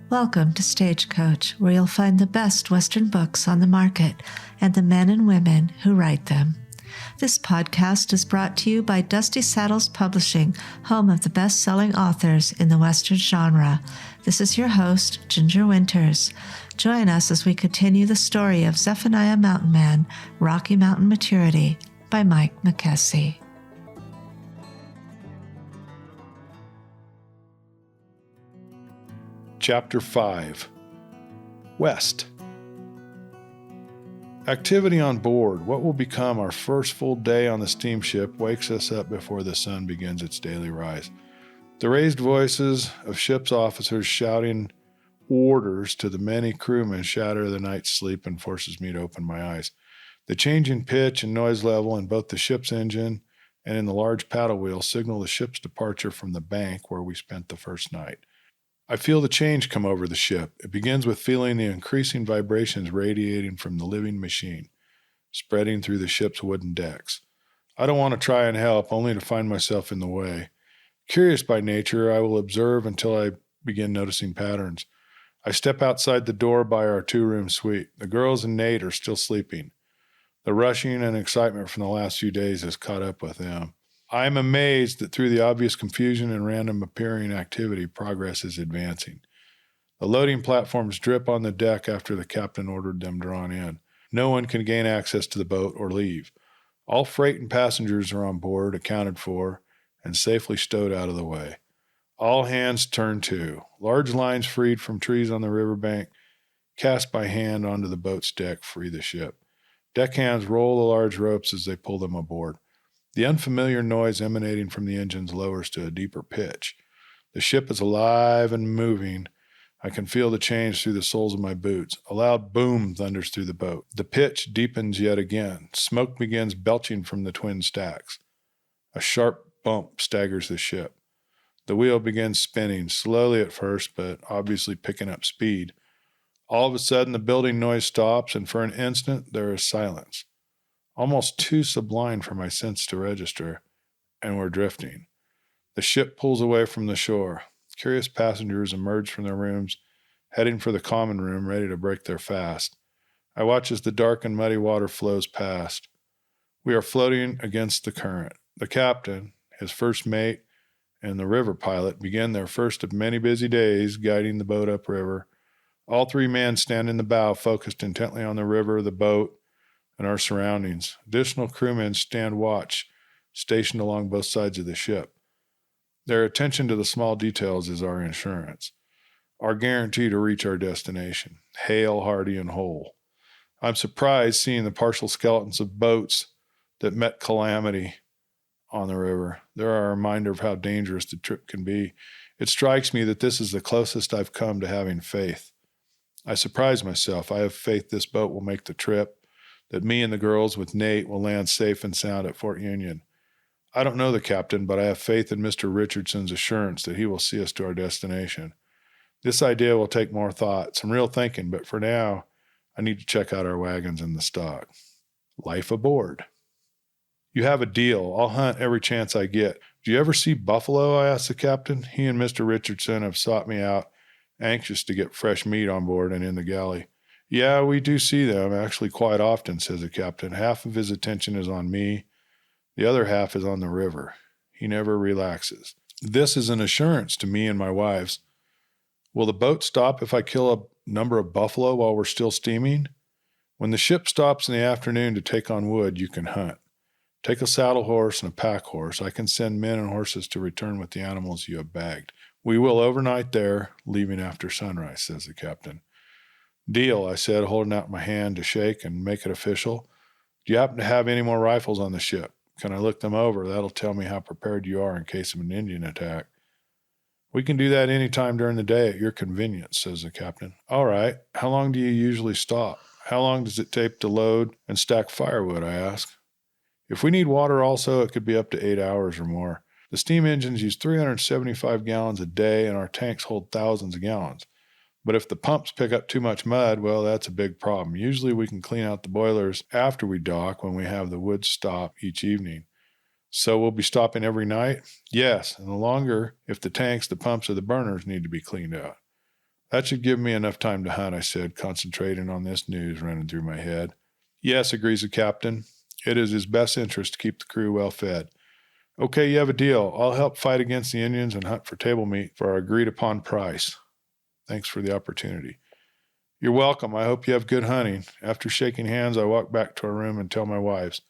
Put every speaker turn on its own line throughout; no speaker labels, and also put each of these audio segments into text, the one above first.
Welcome to Stagecoach, where you'll find the best Western books on the market and the men and women who write them. This podcast is brought to you by Dusty Saddles Publishing, home of the best-selling authors in the Western genre. This is your host, Ginger Winters. Join us as we continue the story of Zephaniah Mountain Man, Rocky Mountain Maturity by Mike Mackessy.
Chapter 5. West. Activity on board, what will become our first full day on the steamship, wakes us up before the sun begins its daily rise. The raised voices of ship's officers shouting orders to the many crewmen shatter the night's sleep and forces me to open my eyes. The changing pitch and noise level in both the ship's engine and in the large paddle wheel signal the ship's departure from the bank where we spent the first night. I feel the change come over the ship. It begins with feeling the increasing vibrations radiating from the living machine, spreading through the ship's wooden decks. I don't want to try and help, only to find myself in the way. Curious by nature, I will observe until I begin noticing patterns. I step outside the door by our two-room suite. The girls and Nate are still sleeping. The rushing and excitement from the last few days has caught up with them. I am amazed that through the obvious confusion and random appearing activity, progress is advancing. The loading platforms drip on the deck after the captain ordered them drawn in. No one can gain access to the boat or leave. All freight and passengers are on board, accounted for, and safely stowed out of the way. All hands turn to. Large lines freed from trees on the riverbank, cast by hand onto the boat's deck, free the ship. Deckhands roll the large ropes as they pull them aboard. The unfamiliar noise emanating from the engines lowers to a deeper pitch. The ship is alive and moving. I can feel the change through the soles of my boots. A loud boom thunders through the boat. The pitch deepens yet again. Smoke begins belching from the twin stacks. A sharp bump staggers the ship. The wheel begins spinning, slowly at first, but obviously picking up speed. All of a sudden, the building noise stops, and for an instant, there is silence. Almost too sublime for my sense to register, and we're drifting. The ship pulls away from the shore. Curious passengers emerge from their rooms, heading for the common room, ready to break their fast. I watch as the dark and muddy water flows past. We are floating against the current. The captain, his first mate, and the river pilot begin their first of many busy days guiding the boat upriver. All three men stand in the bow, focused intently on the river, the boat, and our surroundings. Additional crewmen stand watch, stationed along both sides of the ship. Their attention to the small details is our insurance, our guarantee to reach our destination, hale, hearty, and whole. I'm surprised seeing the partial skeletons of boats that met calamity on the river. They're a reminder of how dangerous the trip can be. It strikes me that this is the closest I've come to having faith. I surprise myself. I have faith this boat will make the trip, that me and the girls with Nate will land safe and sound at Fort Union. I don't know the captain, but I have faith in Mr. Richardson's assurance that he will see us to our destination. This idea will take more thought, some real thinking, but for now, I need to check out our wagons and the stock. Life aboard. You have a deal. I'll hunt every chance I get. Do you ever see buffalo? I asked the captain. He and Mr. Richardson have sought me out, anxious to get fresh meat on board and in the galley. Yeah, we do see them, actually quite often, says the captain. Half of his attention is on me. The other half is on the river. He never relaxes. This is an assurance to me and my wives. Will the boat stop if I kill a number of buffalo while we're still steaming? When the ship stops in the afternoon to take on wood, you can hunt. Take a saddle horse and a pack horse. I can send men and horses to return with the animals you have bagged. We will overnight there, leaving after sunrise, says the captain. Deal, I said, holding out my hand to shake and make it official. Do you happen to have any more rifles on the ship? Can I look them over? That'll tell me how prepared you are in case of an Indian attack. We can do that any time during the day at your convenience, says the captain. All right. How long do you usually stop? How long does it take to load and stack firewood, I ask. If we need water also, it could be up to 8 hours or more. The steam engines use 375 gallons a day, and our tanks hold thousands of gallons. But if the pumps pick up too much mud, well, that's a big problem. Usually we can clean out the boilers after we dock when we have the wood stop each evening. So we'll be stopping every night? Yes, and the longer if the tanks, the pumps, or the burners need to be cleaned out. That should give me enough time to hunt, I said, concentrating on this news running through my head. Yes, agrees the captain. It is his best interest to keep the crew well fed. Okay, you have a deal. I'll help fight against the Indians and hunt for table meat for our agreed-upon price. Thanks for the opportunity. You're welcome. I hope you have good hunting. After shaking hands, I walk back to our room and tell my wives.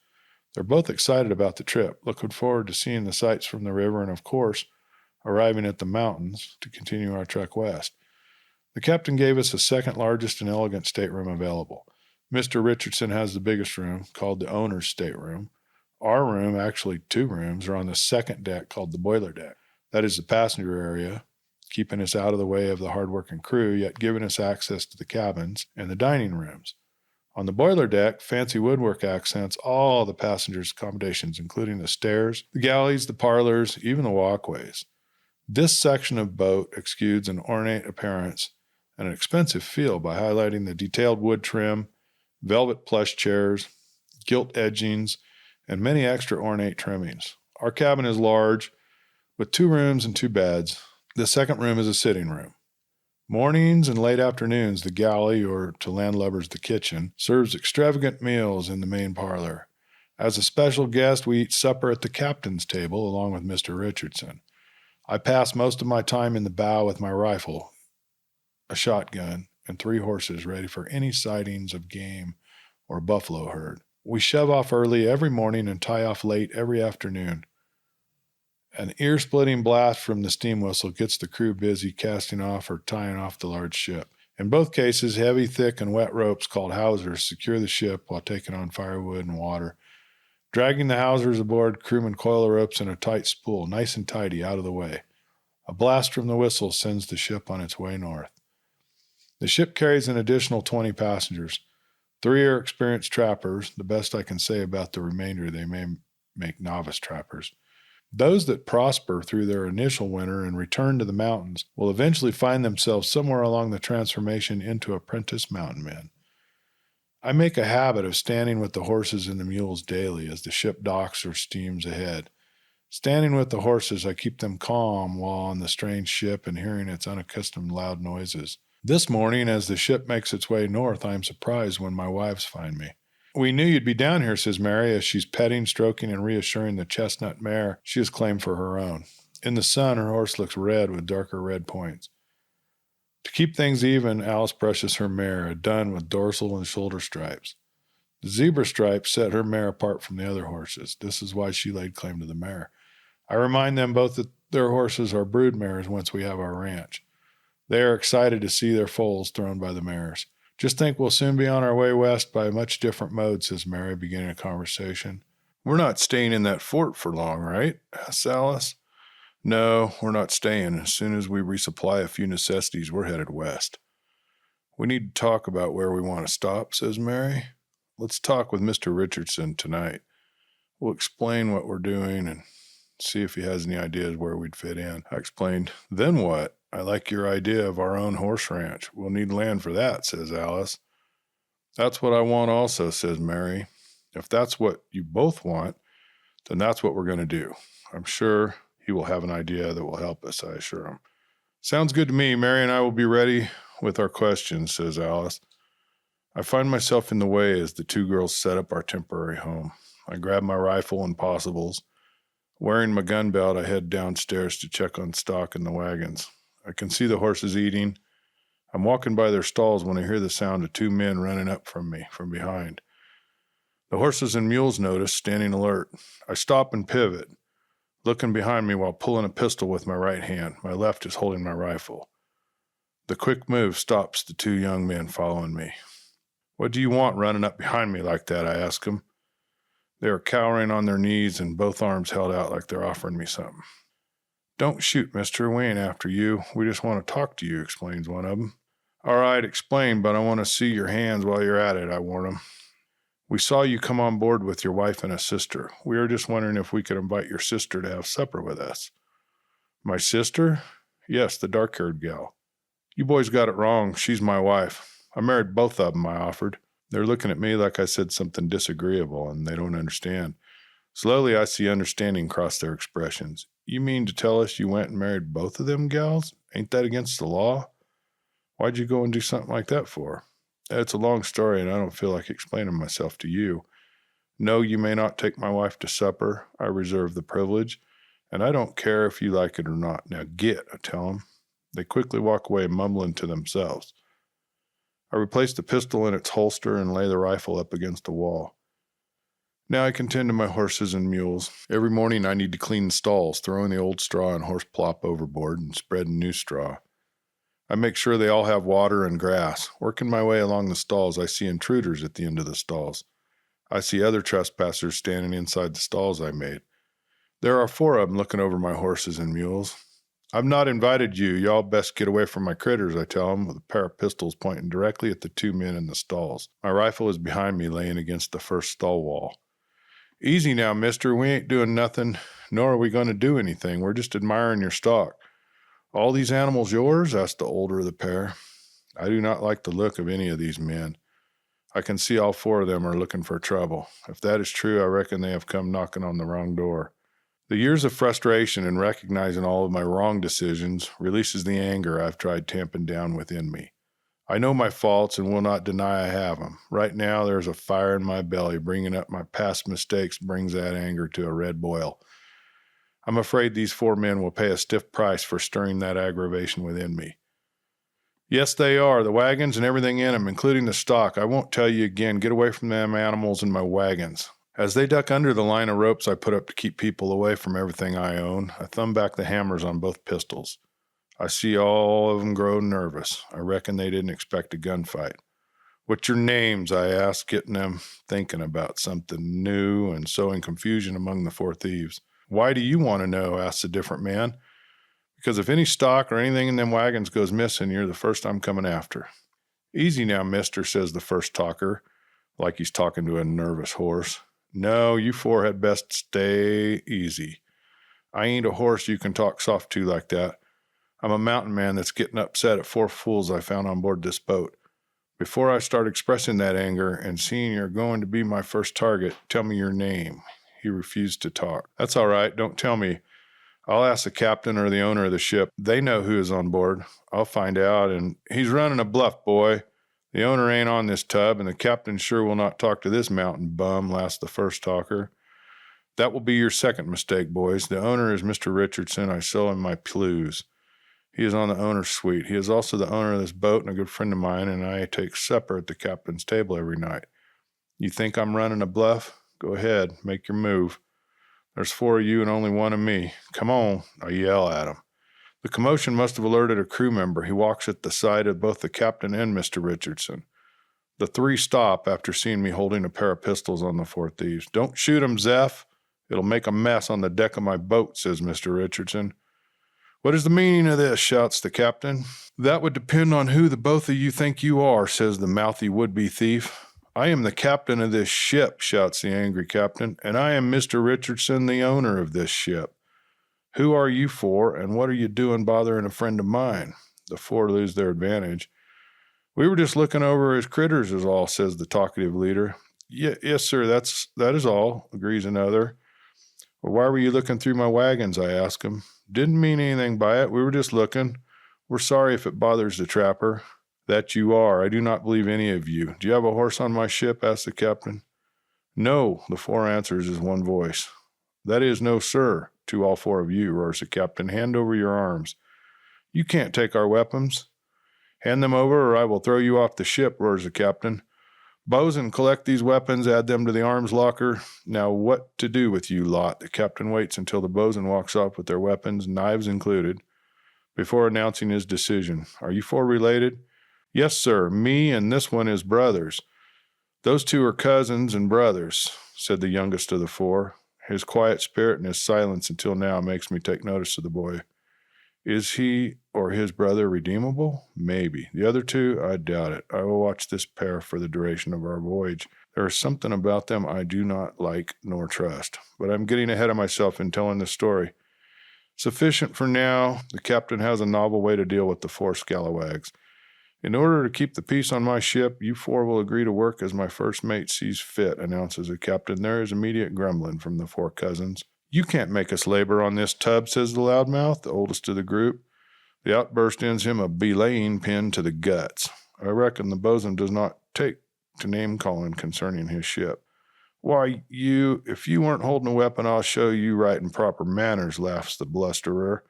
They're both excited about the trip, looking forward to seeing the sights from the river and, of course, arriving at the mountains to continue our trek west. The captain gave us the second largest and elegant stateroom available. Mr. Richardson has the biggest room, called the owner's stateroom. Our room, actually 2 rooms, are on the second deck, called the boiler deck. That is the passenger area, keeping us out of the way of the hard-working crew, yet giving us access to the cabins and the dining rooms. On the boiler deck, fancy woodwork accents all the passengers' accommodations, including the stairs, the galleys, the parlors, even the walkways. This section of boat exudes an ornate appearance and an expensive feel by highlighting the detailed wood trim, velvet plush chairs, gilt edgings, and many extra ornate trimmings. Our cabin is large, with 2 rooms and 2 beds. The second room is a sitting room. Mornings and late afternoons, the galley, or to landlubbers the kitchen, serves extravagant meals in the main parlor. As a special guest, we eat supper at the captain's table along with Mr. Richardson. I pass most of my time in the bow with my rifle, a shotgun, and 3 horses ready for any sightings of game or buffalo herd. We shove off early every morning and tie off late every afternoon. An ear-splitting blast from the steam whistle gets the crew busy casting off or tying off the large ship. In both cases, heavy, thick, and wet ropes called hawsers secure the ship while taking on firewood and water. Dragging the hawsers aboard, crewmen coil the ropes in a tight spool, nice and tidy, out of the way. A blast from the whistle sends the ship on its way north. The ship carries an additional 20 passengers. 3 are experienced trappers. The best I can say about the remainder, they may make novice trappers. Those that prosper through their initial winter and return to the mountains will eventually find themselves somewhere along the transformation into apprentice mountain men. I make a habit of standing with the horses and the mules daily as the ship docks or steams ahead. Standing with the horses, I keep them calm while on the strange ship and hearing its unaccustomed loud noises. This morning, as the ship makes its way north, I am surprised when my wives find me. We knew you'd be down here, says Mary, as she's petting, stroking, and reassuring the chestnut mare she has claimed for her own. In the sun, her horse looks red with darker red points. To keep things even, Alice brushes her mare, a dun with dorsal and shoulder stripes. The zebra stripes set her mare apart from the other horses. This is why she laid claim to the mare. I remind them both that their horses are brood mares once we have our ranch. They are excited to see their foals thrown by the mares. Just think we'll soon be on our way west by a much different mode, says Mary, beginning a conversation. We're not staying in that fort for long, right? asks Alice. No, we're not staying. As soon as we resupply a few necessities, we're headed west. We need to talk about where we want to stop, says Mary. Let's talk with Mr. Richardson tonight. We'll explain what we're doing and see if he has any ideas where we'd fit in. I explained, then what? I like your idea of our own horse ranch. We'll need land for that, says Alice. That's what I want also, says Mary. If that's what you both want, then that's what we're going to do. I'm sure he will have an idea that will help us, I assure him. Sounds good to me. Mary and I will be ready with our questions, says Alice. I find myself in the way as the 2 girls set up our temporary home. I grab my rifle and possibles. Wearing my gun belt, I head downstairs to check on stock in the wagons. I can see the horses eating. I'm walking by their stalls when I hear the sound of 2 men running up from me from behind. The horses and mules notice, standing alert. I stop and pivot, looking behind me while pulling a pistol with my right hand. My left is holding my rifle. The quick move stops the 2 young men following me. What do you want running up behind me like that? I ask them. They are cowering on their knees and both arms held out like they're offering me something. Don't shoot, mister. We ain't after you. We just want to talk to you, explains one of them. All right, explain, but I want to see your hands while you're at it, I warn them. We saw you come on board with your wife and a sister. We are just wondering if we could invite your sister to have supper with us. My sister? Yes, the dark-haired gal. You boys got it wrong. She's my wife. I married both of them, I offered. They're looking at me like I said something disagreeable, and they don't understand. Slowly, I see understanding cross their expressions. You mean to tell us you went and married both of them gals? Ain't that against the law? Why'd you go and do something like that for? It's a long story, and I don't feel like explaining myself to you. No, you may not take my wife to supper. I reserve the privilege, and I don't care if you like it or not. Now get, I tell them. They quickly walk away, mumbling to themselves. I replace the pistol in its holster and lay the rifle up against the wall. Now I can tend to my horses and mules. Every morning I need to clean the stalls, throwing the old straw and horse plop overboard and spreading new straw. I make sure they all have water and grass. Working my way along the stalls, I see intruders at the end of the stalls. I see other trespassers standing inside the stalls I made. There are 4 of them looking over my horses and mules. I've not invited you. Y'all best get away from my critters, I tell them, with a pair of pistols pointing directly at the 2 men in the stalls. My rifle is behind me, laying against the first stall wall. Easy now, mister. We ain't doing nothing, nor are we going to do anything. We're just admiring your stock. All these animals yours? Asked the older of the pair. I do not like the look of any of these men. I can see all 4 of them are looking for trouble. If that is true, I reckon they have come knocking on the wrong door. The years of frustration and recognizing all of my wrong decisions releases the anger I've tried tamping down within me. I know my faults and will not deny I have them. Right now, there's a fire in my belly. Bringing up my past mistakes brings that anger to a red boil. I'm afraid these 4 men will pay a stiff price for stirring that aggravation within me. Yes, they are. The wagons and everything in them, including the stock. I won't tell you again. Get away from them animals and my wagons. As they duck under the line of ropes I put up to keep people away from everything I own, I thumb back the hammers on both pistols. I see all of them grow nervous. I reckon they didn't expect a gunfight. What's your names? I ask, getting them thinking about something new and sowing confusion among the 4 thieves. Why do you want to know? Asks a different man. Because if any stock or anything in them wagons goes missing, you're the first I'm coming after. Easy now, mister, says the first talker, like he's talking to a nervous horse. No, you 4 had best stay easy. I ain't a horse you can talk soft to like that. I'm a mountain man that's getting upset at 4 fools I found on board this boat. Before I start expressing that anger and seeing you're going to be my first target, tell me your name. He refused to talk. That's all right. Don't tell me. I'll ask the captain or the owner of the ship. They know who is on board. I'll find out, and he's running a bluff, boy. The owner ain't on this tub, and the captain sure will not talk to this mountain bum, laughs the first talker. That will be your second mistake, boys. The owner is Mr. Richardson. I sell him my plews. He is on the owner's suite. He is also the owner of this boat and a good friend of mine, and I take supper at the captain's table every night. You think I'm running a bluff? Go ahead, make your move. There's 4 of you and only 1 of me. Come on, I yell at him. The commotion must have alerted a crew member. He walks at the side of both the captain and Mr. Richardson. The 3 stop after seeing me holding a pair of pistols on the 4 thieves. Don't shoot 'em, Zeph. It'll make a mess on the deck of my boat, says Mr. Richardson. What is the meaning of this? Shouts the captain. That would depend on who the both of you think you are, says the mouthy would-be thief. I am the captain of this ship, shouts the angry captain, and I am Mr. Richardson, the owner of this ship. Who are you 4, and what are you doing bothering a friend of mine? The 4 lose their advantage. We were just looking over his critters is all, says the talkative leader. Yes, sir, that is all, agrees another. Well, why were you looking through my wagons, I ask him. Didn't mean anything by it. We were just looking. We're sorry if it bothers the trapper. That you are. I do not believe any of you. Do you have a horse on my ship? Asks the captain. No, the 4 answers in one voice. That is no, sir, to all 4 of you, roars the captain. Hand over your arms. You can't take our weapons. Hand them over or I will throw you off the ship, roars the captain. Bosun, collect these weapons, add them to the arms locker. Now what to do with you lot? The captain waits until the bosun walks off with their weapons, knives included, before announcing his decision. Are you 4 related? Yes, sir. Me and this one is brothers. Those 2 are cousins and brothers, said the youngest of the 4. His quiet spirit and his silence until now makes me take notice of the boy. Is he or his brother redeemable? Maybe. The other 2, I doubt it. I will watch this pair for the duration of our voyage. There is something about them I do not like nor trust, but I'm getting ahead of myself in telling this story. Sufficient for now. The captain has a novel way to deal with the 4 scalawags. In order to keep the peace on my ship, you 4 will agree to work as my first mate sees fit, announces the captain. There is immediate grumbling from the 4 cousins. You can't make us labor on this tub, says the loudmouth, the oldest of the group. The outburst ends him a belaying pin to the guts. I reckon the bosun does not take to name-calling concerning his ship. Why, if you weren't holding a weapon, I'll show you right and proper manners, laughs the blusterer.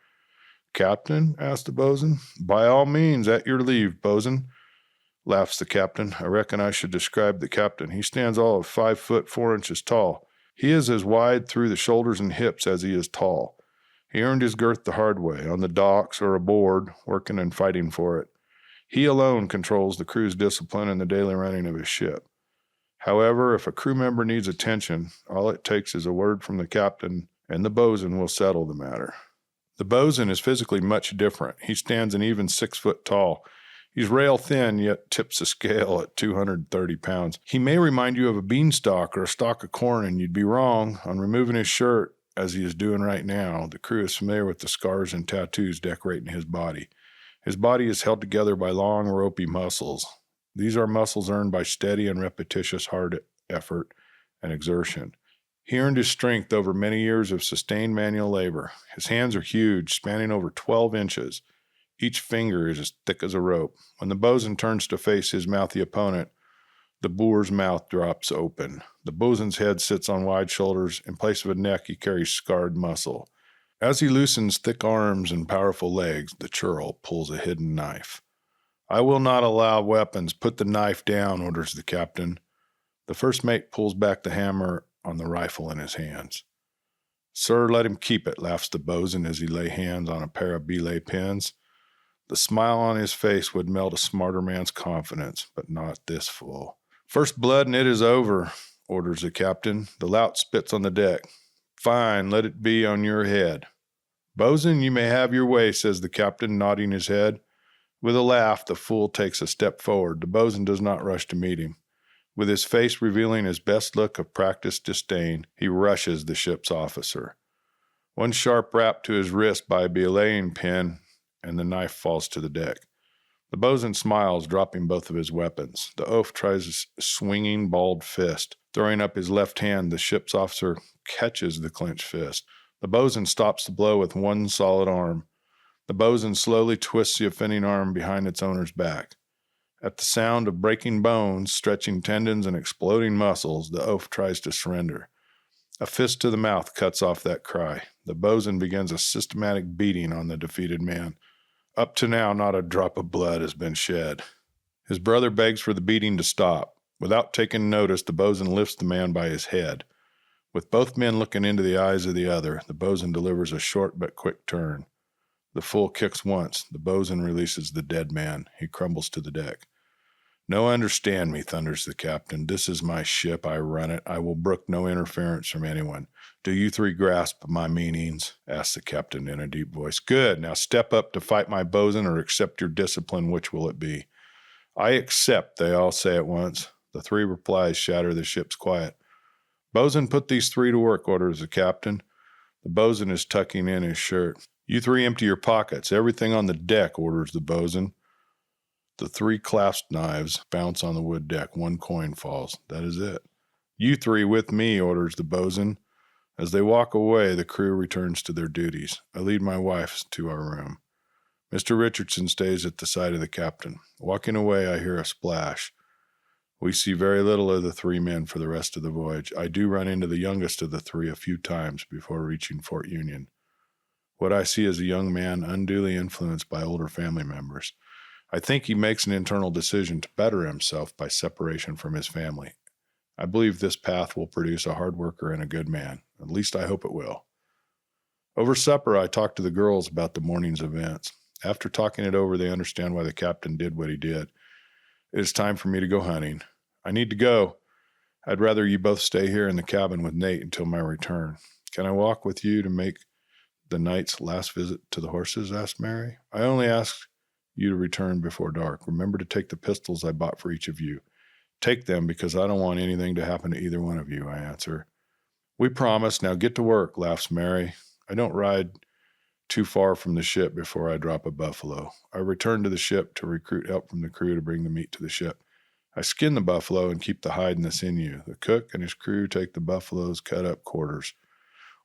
Captain? Asked the bosun. By all means, at your leave, bosun, laughs the captain. I reckon I should describe the captain. He stands all of 5 foot 4 inches tall. He is as wide through the shoulders and hips as he is tall. He earned his girth the hard way, on the docks or aboard, working and fighting for it. He alone controls the crew's discipline and the daily running of his ship. However, if a crew member needs attention, all it takes is a word from the captain, and the bosun will settle the matter. The bosun is physically much different. He stands an even 6 foot tall. He's rail thin, yet tips the scale at 230 pounds. He may remind you of a beanstalk or a stalk of corn, and you'd be wrong. On removing his shirt, as he is doing right now, the crew is familiar with the scars and tattoos decorating his body. His body is held together by long, ropey muscles. These are muscles earned by steady and repetitious hard effort and exertion. He earned his strength over many years of sustained manual labor. His hands are huge, spanning over 12 inches. Each finger is as thick as a rope. When the bosun turns to face his mouthy opponent, the boor's mouth drops open. The bosun's head sits on wide shoulders. In place of a neck, he carries scarred muscle. As he loosens thick arms and powerful legs, the churl pulls a hidden knife. I will not allow weapons. Put the knife down, orders the captain. The first mate pulls back the hammer on the rifle in his hands. Sir, let him keep it, laughs the bosun as he lays hands on a pair of belay pins. The smile on his face would melt a smarter man's confidence, but not this fool. First blood and it is over, orders the captain. The lout spits on the deck. Fine, let it be on your head. Bosun, you may have your way, says the captain, nodding his head. With a laugh, the fool takes a step forward. The bosun does not rush to meet him. With his face revealing his best look of practiced disdain, he rushes the ship's officer. One sharp rap to his wrist by a belaying pin, and the knife falls to the deck. The bosun smiles, dropping both of his weapons. The oaf tries a swinging, balled fist. Throwing up his left hand, the ship's officer catches the clenched fist. The bosun stops the blow with one solid arm. The bosun slowly twists the offending arm behind its owner's back. At the sound of breaking bones, stretching tendons, and exploding muscles, the oaf tries to surrender. A fist to the mouth cuts off that cry. The bosun begins a systematic beating on the defeated man. Up to now, not a drop of blood has been shed. His brother begs for the beating to stop. Without taking notice, the bosun lifts the man by his head. With both men looking into the eyes of the other, the bosun delivers a short but quick turn. The fool kicks once. The bosun releases the dead man. He crumbles to the deck. No, understand me, thunders the captain. This is my ship. I run it. I will brook no interference from anyone. Do you three grasp my meanings? Asks the captain in a deep voice. Good. Now step up to fight my bosun or accept your discipline. Which will it be? I accept, they all say at once. The three replies shatter the ship's quiet. Bosun, put these three to work, orders the captain. The bosun is tucking in his shirt. You three empty your pockets. Everything on the deck, orders the bosun. The three clasped knives bounce on the wood deck. One coin falls. That is it. You three with me, orders the bosun. As they walk away, the crew returns to their duties. I lead my wife to our room. Mr. Richardson stays at the side of the captain. Walking away, I hear a splash. We see very little of the three men for the rest of the voyage. I do run into the youngest of the three a few times before reaching Fort Union. What I see is a young man unduly influenced by older family members. I think he makes an internal decision to better himself by separation from his family. I believe this path will produce a hard worker and a good man. At least I hope it will. Over supper, I talked to the girls about the morning's events. After talking it over, they understand why the captain did what he did. It is time for me to go hunting. I need to go. I'd rather you both stay here in the cabin with Nate until my return. Can I walk with you to make the night's last visit to the horses? Asked Mary. I only ask you to return before dark. Remember to take the pistols I bought for each of you. Take them because I don't want anything to happen to either one of you, I answer. We promise. Now get to work, laughs Mary. I don't ride too far from the ship before I drop a buffalo. I return to the ship to recruit help from the crew to bring the meat to the ship. I skin the buffalo and keep the hide and the sinew. The cook and his crew take the buffalo's cut up quarters.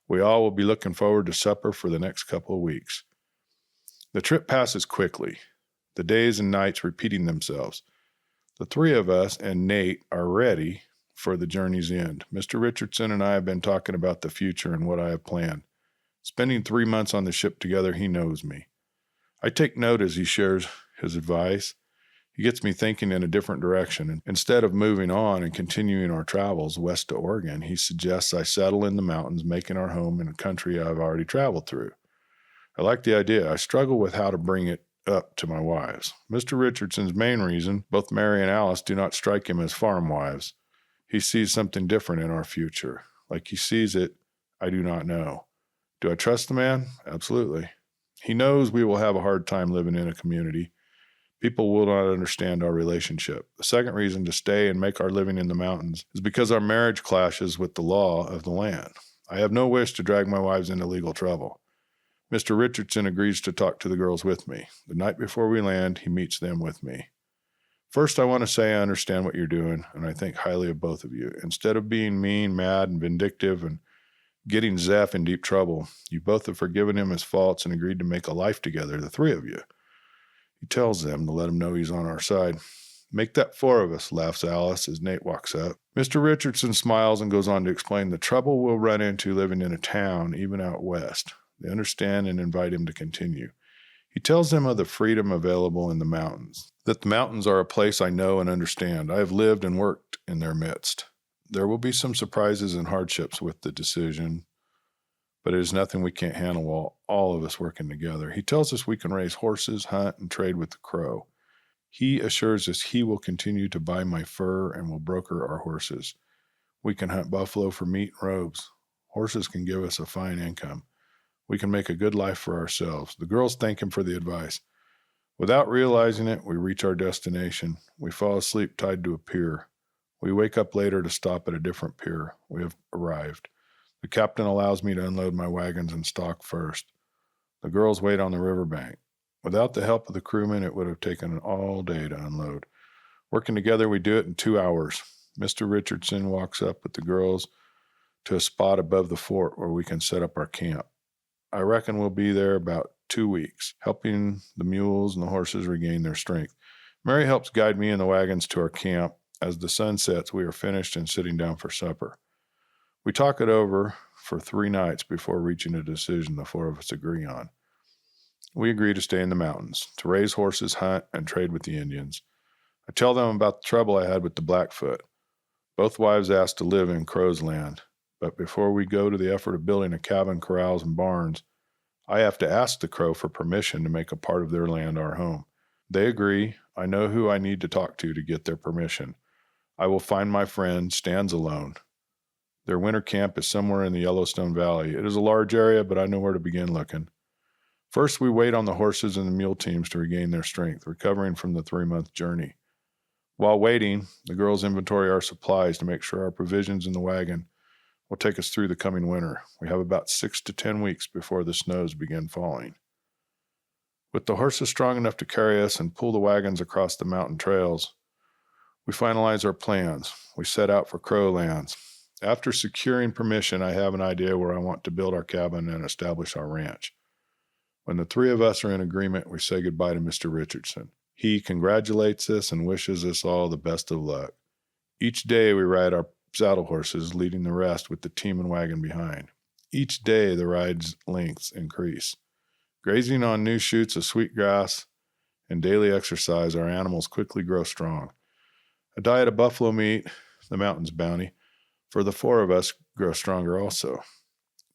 We all will be looking forward to supper for the next couple of weeks. The trip passes quickly, the days and nights repeating themselves. The three of us and Nate are ready for the journey's end. Mr. Richardson and I have been talking about the future and what I have planned. Spending 3 months on the ship together, he knows me. I take note as he shares his advice. He gets me thinking in a different direction. And instead of moving on and continuing our travels west to Oregon, he suggests I settle in the mountains, making our home in a country I've already traveled through. I like the idea. I struggle with how to bring it up to my wives. Mr. Richardson's main reason, both Mary and Alice do not strike him as farm wives. He sees something different in our future. Like he sees it, I do not know. Do I trust the man? Absolutely. He knows we will have a hard time living in a community. People will not understand our relationship. The second reason to stay and make our living in the mountains is because our marriage clashes with the law of the land. I have no wish to drag my wives into legal trouble. Mr. Richardson agrees to talk to the girls with me. The night before we land, he meets them with me. First, I want to say I understand what you're doing, and I think highly of both of you. Instead of being mean, mad, and vindictive and getting Zeph in deep trouble, you both have forgiven him his faults and agreed to make a life together, the three of you. He tells them to let him know he's on our side. Make that 4 of us, laughs Alice as Nate walks up. Mr. Richardson smiles and goes on to explain the trouble we'll run into living in a town, even out west. They understand and invite him to continue. He tells them of the freedom available in the mountains, that the mountains are a place I know and understand. I have lived and worked in their midst. There will be some surprises and hardships with the decision, but it is nothing we can't handle while all of us working together. He tells us we can raise horses, hunt, and trade with the crow. He assures us he will continue to buy my fur and will broker our horses. We can hunt buffalo for meat and robes. Horses can give us a fine income. We can make a good life for ourselves. The girls thank him for the advice. Without realizing it, we reach our destination. We fall asleep tied to a pier. We wake up later to stop at a different pier. We have arrived. The captain allows me to unload my wagons and stock first. The girls wait on the riverbank. Without the help of the crewmen, it would have taken all day to unload. Working together, we do it in 2 hours. Mr. Richardson walks up with the girls to a spot above the fort where we can set up our camp. I reckon we'll be there about 2 weeks, helping the mules and the horses regain their strength. Mary helps guide me and the wagons to our camp. As the sun sets, we are finished and sitting down for supper. We talk it over for 3 nights before reaching a decision the 4 of us agree on. We agree to stay in the mountains, to raise horses, hunt, and trade with the Indians. I tell them about the trouble I had with the Blackfoot. Both wives asked to live in Crow's land, but before we go to the effort of building a cabin, corrals, and barns, I have to ask the Crow for permission to make a part of their land our home. They agree. I know who I need to talk to get their permission. I will find my friend, Stands Alone. Their winter camp is somewhere in the Yellowstone Valley. It is a large area, but I know where to begin looking. First, we wait on the horses and the mule teams to regain their strength, recovering from the 3-month journey. While waiting, the girls inventory our supplies to make sure our provisions in the wagon will take us through the coming winter. We have about 6 to 10 weeks before the snows begin falling. With the horses strong enough to carry us and pull the wagons across the mountain trails, we finalize our plans. We set out for Crow lands. After securing permission, I have an idea where I want to build our cabin and establish our ranch. When the 3 of us are in agreement, we say goodbye to Mr. Richardson. He congratulates us and wishes us all the best of luck. Each day we ride our saddle horses, leading the rest with the team and wagon behind. Each day the ride's lengths increase. Grazing on new shoots of sweet grass and daily exercise, our animals quickly grow strong. A diet of buffalo meat, the mountain's bounty, for the 4 of us grow stronger also.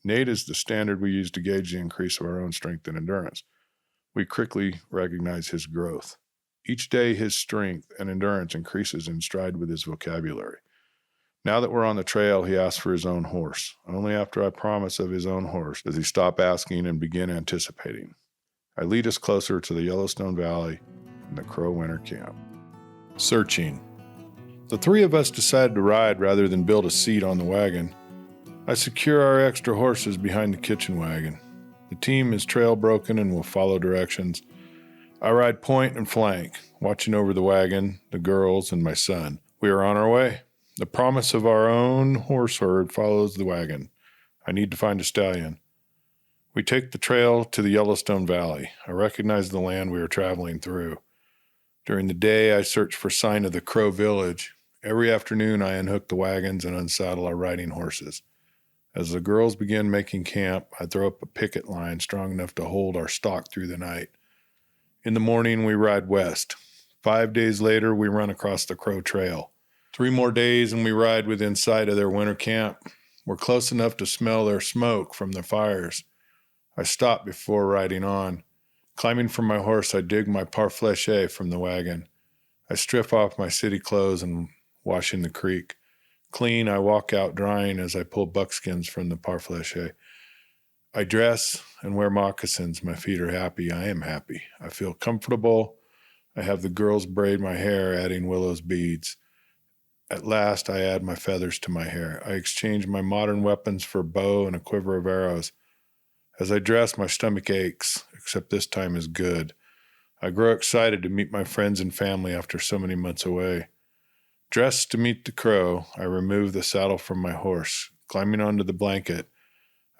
Nate is the standard we use to gauge the increase of our own strength and endurance. We quickly recognize his growth. Each day his strength and endurance increases in stride with his vocabulary. Now that we're on the trail, he asks for his own horse. Only after I promise of his own horse does he stop asking and begin anticipating. I lead us closer to the Yellowstone Valley and the Crow winter camp. Searching. The 3 of us decided to ride rather than build a seat on the wagon. I secure our extra horses behind the kitchen wagon. The team is trail broken and will follow directions. I ride point and flank, watching over the wagon, the girls, and my son. We are on our way. The promise of our own horse herd follows the wagon. I need to find a stallion. We take the trail to the Yellowstone Valley. I recognize the land we are traveling through. During the day, I search for sign of the Crow village. Every afternoon, I unhook the wagons and unsaddle our riding horses. As the girls begin making camp, I throw up a picket line strong enough to hold our stock through the night. In the morning, we ride west. 5 days later, we run across the Crow Trail. 3 more days and we ride within sight of their winter camp. We're close enough to smell their smoke from the fires. I stop before riding on. Climbing from my horse, I dig my parfleche from the wagon. I strip off my city clothes and wash in the creek. Clean, I walk out drying as I pull buckskins from the parfleche. I dress and wear moccasins. My feet are happy. I am happy. I feel comfortable. I have the girls braid my hair, adding Willow's beads. At last, I add my feathers to my hair. I exchange my modern weapons for a bow and a quiver of arrows. As I dress, my stomach aches, except this time is good. I grow excited to meet my friends and family after so many months away. Dressed to meet the Crow, I remove the saddle from my horse. Climbing onto the blanket,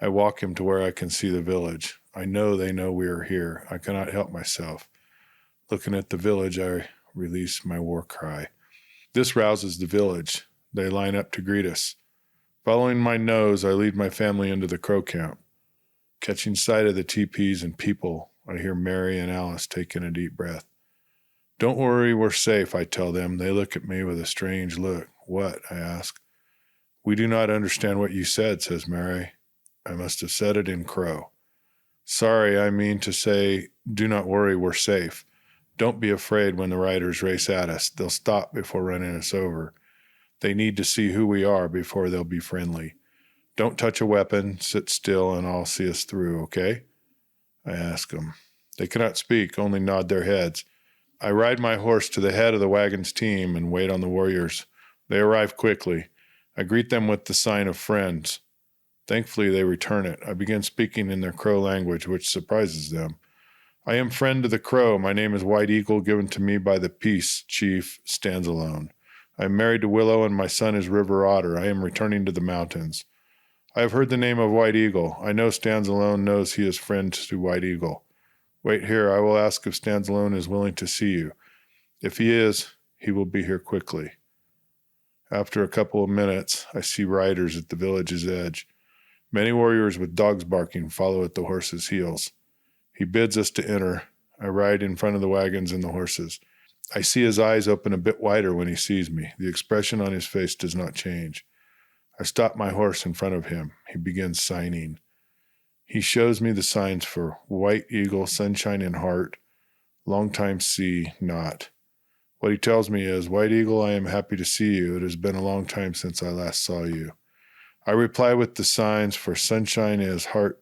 I walk him to where I can see the village. I know they know we are here. I cannot help myself. Looking at the village, I release my war cry. This rouses the village. They line up to greet us. Following my nose, I lead my family into the Crow camp. Catching sight of the teepees and people, I hear Mary and Alice taking a deep breath. Don't worry, we're safe, I tell them. They look at me with a strange look. What? I ask. We do not understand what you said, says Mary. I must have said it in Crow. Sorry, I mean to say, do not worry, we're safe. Don't be afraid when the riders race at us. They'll stop before running us over. They need to see who we are before they'll be friendly. Don't touch a weapon, sit still, and I'll see us through, okay? I ask them. They cannot speak, only nod their heads. I ride my horse to the head of the wagon's team and wait on the warriors. They arrive quickly. I greet them with the sign of friends. Thankfully, they return it. I begin speaking in their Crow language, which surprises them. I am friend to the Crow. My name is White Eagle, given to me by the peace chief, Stands Alone. I am married to Willow, and my son is River Otter. I am returning to the mountains. I have heard the name of White Eagle. I know Stands Alone knows he is friend to White Eagle. Wait here. I will ask if Stands Alone is willing to see you. If he is, he will be here quickly. After a couple of minutes, I see riders at the village's edge. Many warriors with dogs barking follow at the horses' heels. He bids us to enter. I ride in front of the wagons and the horses. I see his eyes open a bit wider when he sees me. The expression on his face does not change. I stop my horse in front of him. He begins signing. He shows me the signs for White Eagle, Sunshine and Heart, Long Time See, Not. What he tells me is, White Eagle, I am happy to see you. It has been a long time since I last saw you. I reply with the signs for Sunshine is Heart,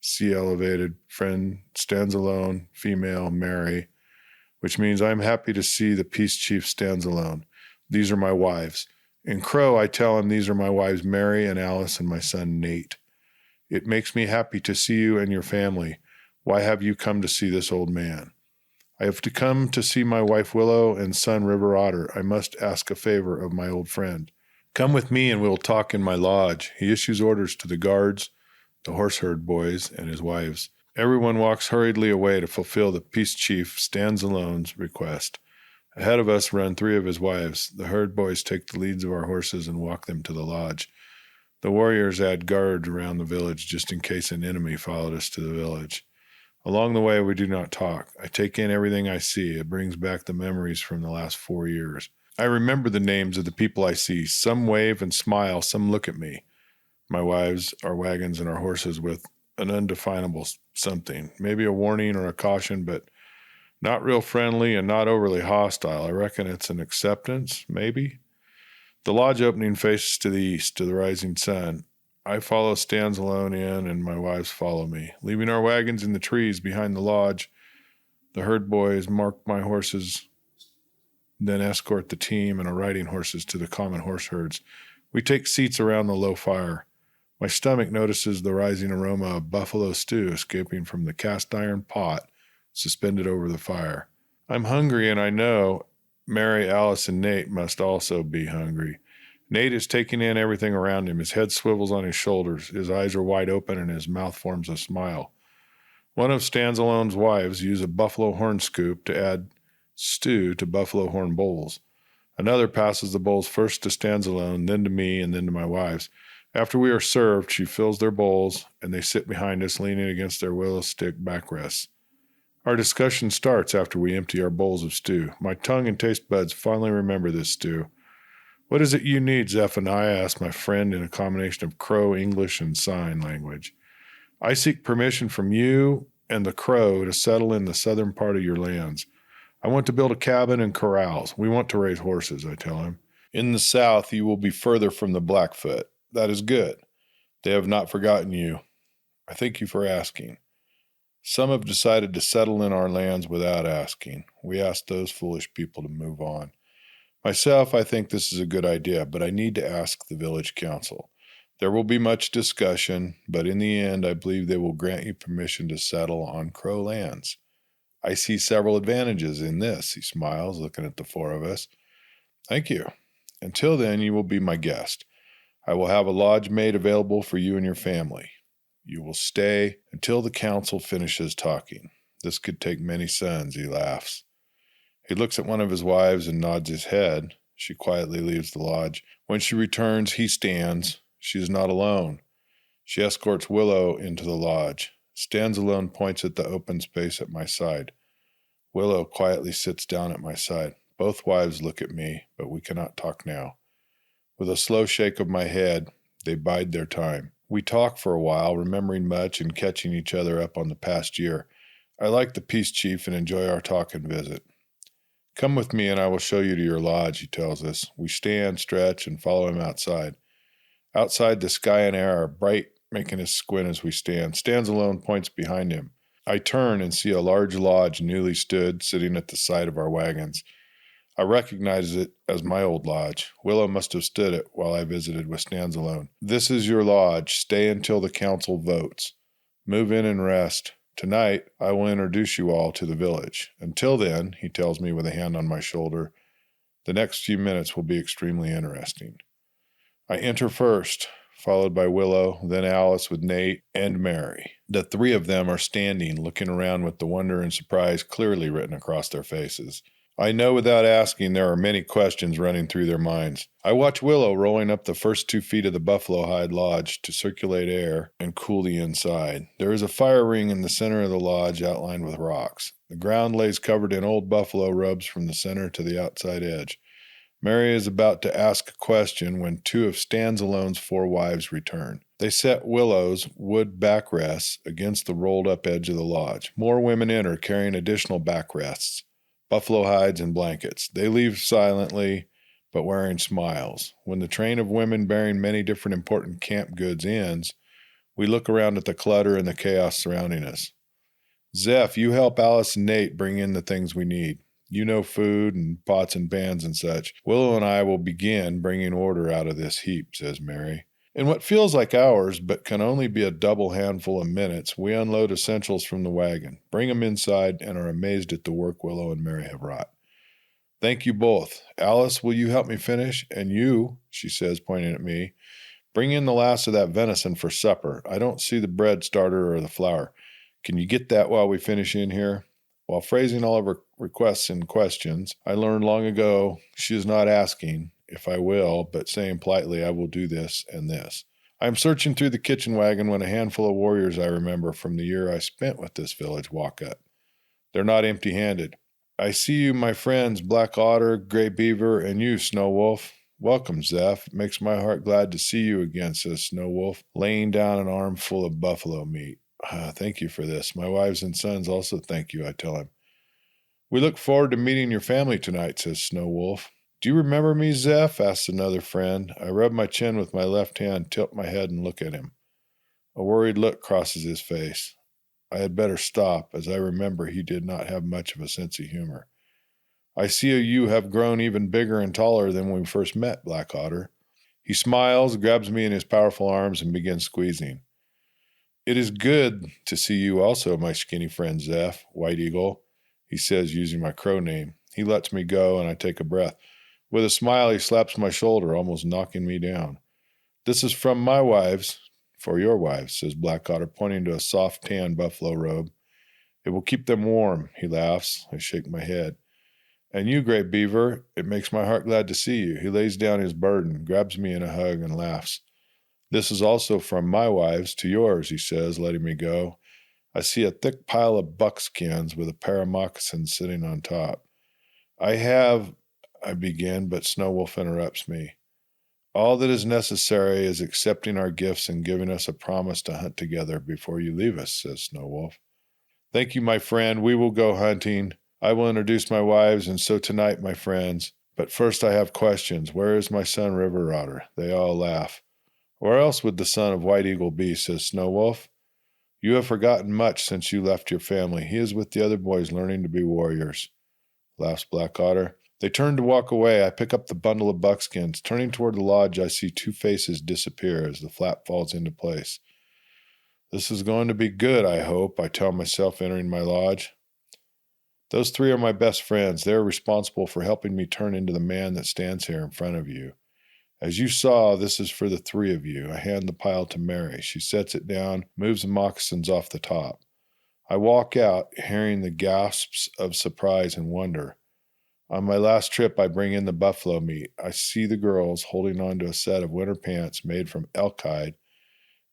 See Elevated, Friend, Stands Alone, Female, Mary, which means I am happy to see the Peace Chief Stands Alone. These are my wives. In Crow, I tell him these are my wives, Mary and Alice, and my son, Nate. It makes me happy to see you and your family. Why have you come to see this old man? I have to come to see my wife Willow and son River Otter. I must ask a favor of my old friend. Come with me and we'll talk in my lodge. He issues orders to the guards, the horse herd boys, and his wives. Everyone walks hurriedly away to fulfill the peace chief Stands Alone's request. Ahead of us run 3 of his wives. The herd boys take the leads of our horses and walk them to the lodge. The warriors add guards around the village just in case an enemy followed us to the village. Along the way, we do not talk. I take in everything I see. It brings back the memories from the last 4 years. I remember the names of the people I see. Some wave and smile. Some look at me. My wives, our wagons, and our horses with an undefinable something. Maybe a warning or a caution, but not real friendly and not overly hostile. I reckon it's an acceptance, maybe. The lodge opening faces to the east, to the rising sun. I follow Stands Alone in, and my wives follow me. Leaving our wagons in the trees behind the lodge, the herd boys mark my horses, then escort the team and our riding horses to the common horse herds. We take seats around the low fire. My stomach notices the rising aroma of buffalo stew escaping from the cast iron pot suspended over the fire. I'm hungry, and I know Mary, Alice, and Nate must also be hungry. Nate is taking in everything around him. His head swivels on his shoulders. His eyes are wide open and his mouth forms a smile. One of Stanzalone's wives used a buffalo horn scoop to add stew to buffalo horn bowls. Another passes the bowls first to Stanzalone, then to me, and then to my wives. After we are served, she fills their bowls, and they sit behind us, leaning against their willow stick backrests. Our discussion starts after we empty our bowls of stew. My tongue and taste buds finally remember this stew. "What is it you need, Zephaniah?" asked my friend in a combination of Crow, English, and sign language. "I seek permission from you and the Crow to settle in the southern part of your lands. I want to build a cabin and corrals. We want to raise horses," I tell him. "In the south, you will be further from the Blackfoot. That is good. They have not forgotten you. I thank you for asking. Some have decided to settle in our lands without asking. We ask those foolish people to move on. Myself, I think this is a good idea, but I need to ask the village council. There will be much discussion, but in the end, I believe they will grant you permission to settle on Crow lands. I see several advantages in this," he smiles, looking at the four of us. "Thank you. Until then, you will be my guest. I will have a lodge made available for you and your family. You will stay until the council finishes talking. This could take many suns," he laughs. He looks at one of his wives and nods his head. She quietly leaves the lodge. When she returns, he stands. She is not alone. She escorts Willow into the lodge. Stanzalone points at the open space at my side. Willow quietly sits down at my side. Both wives look at me, but we cannot talk now. With a slow shake of my head, they bide their time. We talk for a while, remembering much and catching each other up on the past year. I like the peace chief and enjoy our talk and visit. "Come with me and I will show you to your lodge," he tells us. We stand, stretch, and follow him outside. Outside, the sky and air are bright, making us squint as we stand. Stanzalone points behind him. I turn and see a large lodge newly stood, sitting at the side of our wagons. I recognize it as my old lodge. Willow must have stood it while I visited with Stanzalone. "This is your lodge. Stay until the council votes. Move in and rest. Tonight, I will introduce you all to the village. Until then," he tells me with a hand on my shoulder, "the next few minutes will be extremely interesting." I enter first, followed by Willow, then Alice with Nate and Mary. The three of them are standing, looking around with the wonder and surprise clearly written across their faces. I know without asking there are many questions running through their minds. I watch Willow rolling up the first 2 feet of the buffalo hide lodge to circulate air and cool the inside. There is a fire ring in the center of the lodge outlined with rocks. The ground lays covered in old buffalo robes from the center to the outside edge. Mary is about to ask a question when 2 of Stanzalone's 4 wives return. They set Willow's wood backrests against the rolled-up edge of the lodge. More women enter, carrying additional backrests, buffalo hides, and blankets. They leave silently, but wearing smiles. When the train of women bearing many different important camp goods ends, we look around at the clutter and the chaos surrounding us. "Zeph, you help Alice and Nate bring in the things we need. You know, food and pots and pans and such. Willow and I will begin bringing order out of this heap," says Mary. In what feels like hours, but can only be a double handful of minutes, we unload essentials from the wagon, bring them inside, and are amazed at the work Willow and Mary have wrought. "Thank you both. Alice, will you help me finish? And you," she says, pointing at me, "bring in the last of that venison for supper. I don't see the bread starter or the flour. Can you get that while we finish in here?" While phrasing all of her requests and questions, I learned long ago she is not asking if I will, but saying politely, "I will do this and this." I am searching through the kitchen wagon when a handful of warriors I remember from the year I spent with this village walk up. They're not empty-handed. "I see you, my friends, Black Otter, Gray Beaver, and you, Snow Wolf. Welcome, Zeph. It makes my heart glad to see you again," says Snow Wolf, laying down an armful of buffalo meat. "Thank you for this. My wives and sons also thank you," I tell him. "We look forward to meeting your family tonight," says Snow Wolf. "Do you remember me, Zeph?" asks another friend. I rub my chin with my left hand, tilt my head, and look at him. A worried look crosses his face. I had better stop, as I remember he did not have much of a sense of humor. "I see you have grown even bigger and taller than when we first met, Black Otter." He smiles, grabs me in his powerful arms, and begins squeezing. "It is good to see you also, my skinny friend Zeph, White Eagle," he says, using my crow name. He lets me go, and I take a breath. With a smile, he slaps my shoulder, almost knocking me down. This is from my wives, for your wives, says Blackwater, pointing to a soft tan buffalo robe. It will keep them warm, he laughs. I shake my head. And you, Great Beaver, it makes my heart glad to see you. He lays down his burden, grabs me in a hug, and laughs. This is also from my wives to yours, he says, letting me go. I see a thick pile of buckskins with a pair of moccasins sitting on top. I begin, but Snow Wolf interrupts me. All that is necessary is accepting our gifts and giving us a promise to hunt together before you leave us, says Snow Wolf. Thank you, my friend. We will go hunting. I will introduce my wives, and so tonight, my friends. But first I have questions. Where is my son, River Otter? They all laugh. Where else would the son of White Eagle be, says Snow Wolf. You have forgotten much since you left your family. He is with the other boys learning to be warriors, laughs Black Otter. They turn to walk away. I pick up the bundle of buckskins. Turning toward the lodge, I see two faces disappear as the flap falls into place. This is going to be good, I hope, I tell myself entering my lodge. Those three are my best friends. They are responsible for helping me turn into the man that stands here in front of you. As you saw, this is for the three of you. I hand the pile to Mary. She sets it down, moves the moccasins off the top. I walk out, hearing the gasps of surprise and wonder. On my last trip, I bring in the buffalo meat. I see the girls holding on to a set of winter pants made from elk hide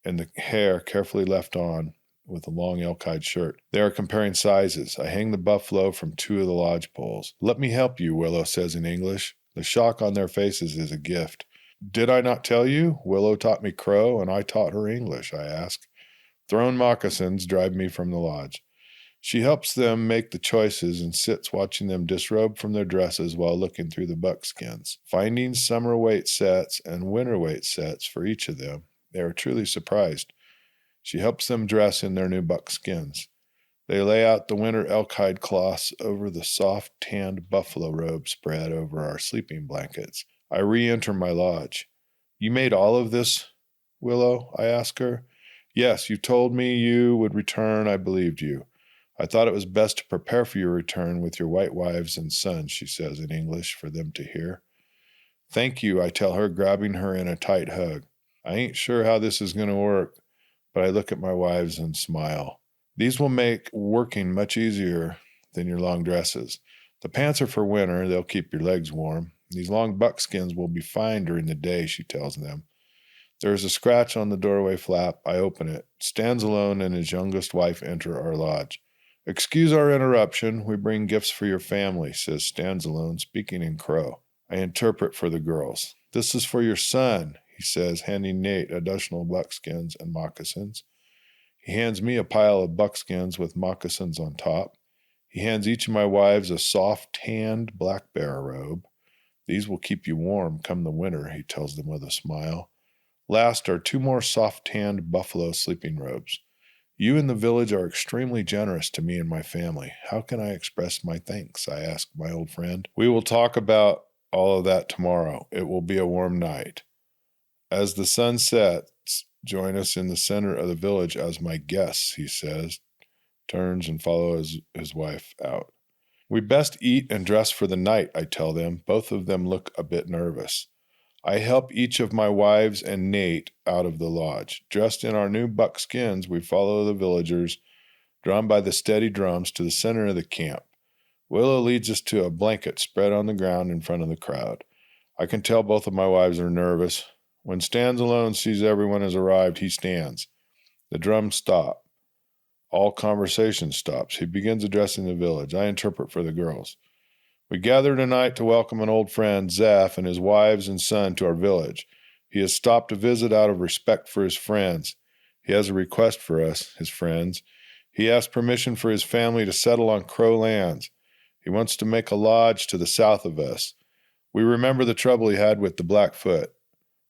and the hair carefully left on with a long elk hide shirt. They are comparing sizes. I hang the buffalo from two of the lodge poles. Let me help you, Willow says in English. The shock on their faces is a gift. Did I not tell you? Willow taught me Crow, and I taught her English, I ask. Thrown moccasins drive me from the lodge. She helps them make the choices and sits watching them disrobe from their dresses while looking through the buckskins. Finding summer weight sets and winter weight sets for each of them, they are truly surprised. She helps them dress in their new buckskins. They lay out the winter elk hide cloths over the soft tanned buffalo robe spread over our sleeping blankets. I re-enter my lodge. You made all of this, Willow? I ask her. Yes, you told me you would return. I believed you. I thought it was best to prepare for your return with your white wives and sons, she says in English for them to hear. Thank you, I tell her, grabbing her in a tight hug. I ain't sure how this is going to work, but I look at my wives and smile. These will make working much easier than your long dresses. The pants are for winter. They'll keep your legs warm. These long buckskins will be fine during the day, she tells them. There is a scratch on the doorway flap. I open it. Stands alone and his youngest wife enter our lodge. Excuse our interruption. We bring gifts for your family, says Stanzalone, speaking in Crow. I interpret for the girls. This is for your son, he says, handing Nate additional buckskins and moccasins. He hands me a pile of buckskins with moccasins on top. He hands each of my wives a soft, tanned black bear robe. These will keep you warm come the winter, he tells them with a smile. Last are two more soft, tanned buffalo sleeping robes. You in the village are extremely generous to me and my family. How can I express my thanks? I ask my old friend. We will talk about all of that tomorrow. It will be a warm night. As the sun sets, join us in the center of the village as my guests, he says, turns and follows his wife out. We best eat and dress for the night, I tell them. Both of them look a bit nervous. I help each of my wives and Nate out of the lodge. Dressed in our new buckskins, we follow the villagers, drawn by the steady drums, to the center of the camp. Willow leads us to a blanket spread on the ground in front of the crowd. I can tell both of my wives are nervous. When Stanzalone sees everyone has arrived, he stands. The drums stop. All conversation stops. He begins addressing the village. I interpret for the girls. We gather tonight to welcome an old friend, Zeph, and his wives and son to our village. He has stopped to visit out of respect for his friends. He has a request for us, his friends. He asks permission for his family to settle on Crow lands. He wants to make a lodge to the south of us. We remember the trouble he had with the Blackfoot.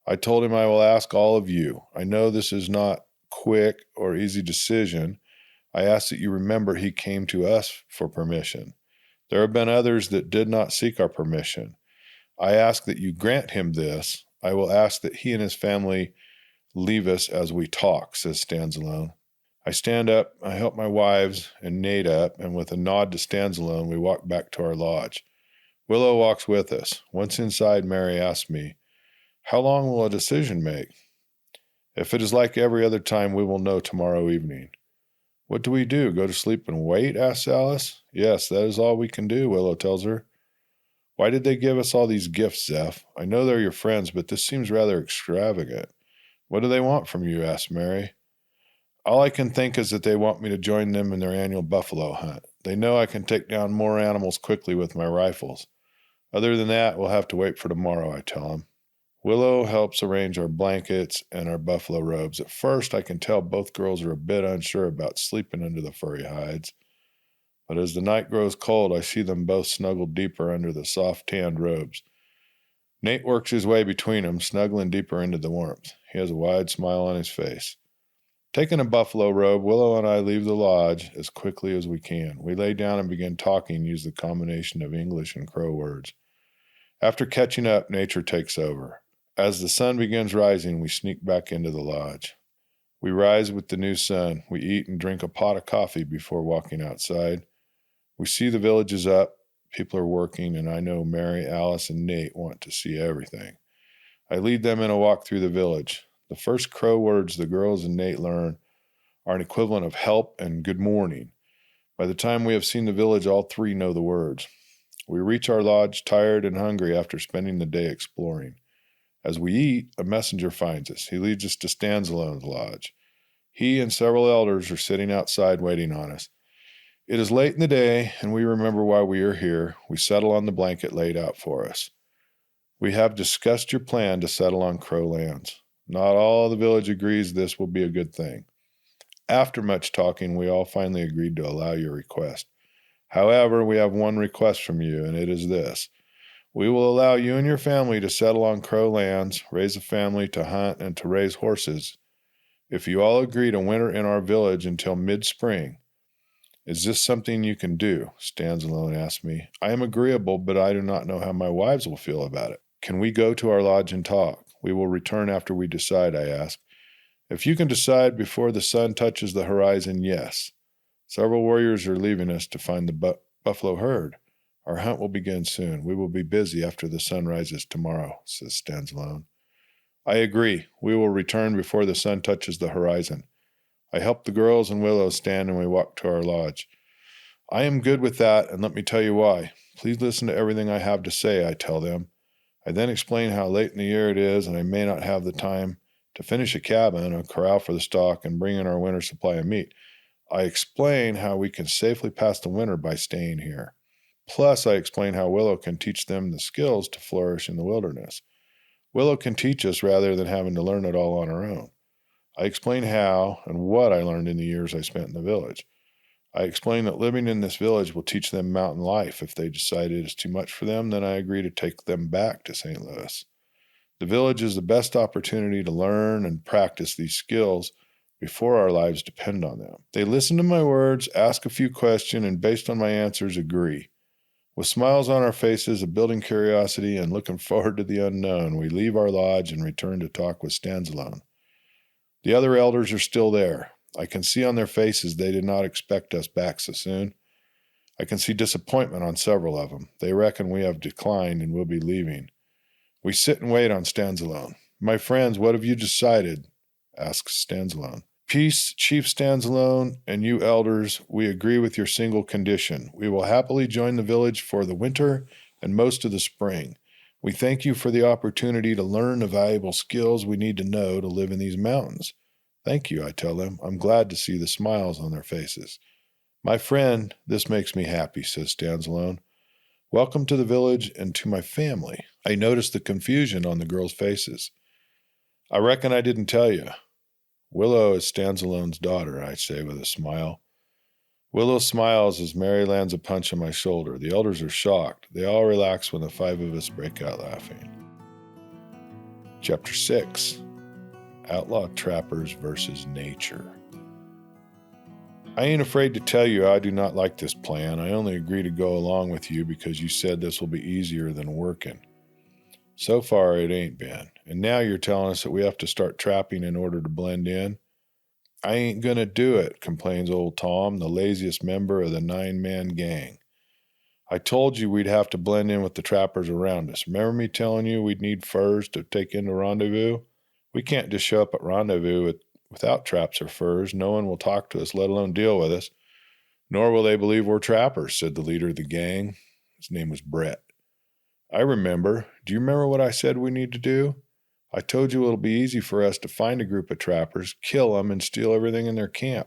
I told him I will ask all of you. I know this is not quick or easy decision. I ask that you remember he came to us for permission. There have been others that did not seek our permission. I ask that you grant him this. I will ask that he and his family leave us as we talk, says Stanzalone. I stand up, I help my wives and Nate up, and with a nod to Stanzalone, we walk back to our lodge. Willow walks with us. Once inside, Mary asks me, "How long will a decision make?" "If it is like every other time, we will know tomorrow evening." "What do we do, go to sleep and wait?" asks Alice. "Yes, that is all we can do," Willow tells her. "Why did they give us all these gifts, Zeph? I know they're your friends, but this seems rather extravagant." "What do they want from you?" asks Mary. "All I can think is that they want me to join them in their annual buffalo hunt. They know I can take down more animals quickly with my rifles. Other than that, we'll have to wait for tomorrow," I tell them. Willow helps arrange our blankets and our buffalo robes. At first, I can tell both girls are a bit unsure about sleeping under the furry hides. But as the night grows cold, I see them both snuggled deeper under the soft tanned robes. Nate works his way between them, snuggling deeper into the warmth. He has a wide smile on his face. Taking a buffalo robe, Willow and I leave the lodge as quickly as we can. We lay down and begin talking, use the combination of English and Crow words. After catching up, nature takes over. As the sun begins rising, we sneak back into the lodge. We rise with the new sun. We eat and drink a pot of coffee before walking outside. We see the village is up. People are working, and I know Mary, Alice, and Nate want to see everything. I lead them in a walk through the village. The first Crow words the girls and Nate learn are an equivalent of help and good morning. By the time we have seen the village, all three know the words. We reach our lodge tired and hungry after spending the day exploring. As we eat, a messenger finds us. He leads us to Stanzalone's lodge. He and several elders are sitting outside waiting on us. It is late in the day, and we remember why we are here. We settle on the blanket laid out for us. "We have discussed your plan to settle on Crow lands. Not all the village agrees this will be a good thing. After much talking, we all finally agreed to allow your request. However, we have one request from you, and it is this. We will allow you and your family to settle on Crow lands, raise a family, to hunt, and to raise horses, if you all agree to winter in our village until mid-spring. Is this something you can do?" Stanzalone asked me. "I am agreeable, but I do not know how my wives will feel about it." "Can we go to our lodge and talk? We will return after we decide," I asked. "If you can decide before the sun touches the horizon, yes. Several warriors are leaving us to find the buffalo herd. Our hunt will begin soon. We will be busy after the sun rises tomorrow," says Stanzalone. "I agree. We will return before the sun touches the horizon." I help the girls and Willow stand and we walk to our lodge. "I am good with that, and let me tell you why. Please listen to everything I have to say," I tell them. I then explain how late in the year it is and I may not have the time to finish a cabin, a corral for the stock, and bring in our winter supply of meat. I explain how we can safely pass the winter by staying here. Plus, I explain how Willow can teach them the skills to flourish in the wilderness. Willow can teach us rather than having to learn it all on our own. I explain how and what I learned in the years I spent in the village. I explain that living in this village will teach them mountain life. If they decide it is too much for them, then I agree to take them back to St. Louis. The village is the best opportunity to learn and practice these skills before our lives depend on them. They listen to my words, ask a few questions, and based on my answers, agree. With smiles on our faces, a building curiosity, and looking forward to the unknown, we leave our lodge and return to talk with Stanzalone. The other elders are still there. I can see on their faces they did not expect us back so soon. I can see disappointment on several of them. They reckon we have declined and will be leaving. We sit and wait on Stanzalone. "My friends, what have you decided?" asks Stanzalone. "Peace, Chief Stanzalone, and you elders, we agree with your single condition. We will happily join the village for the winter and most of the spring. We thank you for the opportunity to learn the valuable skills we need to know to live in these mountains." "Thank you," I tell them. I'm glad to see the smiles on their faces. "My friend, this makes me happy," says Stanzalone. "Welcome to the village and to my family." I notice the confusion on the girls' faces. "I reckon I didn't tell you. Willow is Stanzalone's daughter," I say with a smile. Willow smiles as Mary lands a punch on my shoulder. The elders are shocked. They all relax when the five of us break out laughing. Chapter 6. Outlaw Trappers versus Nature. "I ain't afraid to tell you I do not like this plan. I only agree to go along with you because you said this will be easier than working. So far, it ain't been. And now you're telling us that we have to start trapping in order to blend in. I ain't gonna do it," complains old Tom, the laziest member of the 9-man gang. I told you we'd have to blend in with the trappers around us. Remember me telling you we'd need furs to take into rendezvous? We can't just show up at rendezvous without traps or furs. No one will talk to us, let alone deal with us. Nor will they believe we're trappers, said the leader of the gang. His name was Brett. I remember. Do you remember what I said we need to do? I told you it'll be easy for us to find a group of trappers, kill them, and steal everything in their camp.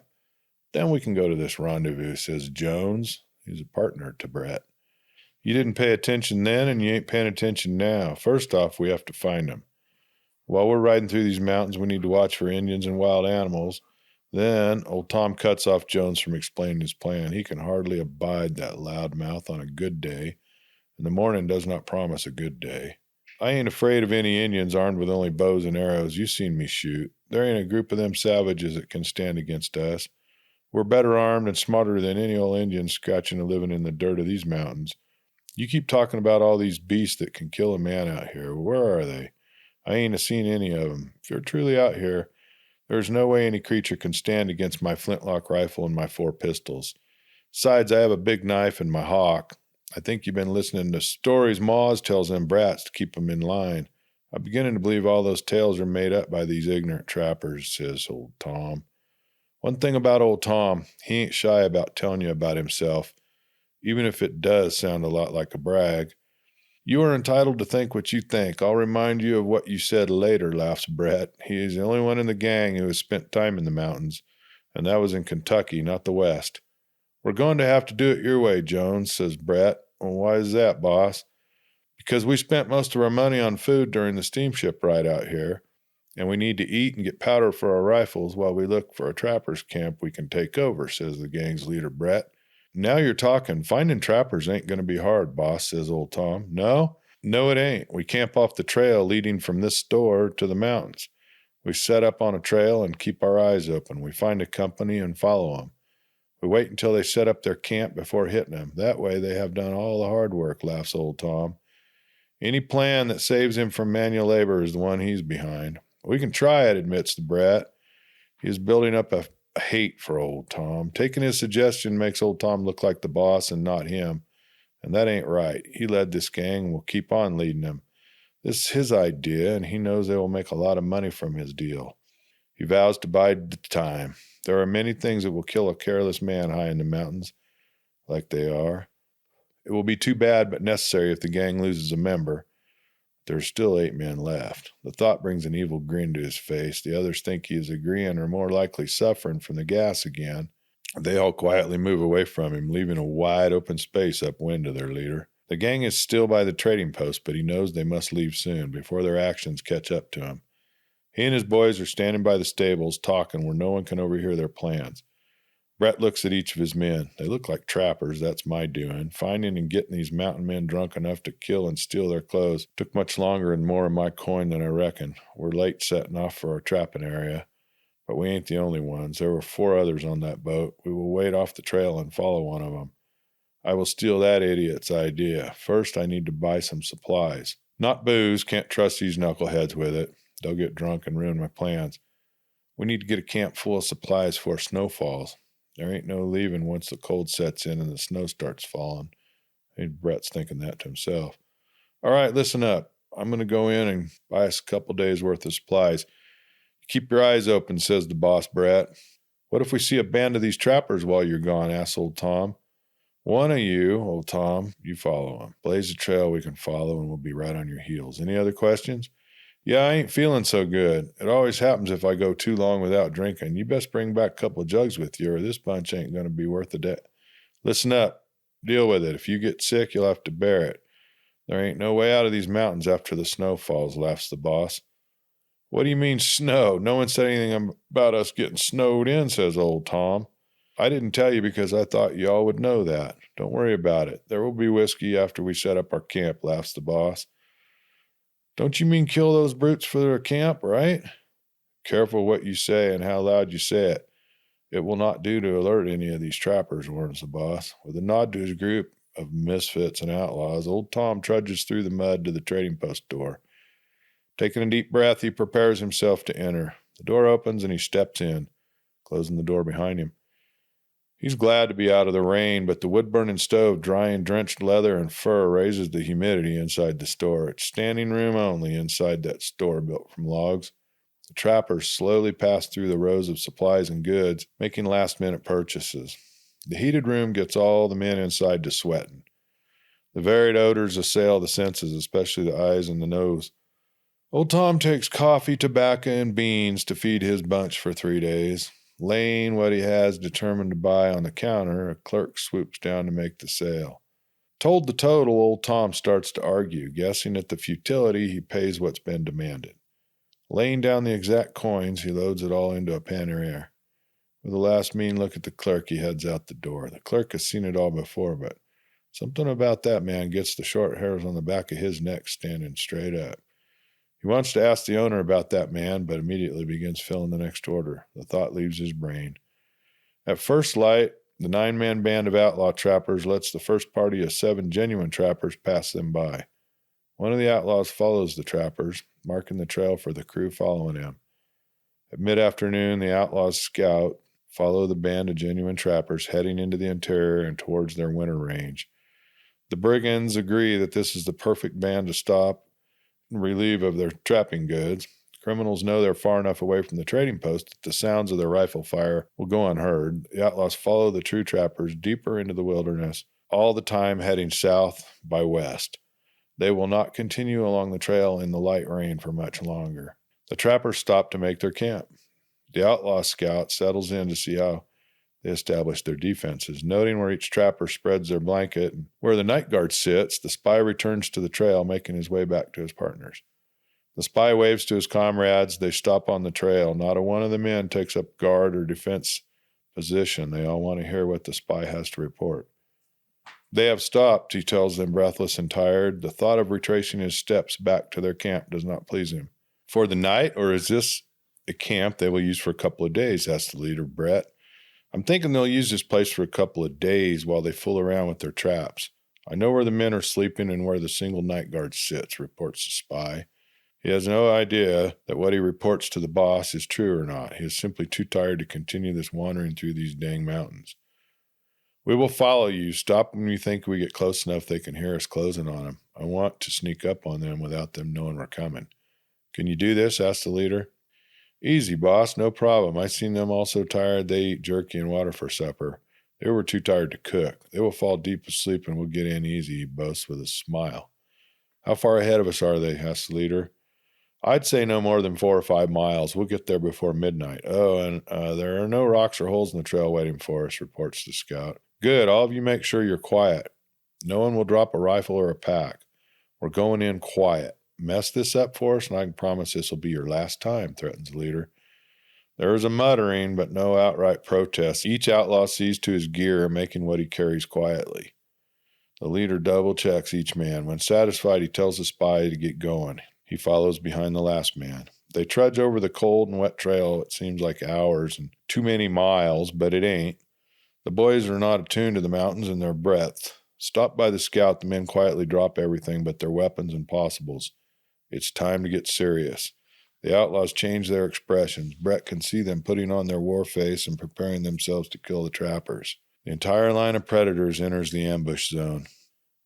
Then we can go to this rendezvous, says Jones. He's a partner to Brett. You didn't pay attention then, and you ain't paying attention now. First off, we have to find them. While we're riding through these mountains, we need to watch for Indians and wild animals. Then old Tom cuts off Jones from explaining his plan. He can hardly abide that loudmouth on a good day, and the morning does not promise a good day. I ain't afraid of any Indians armed with only bows and arrows. You seen me shoot. There ain't a group of them savages that can stand against us. We're better armed and smarter than any old Indian scratching and living in the dirt of these mountains. You keep talking about all these beasts that can kill a man out here. Where are they? I ain't seen any of them. If you're truly out here, there's no way any creature can stand against my flintlock rifle and my 4 pistols. Besides, I have a big knife and my hawk. I think you've been listening to stories Maws tells them brats to keep them in line. I'm beginning to believe all those tales are made up by these ignorant trappers, says old Tom. One thing about old Tom, he ain't shy about telling you about himself, even if it does sound a lot like a brag. You are entitled to think what you think. I'll remind you of what you said later, laughs Brett. He is the only one in the gang who has spent time in the mountains, and that was in Kentucky, not the West. We're going to have to do it your way, Jones, says Brett. Well, why is that, boss? Because we spent most of our money on food during the steamship ride out here, and we need to eat and get powder for our rifles while we look for a trapper's camp we can take over, says the gang's leader, Brett. Now you're talking. Finding trappers ain't going to be hard, boss, says old Tom. No, it ain't. We camp off the trail leading from this store to the mountains. We set up on a trail and keep our eyes open. We find a company and follow them. We wait until they set up their camp before hitting them. That way they have done all the hard work, laughs old Tom. Any plan that saves him from manual labor is the one he's behind. We can try it, admits the brat. He is building up a hate for old Tom. Taking his suggestion makes old Tom look like the boss and not him, and that ain't right. He led this gang and will keep on leading them. This is his idea, and he knows they will make a lot of money from his deal. He vows to bide the time. There are many things that will kill a careless man high in the mountains, like they are. It will be too bad but necessary if the gang loses a member. There's still 8 men left. The thought brings an evil grin to his face. The others think he is agreeing or more likely suffering from the gas again. They all quietly move away from him, leaving a wide open space upwind to their leader. The gang is still by the trading post, but he knows they must leave soon, before their actions catch up to him. He and his boys are standing by the stables, talking where no one can overhear their plans. Brett looks at each of his men. They look like trappers, that's my doing. Finding and getting these mountain men drunk enough to kill and steal their clothes took much longer and more of my coin than I reckoned. We're late setting off for our trapping area, but we ain't the only ones. There were 4 others on that boat. We will wait off the trail and follow one of them. I will steal that idiot's idea. First, I need to buy some supplies. Not booze, can't trust these knuckleheads with it. They'll get drunk and ruin my plans. We need to get a camp full of supplies before snow falls. There ain't no leaving once the cold sets in and the snow starts falling. And Brett's thinking that to himself. All right, listen up. I'm going to go in and buy us a couple days' worth of supplies. Keep your eyes open, says the boss, Brett. What if we see a band of these trappers while you're gone, asks old Tom. One of you, old Tom, you follow them. Blaze a trail we can follow and we'll be right on your heels. Any other questions? Yeah, I ain't feeling so good. It always happens if I go too long without drinking. You best bring back a couple of jugs with you or this bunch ain't going to be worth a day. Listen up. Deal with it. If you get sick, you'll have to bear it. There ain't no way out of these mountains after the snow falls, laughs the boss. What do you mean snow? No one said anything about us getting snowed in, says old Tom. I didn't tell you because I thought you all would know that. Don't worry about it. There will be whiskey after we set up our camp, laughs the boss. Don't you mean kill those brutes for their camp, right? Careful what you say and how loud you say it. It will not do to alert any of these trappers, warns the boss. With a nod to his group of misfits and outlaws, old Tom trudges through the mud to the trading post door. Taking a deep breath, he prepares himself to enter. The door opens and he steps in, closing the door behind him. He's glad to be out of the rain, but the wood-burning stove, drying drenched leather and fur, raises the humidity inside the store. It's standing room only inside that store built from logs. The trappers slowly pass through the rows of supplies and goods, making last-minute purchases. The heated room gets all the men inside to sweating. The varied odors assail the senses, especially the eyes and the nose. Old Tom takes coffee, tobacco, and beans to feed his bunch for 3 days. Laying what he has determined to buy on the counter, a clerk swoops down to make the sale. Told the total, old Tom starts to argue. Guessing at the futility, he pays what's been demanded. Laying down the exact coins, he loads it all into a pannier. With a last mean look at the clerk, he heads out the door. The clerk has seen it all before, but something about that man gets the short hairs on the back of his neck standing straight up. He wants to ask the owner about that man, but immediately begins filling the next order. The thought leaves his brain. At first light, the 9-man band of outlaw trappers lets the first party of 7 genuine trappers pass them by. One of the outlaws follows the trappers, marking the trail for the crew following him. At mid-afternoon, the outlaws scout, follow the band of genuine trappers heading into the interior and towards their winter range. The brigands agree that this is the perfect band to stop and relieve of their trapping goods. Criminals know they're far enough away from the trading post that the sounds of their rifle fire will go unheard. The outlaws follow the true trappers deeper into the wilderness, all the time heading south by west. They will not continue along the trail in the light rain for much longer. The trappers stop to make their camp. The outlaw scout settles in to see how they establish their defenses. Noting where each trapper spreads their blanket and where the night guard sits, the spy returns to the trail, making his way back to his partners. The spy waves to his comrades. They stop on the trail. Not a one of the men takes up guard or defense position. They all want to hear what the spy has to report. They have stopped, he tells them, breathless and tired. The thought of retracing his steps back to their camp does not please him. For the night, or is this a camp they will use for a couple of days? Asked the leader, Brett. I'm thinking they'll use this place for a couple of days while they fool around with their traps. I know where the men are sleeping and where the single night guard sits, reports the spy. He has no idea that what he reports to the boss is true or not. He is simply too tired to continue this wandering through these dang mountains. We will follow you. Stop when you think we get close enough they can hear us closing on them. I want to sneak up on them without them knowing we're coming. Can you do this? Asked the leader. Easy, boss. No problem. I seen them all so tired they eat jerky and water for supper. They were too tired to cook. They will fall deep asleep and we'll get in easy, he boasts with a smile. How far ahead of us are they? Asked the leader. I'd say no more than 4 or 5 miles. We'll get there before midnight. Oh, and there are no rocks or holes in the trail waiting for us, reports the scout. Good. All of you make sure you're quiet. No one will drop a rifle or a pack. We're going in quiet. Mess this up for us, and I can promise this will be your last time, threatens the leader. There is a muttering, but no outright protest. Each outlaw sees to his gear, making what he carries quietly. The leader double-checks each man. When satisfied, he tells the spy to get going. He follows behind the last man. They trudge over the cold and wet trail. It seems like hours and too many miles, but it ain't. The boys are not attuned to the mountains and their breadth. Stopped by the scout, the men quietly drop everything but their weapons and possibles. It's time to get serious. The outlaws change their expressions. Brett can see them putting on their war face and preparing themselves to kill the trappers. The entire line of predators enters the ambush zone.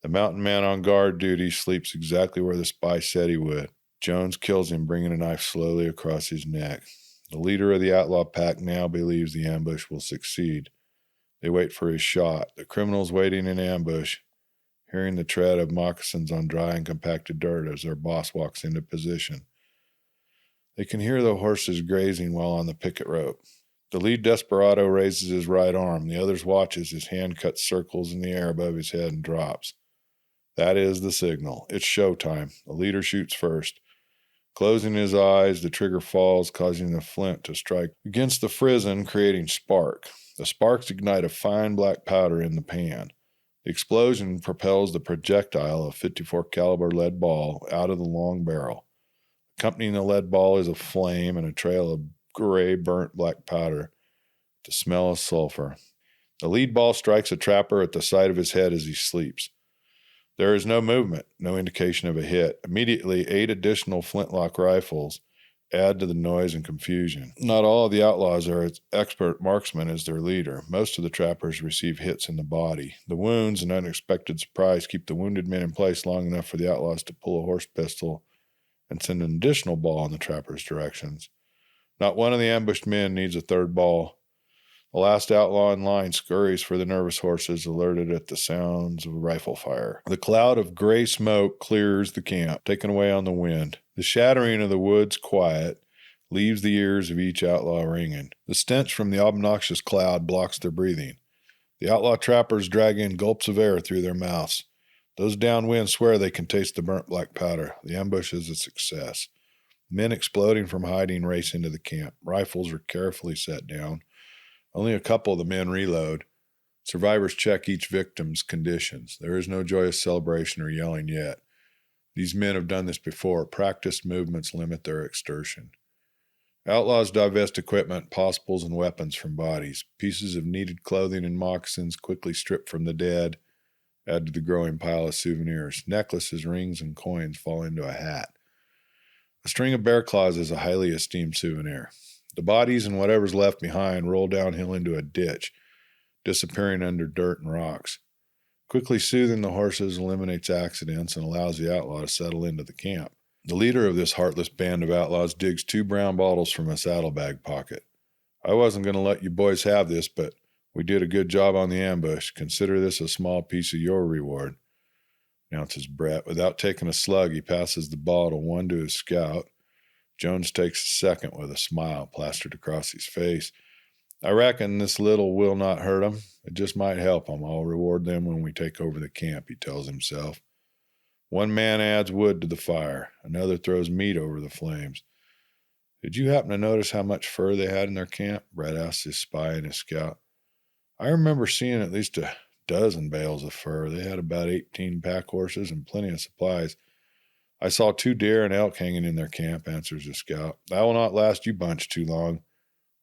The mountain man on guard duty sleeps exactly where the spy said he would. Jones kills him, bringing a knife slowly across his neck. The leader of the outlaw pack now believes the ambush will succeed. They wait for his shot. The criminals waiting in ambush, hearing the tread of moccasins on dry and compacted dirt as their boss walks into position. They can hear the horses grazing while on the picket rope. The lead desperado raises his right arm. The others watch as his hand cuts circles in the air above his head and drops. That is the signal. It's showtime. The leader shoots first. Closing his eyes, the trigger falls, causing the flint to strike against the frizzen, creating spark. The sparks ignite a fine black powder in the pan. The explosion propels the projectile, a 54 caliber lead ball, out of the long barrel. Accompanying the lead ball is a flame and a trail of gray, burnt black powder. The smell of sulfur. The lead ball strikes a trapper at the side of his head as he sleeps. There is no movement, no indication of a hit. Immediately, 8 additional flintlock rifles, add to the noise and confusion. Not all of the outlaws are as expert marksmen as their leader. Most of the trappers receive hits in the body. The wounds and unexpected surprise keep the wounded men in place long enough for the outlaws to pull a horse pistol and send an additional ball in the trappers' directions. Not one of the ambushed men needs a third ball. The last outlaw in line scurries for the nervous horses, alerted at the sounds of rifle fire. The cloud of gray smoke clears the camp, taken away on the wind. The shattering of the woods quiet leaves the ears of each outlaw ringing. The stench from the obnoxious cloud blocks their breathing. The outlaw trappers drag in gulps of air through their mouths. Those downwind swear they can taste the burnt black powder. The ambush is a success. Men exploding from hiding race into the camp. Rifles are carefully set down. Only a couple of the men reload. Survivors check each victim's conditions. There is no joyous celebration or yelling yet. These men have done this before. Practiced movements limit their extortion. Outlaws divest equipment, possibles, and weapons from bodies. Pieces of needed clothing and moccasins quickly stripped from the dead add to the growing pile of souvenirs. Necklaces, rings, and coins fall into a hat. A string of bear claws is a highly esteemed souvenir. The bodies and whatever's left behind roll downhill into a ditch, disappearing under dirt and rocks. Quickly soothing the horses eliminates accidents and allows the outlaw to settle into the camp. The leader of this heartless band of outlaws digs 2 brown bottles from a saddlebag pocket. I wasn't going to let you boys have this, but we did a good job on the ambush. Consider this a small piece of your reward, announces Brett. Without taking a slug, he passes the bottle, one to his scout. Jones takes a second with a smile plastered across his face. I reckon this little will not hurt them. It just might help them. I'll reward them when we take over the camp, he tells himself. One man adds wood to the fire. Another throws meat over the flames. Did you happen to notice how much fur they had in their camp? Brett asked his spy and his scout. I remember seeing at least a dozen bales of fur. They had about 18 pack horses and plenty of supplies. I saw 2 deer and elk hanging in their camp, answers the scout. That will not last you bunch too long.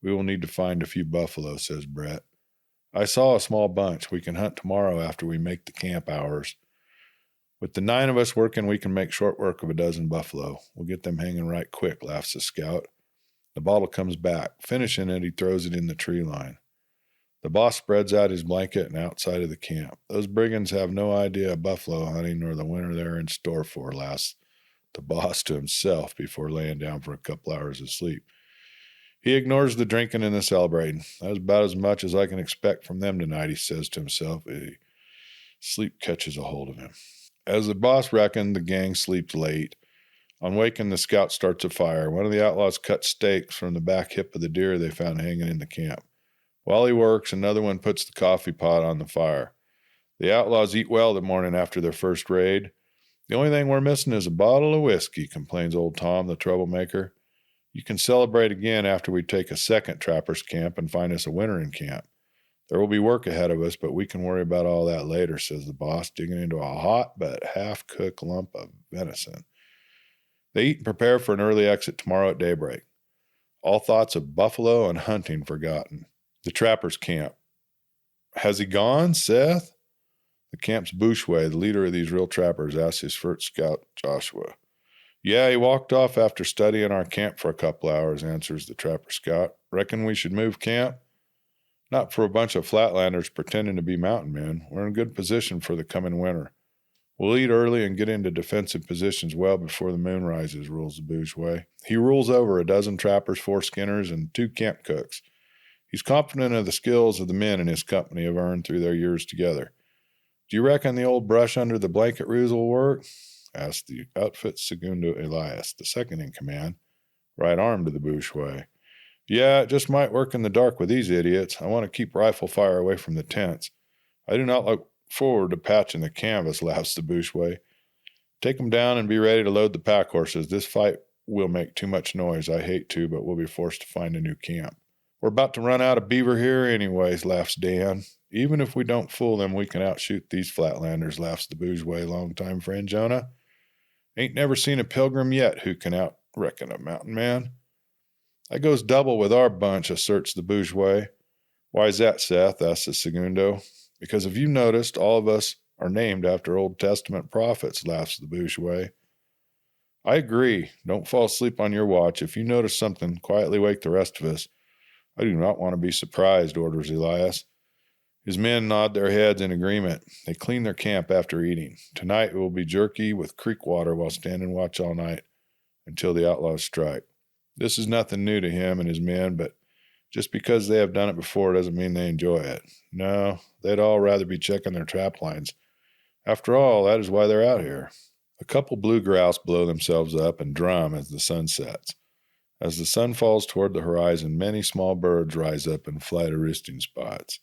We will need to find a few buffalo, says Brett. I saw a small bunch. We can hunt tomorrow after we make the camp hours. With the 9 of us working, we can make short work of a dozen buffalo. We'll get them hanging right quick, laughs the scout. The bottle comes back. Finishing it, he throws it in the tree line. The boss spreads out his blanket and outside of the camp. Those brigands have no idea of buffalo hunting nor the winter they're in store for, laughs the boss to himself before laying down for a couple hours of sleep. He ignores the drinking and the celebrating. That's about as much as I can expect from them tonight, he says to himself. Sleep catches a hold of him. As the boss reckoned, the gang sleeps late. On waking, the scout starts a fire. One of the outlaws cuts steaks from the back hip of the deer they found hanging in the camp. While he works, another one puts the coffee pot on the fire. The outlaws eat well the morning after their first raid. The only thing we're missing is a bottle of whiskey, complains old Tom, the troublemaker. You can celebrate again after we take a second trapper's camp and find us a wintering camp. There will be work ahead of us, but we can worry about all that later, says the boss, digging into a hot but half-cooked lump of venison. They eat and prepare for an early exit tomorrow at daybreak. All thoughts of buffalo and hunting forgotten. The trapper's camp. Has he gone, Seth? The camp's Booshway, the leader of these real trappers, asked his first scout, Joshua. Yeah, he walked off after studying our camp for a couple hours, answers the trapper scout. Reckon we should move camp? Not for a bunch of flatlanders pretending to be mountain men. We're in good position for the coming winter. We'll eat early and get into defensive positions well before the moon rises, rules the Booshway. He rules over a dozen trappers, 4 skinners, and 2 camp cooks. He's confident of the skills of the men in his company have earned through their years together. Do you reckon the old brush under the blanket ruse will work? Asked the outfit's segundo Elias, the second in command, right arm to the Booshway. Yeah, it just might work in the dark with these idiots. I want to keep rifle fire away from the tents. I do not look forward to patching the canvas, laughs the Booshway. Take them down and be ready to load the pack horses. This fight will make too much noise. I hate to, but we'll be forced to find a new camp. We're about to run out of beaver here anyways, laughs Dan. Even if we don't fool them, we can outshoot these flatlanders, laughs the Booshway longtime friend Jonah. Ain't never seen a pilgrim yet who can outreckon a mountain man. That goes double with our bunch, asserts the Booshway. Why's that, Seth? asks the segundo. Because if you noticed, all of us are named after Old Testament prophets, laughs the Booshway. I agree. Don't fall asleep on your watch. If you notice something, quietly wake the rest of us. I do not want to be surprised, orders Elias. His men nod their heads in agreement. They clean their camp after eating. Tonight it will be jerky with creek water while standing watch all night until the outlaws strike. This is nothing new to him and his men, but just because they have done it before doesn't mean they enjoy it. No, they'd all rather be checking their trap lines. After all, that is why they're out here. A couple blue grouse blow themselves up and drum as the sun sets. As the sun falls toward the horizon, many small birds rise up and fly to roosting spots.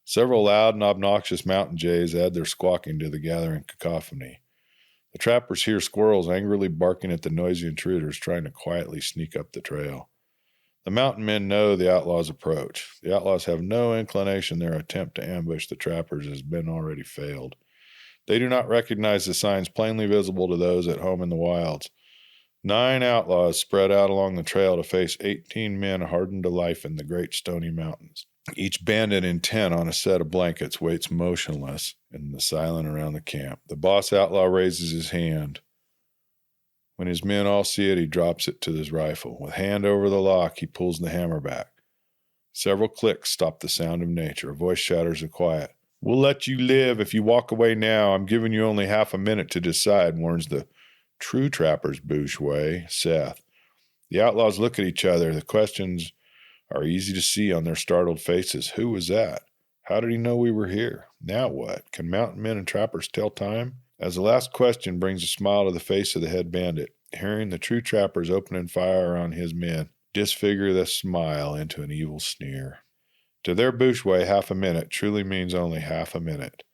Several loud and obnoxious mountain jays add their squawking to the gathering cacophony. The trappers hear squirrels angrily barking at the noisy intruders trying to quietly sneak up the trail. The mountain men know the outlaws' approach. The outlaws have no inclination their attempt to ambush the trappers has been already failed. They do not recognize the signs plainly visible to those at home in the wilds. 9 outlaws spread out along the trail to face 18 men hardened to life in the great stony mountains. Each bandit intent on a set of blankets waits motionless in the silence around the camp. The boss outlaw raises his hand. When his men all see it, he drops it to his rifle. With hand over the lock, he pulls the hammer back. Several clicks stop the sound of nature. A voice shatters the quiet. "We'll let you live if you walk away now. I'm giving you only half a minute to decide," warns the true trapper's Booshway, Zeph. The outlaws look at each other. The questions are easy to see on their startled faces. Who was that? How did he know we were here? Now what? Can mountain men and trappers tell time? As the last question brings a smile to the face of the head bandit, hearing the true trappers opening fire on his men disfigure the smile into an evil sneer. To their Booshway, half a minute truly means only half a minute.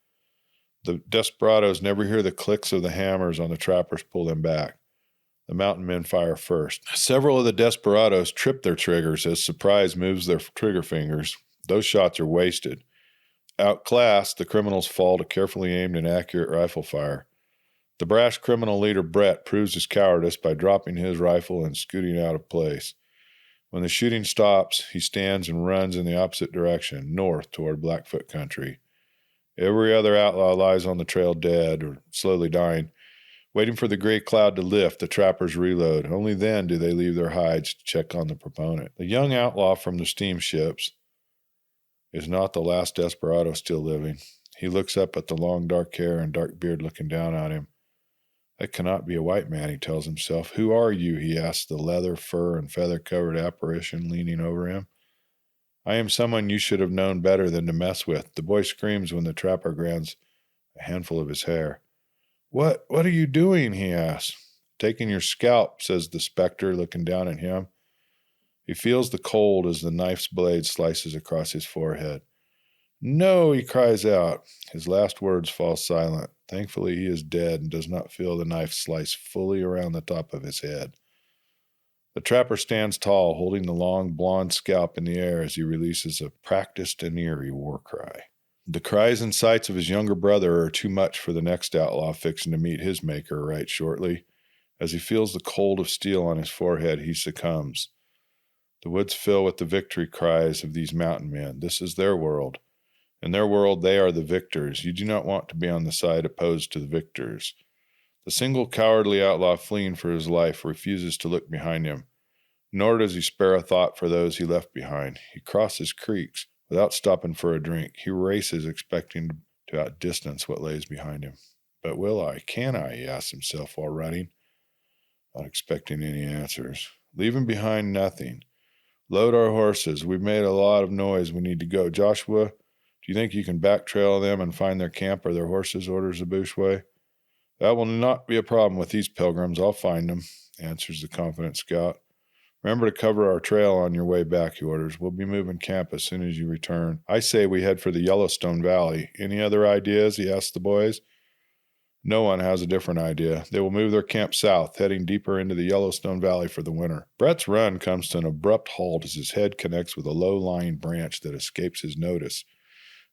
The desperados never hear the clicks of the hammers on the trappers pull them back. The mountain men fire first. Several of the desperados trip their triggers as surprise moves their trigger fingers. Those shots are wasted. Outclassed, the criminals fall to carefully aimed and accurate rifle fire. The brash criminal leader Brett proves his cowardice by dropping his rifle and scooting out of place. When the shooting stops, he stands and runs in the opposite direction, north toward Blackfoot country. Every other outlaw lies on the trail dead or slowly dying. Waiting for the gray cloud to lift, the trappers reload. Only then do they leave their hides to check on the proponent. The young outlaw from the steamships is not the last desperado still living. He looks up at the long dark hair and dark beard looking down on him. That cannot be a white man, he tells himself. Who are you? He asks the leather, fur, and feather-covered apparition leaning over him. I am someone you should have known better than to mess with. The boy screams when the trapper grabs a handful of his hair. What are you doing? He asks. Taking your scalp, says the specter, looking down at him. He feels the cold as the knife's blade slices across his forehead. No, he cries out. His last words fall silent. Thankfully, he is dead and does not feel the knife slice fully around the top of his head. The trapper stands tall, holding the long blonde scalp in the air as he releases a practiced and eerie war cry. The cries and sights of his younger brother are too much for the next outlaw fixing to meet his maker right shortly. As he feels the cold of steel on his forehead, he succumbs. The woods fill with the victory cries of these mountain men. This is their world. In their world, they are the victors. You do not want to be on the side opposed to the victors. The single cowardly outlaw fleeing for his life refuses to look behind him, nor does he spare a thought for those he left behind. He crosses creeks without stopping for a drink. He races, expecting to outdistance what lays behind him. But will I? Can I? He asks himself while running, not expecting any answers. Leaving behind nothing. Load our horses. We've made a lot of noise. We need to go. Joshua, do you think you can back trail them and find their camp or their horses, orders the Booshway. That will not be a problem with these pilgrims. I'll find them, answers the confident scout. Remember to cover our trail on your way back, he orders. We'll be moving camp as soon as you return. I say we head for the Yellowstone Valley. Any other ideas? He asks the boys. No one has a different idea. They will move their camp south, heading deeper into the Yellowstone Valley for the winter. Brett's run comes to an abrupt halt as his head connects with a low-lying branch that escapes his notice.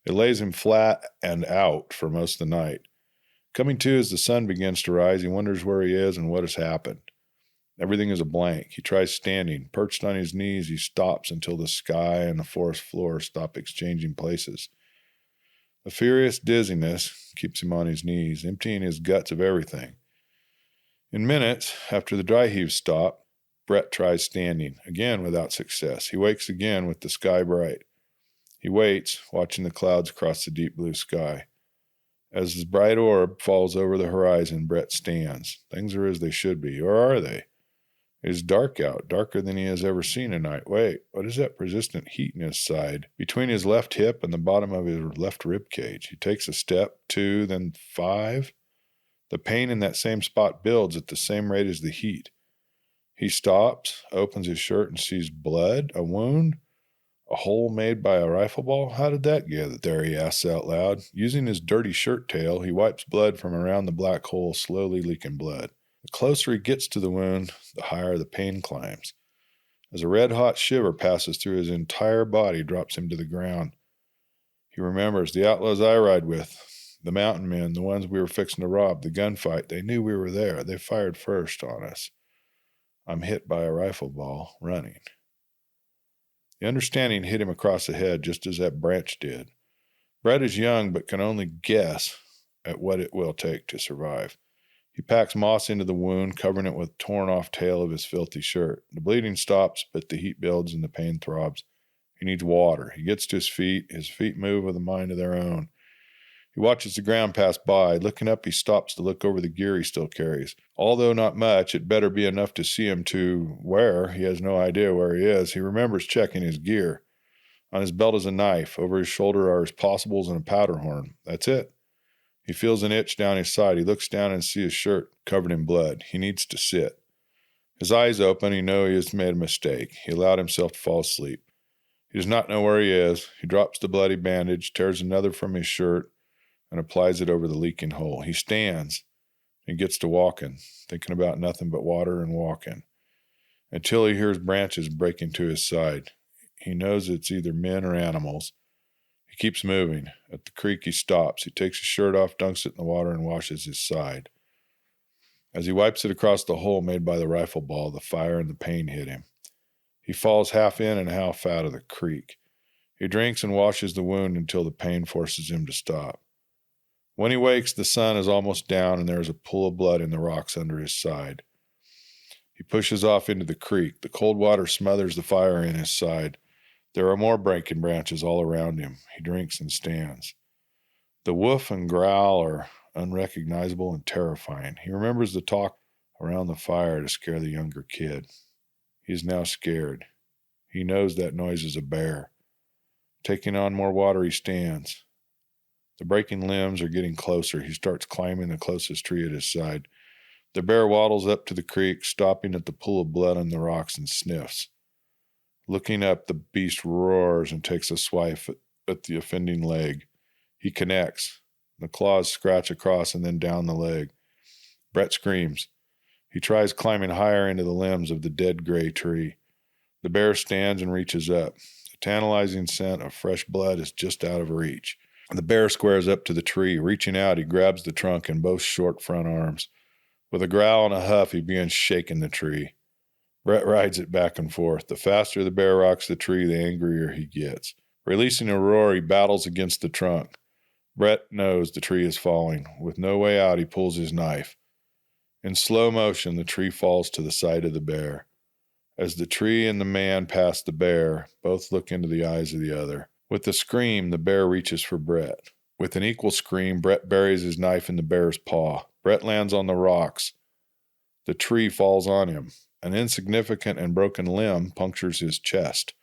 It lays him flat and out for most of the night. Coming to as the sun begins to rise, he wonders where he is and what has happened. Everything is a blank. He tries standing. Perched on his knees, he stops until the sky and the forest floor stop exchanging places. A furious dizziness keeps him on his knees, emptying his guts of everything. In minutes, after the dry heaves stop, Brett tries standing, again without success. He wakes again with the sky bright. He waits, watching the clouds across the deep blue sky. As his bright orb falls over the horizon, Brett stands. Things are as they should be, or are they? It is dark out, darker than he has ever seen a night. Wait, what is that persistent heat in his side, between his left hip and the bottom of his left rib cage? He takes a step, 2, then 5. The pain in that same spot builds at the same rate as the heat. He stops, opens his shirt, and sees blood, a wound, a hole made by a rifle ball. How did that get there, he asks out loud. Using his dirty shirt tail, he wipes blood from around the black hole, slowly leaking blood. The closer he gets to the wound, the higher the pain climbs. As a red-hot shiver passes through his entire body, drops him to the ground. He remembers the outlaws I ride with, the mountain men, the ones we were fixing to rob, the gunfight. They knew we were there. They fired first on us. I'm hit by a rifle ball, running. The understanding hit him across the head just as that branch did. Brett is young but can only guess at what it will take to survive. He packs moss into the wound, covering it with torn-off tail of his filthy shirt. The bleeding stops, but the heat builds and the pain throbs. He needs water. He gets to his feet. His feet move with a mind of their own. He watches the ground pass by. Looking up, he stops to look over the gear he still carries. Although not much, it better be enough to see him to where. He has no idea where he is. He remembers checking his gear. On his belt is a knife. Over his shoulder are his possibles and a powder horn. That's it. He feels an itch down his side. He looks down and sees his shirt covered in blood. He needs to sit. His eyes open. He knows he has made a mistake. He allowed himself to fall asleep. He does not know where he is. He drops the bloody bandage, tears another from his shirt, and applies it over the leaking hole. He stands and gets to walking, thinking about nothing but water and walking, until he hears branches breaking to his side. He knows it's either men or animals. He keeps moving. At the creek, he stops. He takes his shirt off, dunks it in the water, and washes his side. As he wipes it across the hole made by the rifle ball, the fire and the pain hit him. He falls half in and half out of the creek. He drinks and washes the wound until the pain forces him to stop. When he wakes, the sun is almost down and there is a pool of blood in the rocks under his side. He pushes off into the creek. The cold water smothers the fire in his side. There are more breaking branches all around him. He drinks and stands. The woof and growl are unrecognizable and terrifying. He remembers the talk around the fire to scare the younger kid. He is now scared. He knows that noise is a bear. Taking on more water, he stands. The breaking limbs are getting closer. He starts climbing the closest tree at his side. The bear waddles up to the creek, stopping at the pool of blood on the rocks and sniffs. Looking up, the beast roars and takes a swipe at the offending leg. He connects. The claws scratch across and then down the leg. Brett screams. He tries climbing higher into the limbs of the dead gray tree. The bear stands and reaches up. The tantalizing scent of fresh blood is just out of reach. The bear squares up to the tree. Reaching out, he grabs the trunk in both short front arms. With a growl and a huff, he begins shaking the tree. Brett rides it back and forth. The faster the bear rocks the tree, the angrier he gets. Releasing a roar, he battles against the trunk. Brett knows the tree is falling. With no way out, he pulls his knife. In slow motion, the tree falls to the side of the bear. As the tree and the man pass the bear, both look into the eyes of the other. With a scream, the bear reaches for Brett. With an equal scream, Brett buries his knife in the bear's paw. Brett lands on the rocks. The tree falls on him. An insignificant and broken limb punctures his chest.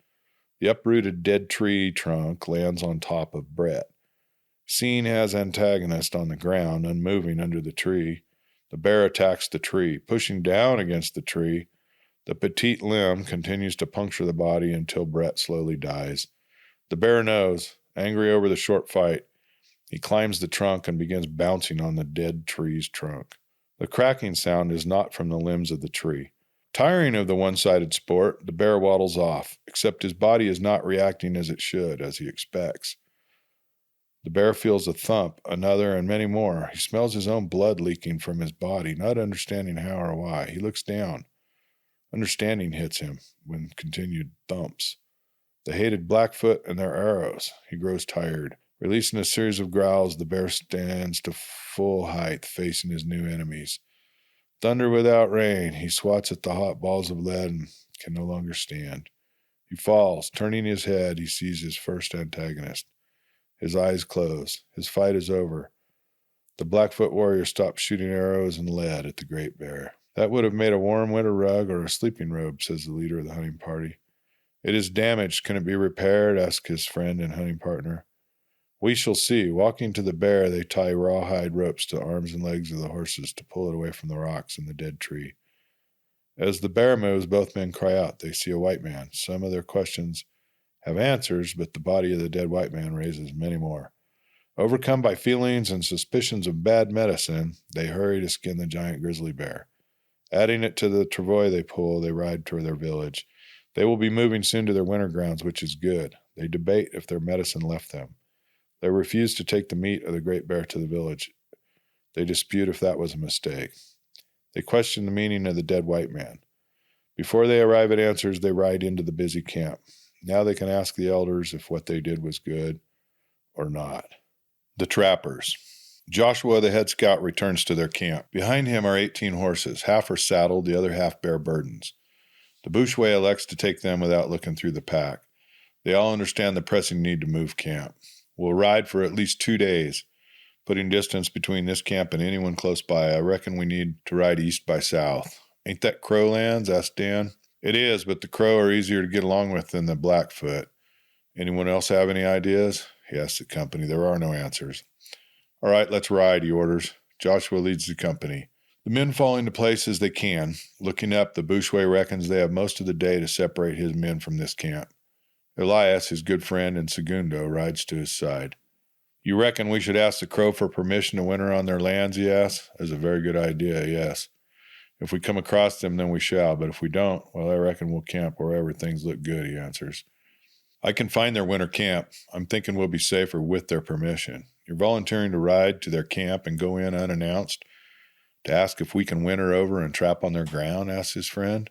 The uprooted dead tree trunk lands on top of Brett. Seen as antagonist on the ground, unmoving under the tree, the bear attacks the tree. Pushing down against the tree, the petite limb continues to puncture the body until Brett slowly dies. The bear knows, angry over the short fight. He climbs the trunk and begins bouncing on the dead tree's trunk. The cracking sound is not from the limbs of the tree. Tiring of the one-sided sport, the bear waddles off, except his body is not reacting as it should, as he expects. The bear feels a thump, another, and many more. He smells his own blood leaking from his body, not understanding how or why. He looks down. Understanding hits him when continued thumps. The hated Blackfoot and their arrows. He grows tired. Releasing a series of growls, the bear stands to full height, facing his new enemies. Thunder without rain. He swats at the hot balls of lead and can no longer stand. He falls. Turning his head, he sees his first antagonist. His eyes close. His fight is over. The Blackfoot warrior stops shooting arrows and lead at the great bear. That would have made a warm winter rug or a sleeping robe, says the leader of the hunting party. It is damaged. Can it be repaired? Asks his friend and hunting partner. We shall see. Walking to the bear, they tie rawhide ropes to the arms and legs of the horses to pull it away from the rocks and the dead tree. As the bear moves, both men cry out. They see a white man. Some of their questions have answers, but the body of the dead white man raises many more. Overcome by feelings and suspicions of bad medicine, they hurry to skin the giant grizzly bear. Adding it to the travois they pull, they ride toward their village. They will be moving soon to their winter grounds, which is good. They debate if their medicine left them. They refuse to take the meat of the great bear to the village. They dispute if that was a mistake. They question the meaning of the dead white man. Before they arrive at answers, they ride into the busy camp. Now they can ask the elders if what they did was good or not. The trappers. Joshua, the head scout, returns to their camp. Behind him are 18 horses. Half are saddled, the other half bear burdens. The Booshway elects to take them without looking through the pack. They all understand the pressing need to move camp. We'll ride for at least 2 days, putting distance between this camp and anyone close by. I reckon we need to ride east by south. Ain't that Crow lands? Asked Dan. It is, but the Crow are easier to get along with than the Blackfoot. Anyone else have any ideas? He asked the company. There are no answers. All right, let's ride, he orders. Joshua leads the company. The men fall into place as they can. Looking up, the Booshway reckons they have most of the day to separate his men from this camp. Elias, his good friend, and Segundo rides to his side. You reckon we should ask the Crow for permission to winter on their lands, he asks. That's a very good idea, yes. If we come across them, then we shall, but if we don't, well, I reckon we'll camp wherever things look good, he answers. I can find their winter camp. I'm thinking we'll be safer with their permission. You're volunteering to ride to their camp and go in unannounced to ask if we can winter over and trap on their ground, asks his friend.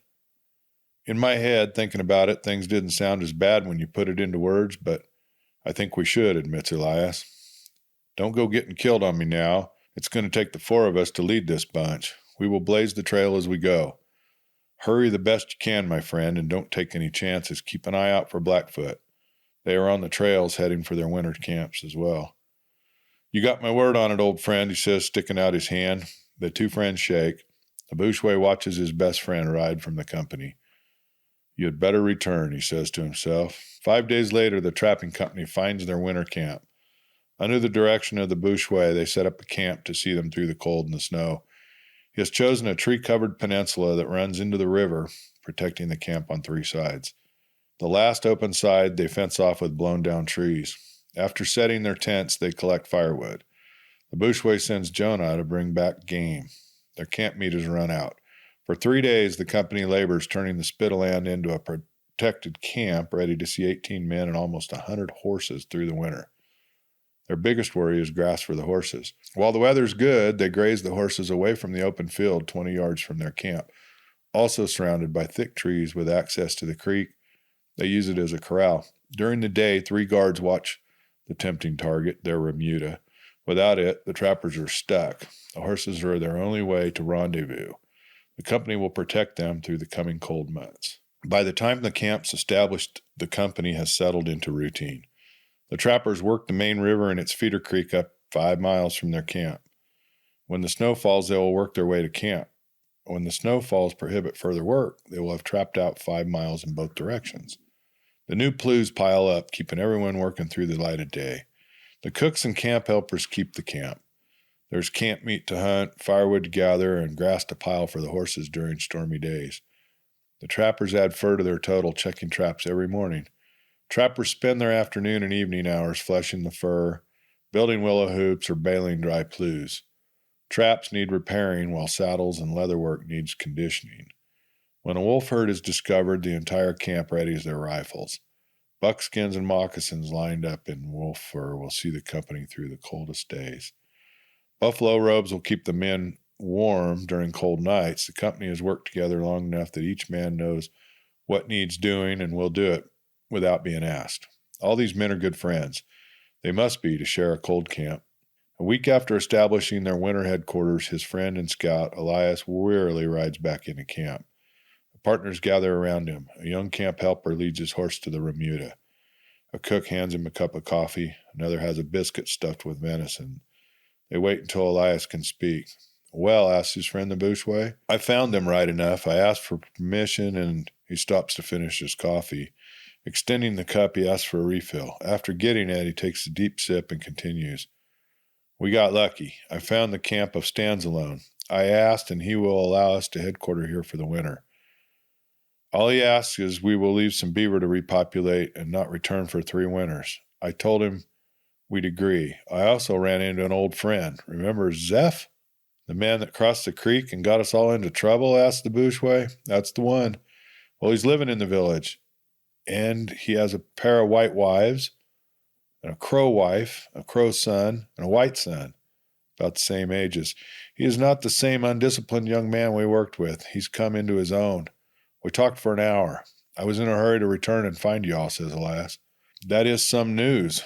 In my head, thinking about it, things didn't sound as bad when you put it into words, but I think we should, admits Elias. Don't go getting killed on me now. It's going to take the 4 of us to lead this bunch. We will blaze the trail as we go. Hurry the best you can, my friend, and don't take any chances. Keep an eye out for Blackfoot. They are on the trails heading for their winter camps as well. You got my word on it, old friend, he says, sticking out his hand. The 2 friends shake. The Booshway watches his best friend ride from the company. You had better return, he says to himself. 5 days later, the trapping company finds their winter camp. Under the direction of the Booshway, they set up a camp to see them through the cold and the snow. He has chosen a tree-covered peninsula that runs into the river, protecting the camp on 3 sides. The last open side they fence off with blown-down trees. After setting their tents, they collect firewood. The Booshway sends Jonah to bring back game. Their camp meat is run out. For 3 days, the company labors, turning the spit of land into a protected camp, ready to see 18 men and almost 100 horses through the winter. Their biggest worry is grass for the horses. While the weather's good, they graze the horses away from the open field 20 yards from their camp. Also surrounded by thick trees with access to the creek, they use it as a corral. During the day, 3 guards watch the tempting target, their remuda. Without it, the trappers are stuck. The horses are their only way to rendezvous. The company will protect them through the coming cold months. By the time the camp's established, the company has settled into routine. The trappers work the main river and its feeder creek up 5 miles from their camp. When the snow falls, they will work their way to camp. When the snow falls prohibit further work, they will have trapped out 5 miles in both directions. The new plews pile up, keeping everyone working through the light of day. The cooks and camp helpers keep the camp. There's camp meat to hunt, firewood to gather, and grass to pile for the horses during stormy days. The trappers add fur to their total, checking traps every morning. Trappers spend their afternoon and evening hours fleshing the fur, building willow hoops, or baling dry plews. Traps need repairing, while saddles and leatherwork needs conditioning. When a wolf herd is discovered, the entire camp readies their rifles. Buckskins and moccasins lined up in wolf fur will see the company through the coldest days. Buffalo robes will keep the men warm during cold nights. The company has worked together long enough that each man knows what needs doing and will do it without being asked. All these men are good friends. They must be to share a cold camp. A week after establishing their winter headquarters, his friend and scout, Elias, wearily rides back into camp. The partners gather around him. A young camp helper leads his horse to the remuda. A cook hands him a cup of coffee. Another has a biscuit stuffed with venison. They wait until Elias can speak. "Well," asks his friend the Booshway. "I found them right enough. I asked for permission," and he stops to finish his coffee. Extending the cup, he asks for a refill. After getting it, he takes a deep sip and continues. "We got lucky. I found the camp of Stands Alone. I asked, and he will allow us to headquarter here for the winter. All he asks is we will leave some beaver to repopulate and not return for 3 winters. I told him we'd agree. I also ran into an old friend. Remember Zeph? The man that crossed the creek and got us all into trouble?" asked the Booshway. "That's the one. Well, he's living in the village, and he has a pair of white wives, and a crow wife, a crow son, and a white son, about the same ages. He is not the same undisciplined young man we worked with. He's come into his own. We talked for an hour. I was in a hurry to return and find y'all," says Elias. "That is some news.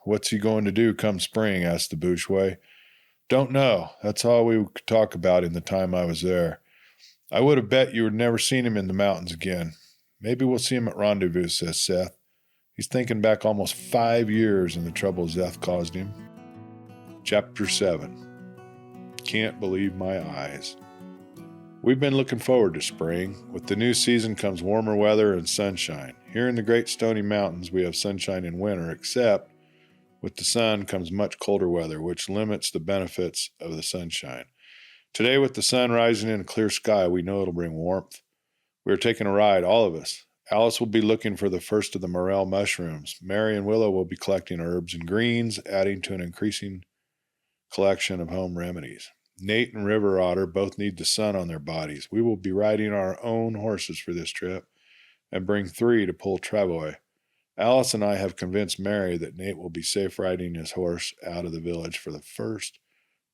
What's he going to do come spring?" asked the Booshway. "Don't know. That's all we could talk about in the time I was there. I would have bet you had never seen him in the mountains again. Maybe we'll see him at rendezvous," says Seth. He's thinking back almost 5 years and the trouble Zeph caused him. Chapter 7. Can't believe my eyes. We've been looking forward to spring. With the new season comes warmer weather and sunshine. Here in the Great Stony Mountains, we have sunshine in winter, except with the sun comes much colder weather, which limits the benefits of the sunshine. Today, with the sun rising in a clear sky, we know it'll bring warmth. We are taking a ride, all of us. Alice will be looking for the first of the morel mushrooms. Mary and Willow will be collecting herbs and greens, adding to an increasing collection of home remedies. Nate and River Otter both need the sun on their bodies. We will be riding our own horses for this trip and bring 3 to pull travois. Alice and I have convinced Mary that Nate will be safe riding his horse out of the village for the first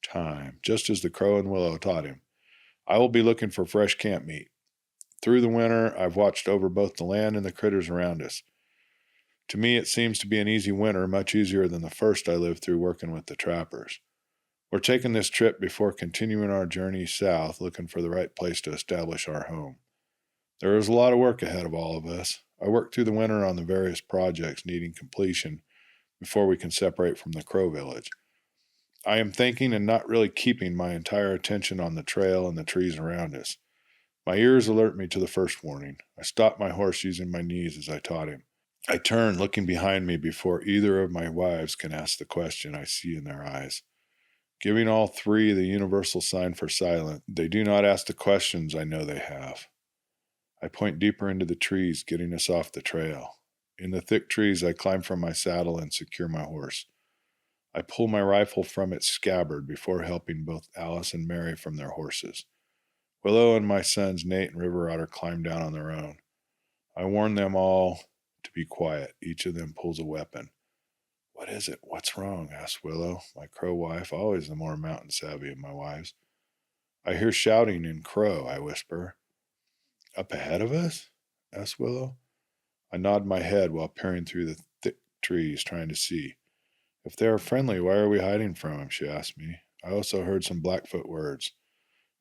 time, just as the Crow and Willow taught him. I will be looking for fresh camp meat. Through the winter, I've watched over both the land and the critters around us. To me, it seems to be an easy winter, much easier than the first I lived through working with the trappers. We're taking this trip before continuing our journey south, looking for the right place to establish our home. There is a lot of work ahead of all of us. I worked through the winter on the various projects needing completion before we can separate from the Crow village. I am thinking and not really keeping my entire attention on the trail and the trees around us. My ears alert me to the first warning. I stop my horse using my knees as I taught him. I turn, looking behind me before either of my wives can ask the question I see in their eyes. Giving all 3 the universal sign for silence, they do not ask the questions I know they have. I point deeper into the trees, getting us off the trail. In the thick trees, I climb from my saddle and secure my horse. I pull my rifle from its scabbard before helping both Alice and Mary from their horses. Willow and my sons Nate and River Otter climb down on their own. I warn them all to be quiet. Each of them pulls a weapon. "What is it? What's wrong?" asks Willow, my Crow wife, always the more mountain savvy of my wives. "I hear shouting in Crow," I whisper. "Up ahead of us?" asks Willow. I nod my head while peering through the thick trees, trying to see. "If they are friendly, why are we hiding from them?" she asked me. I also heard some Blackfoot words.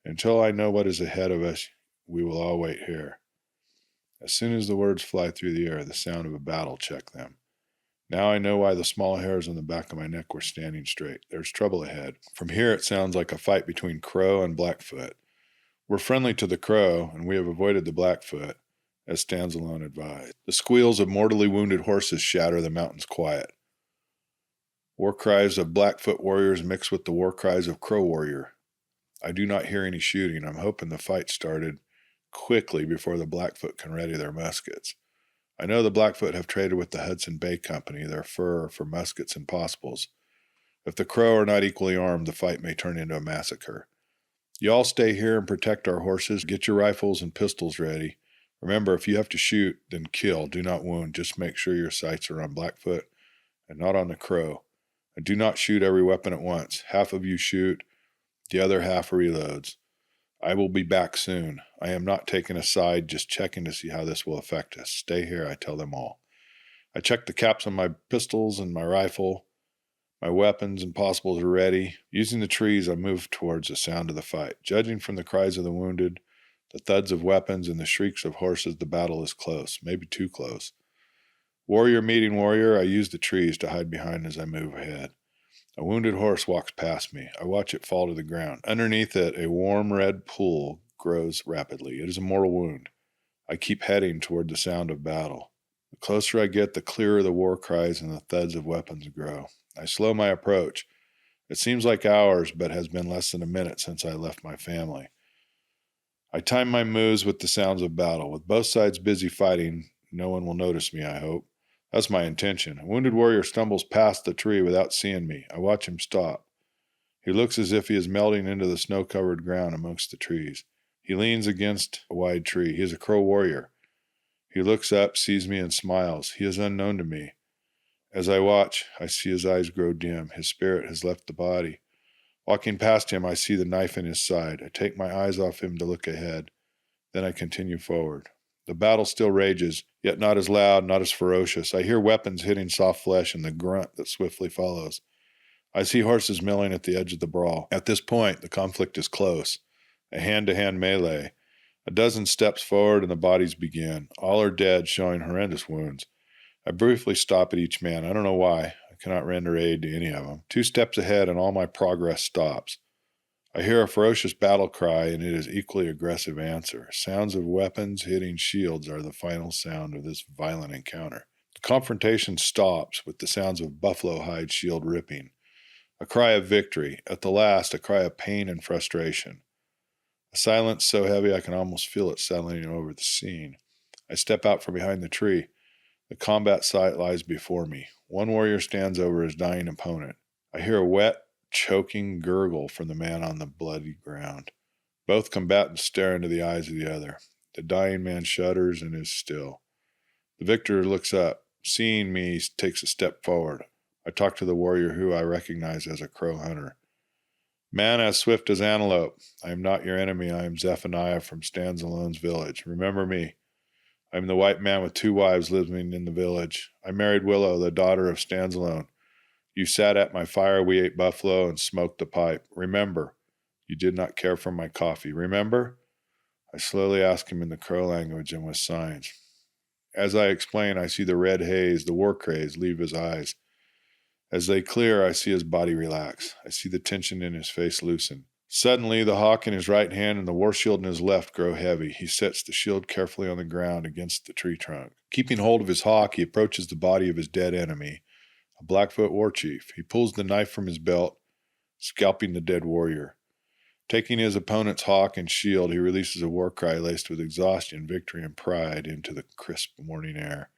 "Until I know what is ahead of us, we will all wait here." As soon as the words fly through the air, the sound of a battle checked them. Now I know why the small hairs on the back of my neck were standing straight. There's trouble ahead. From here it sounds like a fight between Crow and Blackfoot. We're friendly to the Crow, and we have avoided the Blackfoot, as Stands Alone advised. The squeals of mortally wounded horses shatter the mountain's quiet. War cries of Blackfoot warriors mix with the war cries of Crow warrior. I do not hear any shooting. I'm hoping the fight started quickly before the Blackfoot can ready their muskets. I know the Blackfoot have traded with the Hudson Bay Company their fur for muskets and possibles. If the Crow are not equally armed, the fight may turn into a massacre. You all stay here and protect our horses. Get your rifles and pistols ready. Remember, if you have to shoot, then kill. Do not wound. Just make sure your sights are on Blackfoot and not on the Crow. And do not shoot every weapon at once. Half of you shoot, the other half reloads. I will be back soon. I am not taking a side, just checking to see how this will affect us. Stay here, I tell them all. I check the caps on my pistols and my rifle. My weapons and possibles are ready. Using the trees, I move towards the sound of the fight. Judging from the cries of the wounded, the thuds of weapons, and the shrieks of horses, the battle is close, maybe too close. Warrior meeting warrior, I use the trees to hide behind as I move ahead. A wounded horse walks past me. I watch it fall to the ground. Underneath it, a warm red pool grows rapidly. It is a mortal wound. I keep heading toward the sound of battle. The closer I get, the clearer the war cries and the thuds of weapons grow. I slow my approach. It seems like hours, but has been less than a minute since I left my family. I time my moves with the sounds of battle. With both sides busy fighting, no one will notice me, I hope. That's my intention. A wounded warrior stumbles past the tree without seeing me. I watch him stop. He looks as if he is melting into the snow-covered ground amongst the trees. He leans against a wide tree. He is a Crow warrior. He looks up, sees me, and smiles. He is unknown to me. As I watch, I see his eyes grow dim. His spirit has left the body. Walking past him, I see the knife in his side. I take my eyes off him to look ahead. Then I continue forward. The battle still rages, yet not as loud, not as ferocious. I hear weapons hitting soft flesh and the grunt that swiftly follows. I see horses milling at the edge of the brawl. At this point, the conflict is close. A hand-to-hand melee. A dozen steps forward and the bodies begin. All are dead, showing horrendous wounds. I briefly stop at each man. I don't know why. I cannot render aid to any of them. 2 steps ahead and all my progress stops. I hear a ferocious battle cry, and it is equally aggressive answer. Sounds of weapons hitting shields are the final sound of this violent encounter. The confrontation stops with the sounds of buffalo hide shield ripping. A cry of victory. At the last, a cry of pain and frustration. A silence so heavy I can almost feel it settling over the scene. I step out from behind the tree. The combat site lies before me. One warrior stands over his dying opponent. I hear a wet, choking gurgle from the man on the bloody ground. Both combatants stare into the eyes of the other. The dying man shudders and is still. The victor looks up. Seeing me, he takes a step forward. I talk to the warrior who I recognize as a Crow hunter. Man as swift as antelope, I am not your enemy. I am Zephaniah from Stands Alone's village. Remember me. I am the white man with 2 wives living in the village. I married Willow, the daughter of Stands Alone. You sat at my fire, we ate buffalo, and smoked the pipe. Remember, you did not care for my coffee. Remember? I slowly ask him in the Crow language and with signs. As I explain, I see the red haze, the war craze, leave his eyes. As they clear, I see his body relax. I see the tension in his face loosen. Suddenly, the hawk in his right hand and the war shield in his left grow heavy. He sets the shield carefully on the ground against the tree trunk. Keeping hold of his hawk, he approaches the body of his dead enemy, a Blackfoot war chief. He pulls the knife from his belt, scalping the dead warrior. Taking his opponent's hawk and shield, he releases a war cry laced with exhaustion, victory, and pride into the crisp morning air.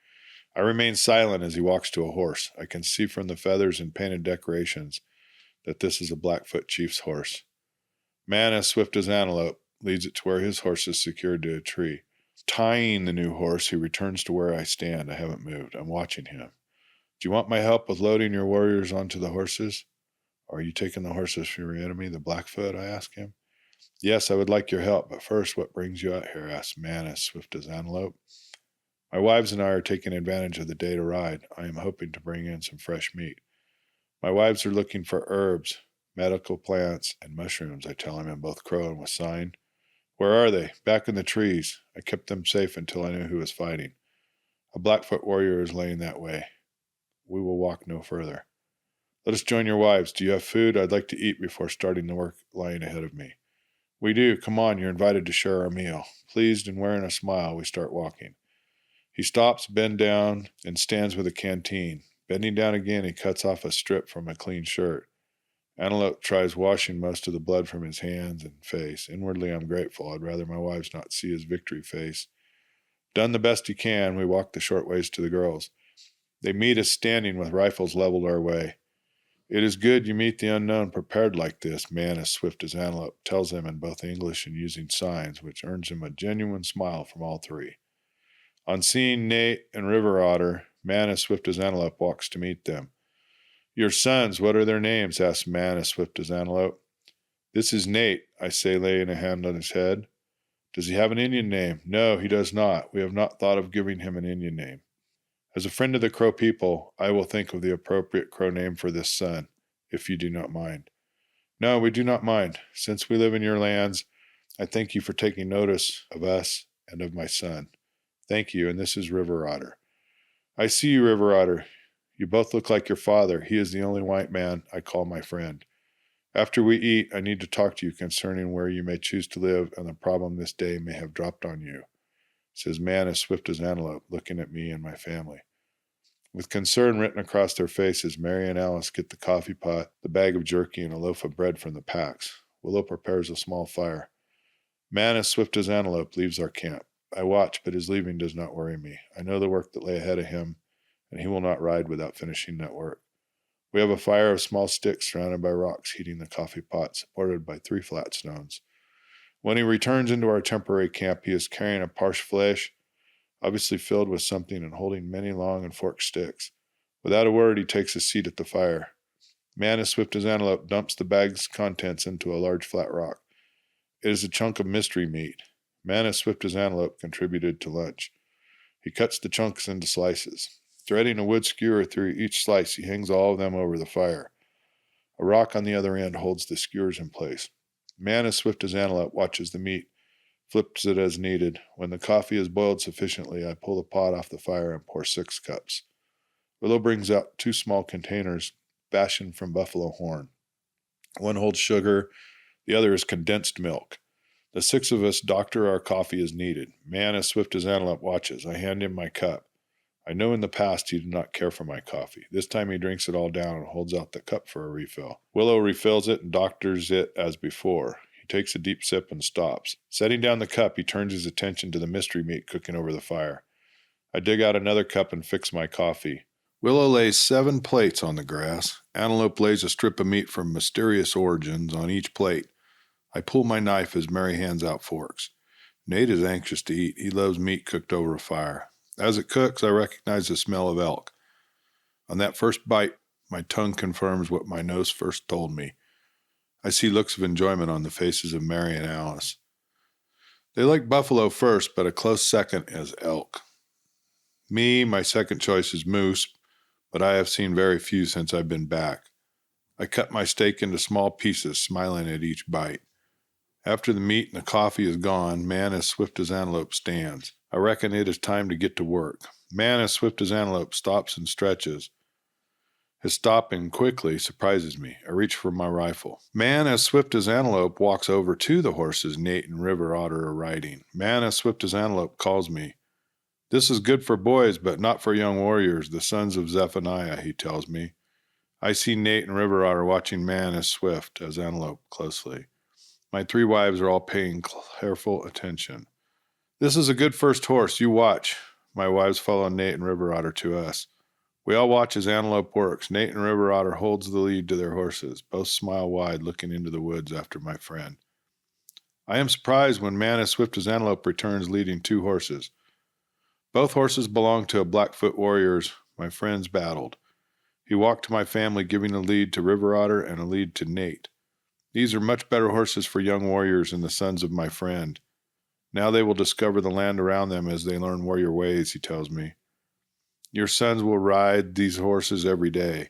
I remain silent as he walks to a horse. I can see from the feathers and painted decorations that this is a Blackfoot chief's horse. Man as swift as antelope leads it to where his horse is secured to a tree. Tying the new horse, he returns to where I stand. I haven't moved. I'm watching him. Do you want my help with loading your warriors onto the horses? Or are you taking the horses from your enemy, the Blackfoot? I ask him. Yes, I would like your help, but first, what brings you out here? Asks Man as swift as antelope. My wives and I are taking advantage of the day to ride. I am hoping to bring in some fresh meat. My wives are looking for herbs, medical plants, and mushrooms, I tell him in both Crow and with sign. Where are they? Back in the trees. I kept them safe until I knew who was fighting. A Blackfoot warrior is laying that way. We will walk no further. Let us join your wives. Do you have food? I'd like to eat before starting the work lying ahead of me. We do. Come on, you're invited to share our meal. Pleased and wearing a smile, we start walking. He stops, bends down, and stands with a canteen. Bending down again, he cuts off a strip from a clean shirt. Antelope tries washing most of the blood from his hands and face. Inwardly, I'm grateful. I'd rather my wives not see his victory face. Done the best he can, we walk the short ways to the girls. They meet us standing with rifles leveled our way. It is good you meet the unknown prepared like this, Man as swift as antelope tells them in both English and using signs, which earns him a genuine smile from all 3. On seeing Nate and River Otter, Man as swift as antelope walks to meet them. Your sons, what are their names? Asks Man as swift as antelope. This is Nate, I say, laying a hand on his head. Does he have an Indian name? No, he does not. We have not thought of giving him an Indian name. As a friend of the Crow people, I will think of the appropriate Crow name for this son, if you do not mind. No, we do not mind. Since we live in your lands, I thank you for taking notice of us and of my son. Thank you, and this is River Otter. I see you, River Otter. You both look like your father. He is the only white man I call my friend. After we eat, I need to talk to you concerning where you may choose to live and the problem this day may have dropped on you, says man as swift as antelope, looking at me and my family. With concern written across their faces, Mary and Alice get the coffee pot, the bag of jerky, and a loaf of bread from the packs. Willow prepares a small fire. Man as swift as antelope leaves our camp. I watch, but his leaving does not worry me. I know the work that lay ahead of him, and he will not ride without finishing that work. We have a fire of small sticks surrounded by rocks heating the coffee pot, supported by 3 flat stones. When he returns into our temporary camp, he is carrying a parched flesh, obviously filled with something and holding many long and forked sticks. Without a word, he takes a seat at the fire. Man as swift as antelope dumps the bag's contents into a large flat rock. It is a chunk of mystery meat. Man as swift as antelope contributed to lunch. He cuts the chunks into slices. Threading a wood skewer through each slice, he hangs all of them over the fire. A rock on the other end holds the skewers in place. Man as swift as antelope watches the meat, flips it as needed. When the coffee is boiled sufficiently, I pull the pot off the fire and pour 6 cups. Willow brings out 2 small containers fashioned from buffalo horn. One holds sugar, the other is condensed milk. The 6 of us doctor our coffee as needed. Man as swift as antelope watches. I hand him my cup. I know in the past he did not care for my coffee. This time he drinks it all down and holds out the cup for a refill. Willow refills it and doctors it as before. He takes a deep sip and stops. Setting down the cup, he turns his attention to the mystery meat cooking over the fire. I dig out another cup and fix my coffee. Willow lays 7 plates on the grass. Antelope lays a strip of meat from mysterious origins on each plate. I pull my knife as Mary hands out forks. Nate is anxious to eat. He loves meat cooked over a fire. As it cooks, I recognize the smell of elk. On that first bite, my tongue confirms what my nose first told me. I see looks of enjoyment on the faces of Mary and Alice. They like buffalo first, but a close second is elk. Me, my second choice is moose, but I have seen very few since I've been back. I cut my steak into small pieces, smiling at each bite. After the meat and the coffee is gone, man as swift as antelope stands. I reckon it is time to get to work. Man as swift as antelope stops and stretches. His stopping quickly surprises me. I reach for my rifle. Man as swift as antelope walks over to the horses Nate and River Otter are riding. Man as swift as antelope calls me. This is good for boys, but not for young warriors, the sons of Zephaniah, he tells me. I see Nate and River Otter watching man as swift as antelope closely. My 3 wives are all paying careful attention. This is a good first horse. You watch. My wives follow Nate and River Otter to us. We all watch as antelope works. Nate and River Otter holds the lead to their horses. Both smile wide, looking into the woods after my friend. I am surprised when man as swift as antelope returns leading 2 horses. Both horses belong to a Blackfoot warriors my friends battled. He walked to my family, giving a lead to River Otter and a lead to Nate. These are much better horses for young warriors than the sons of my friend. Now they will discover the land around them as they learn warrior ways, he tells me. Your sons will ride these horses every day.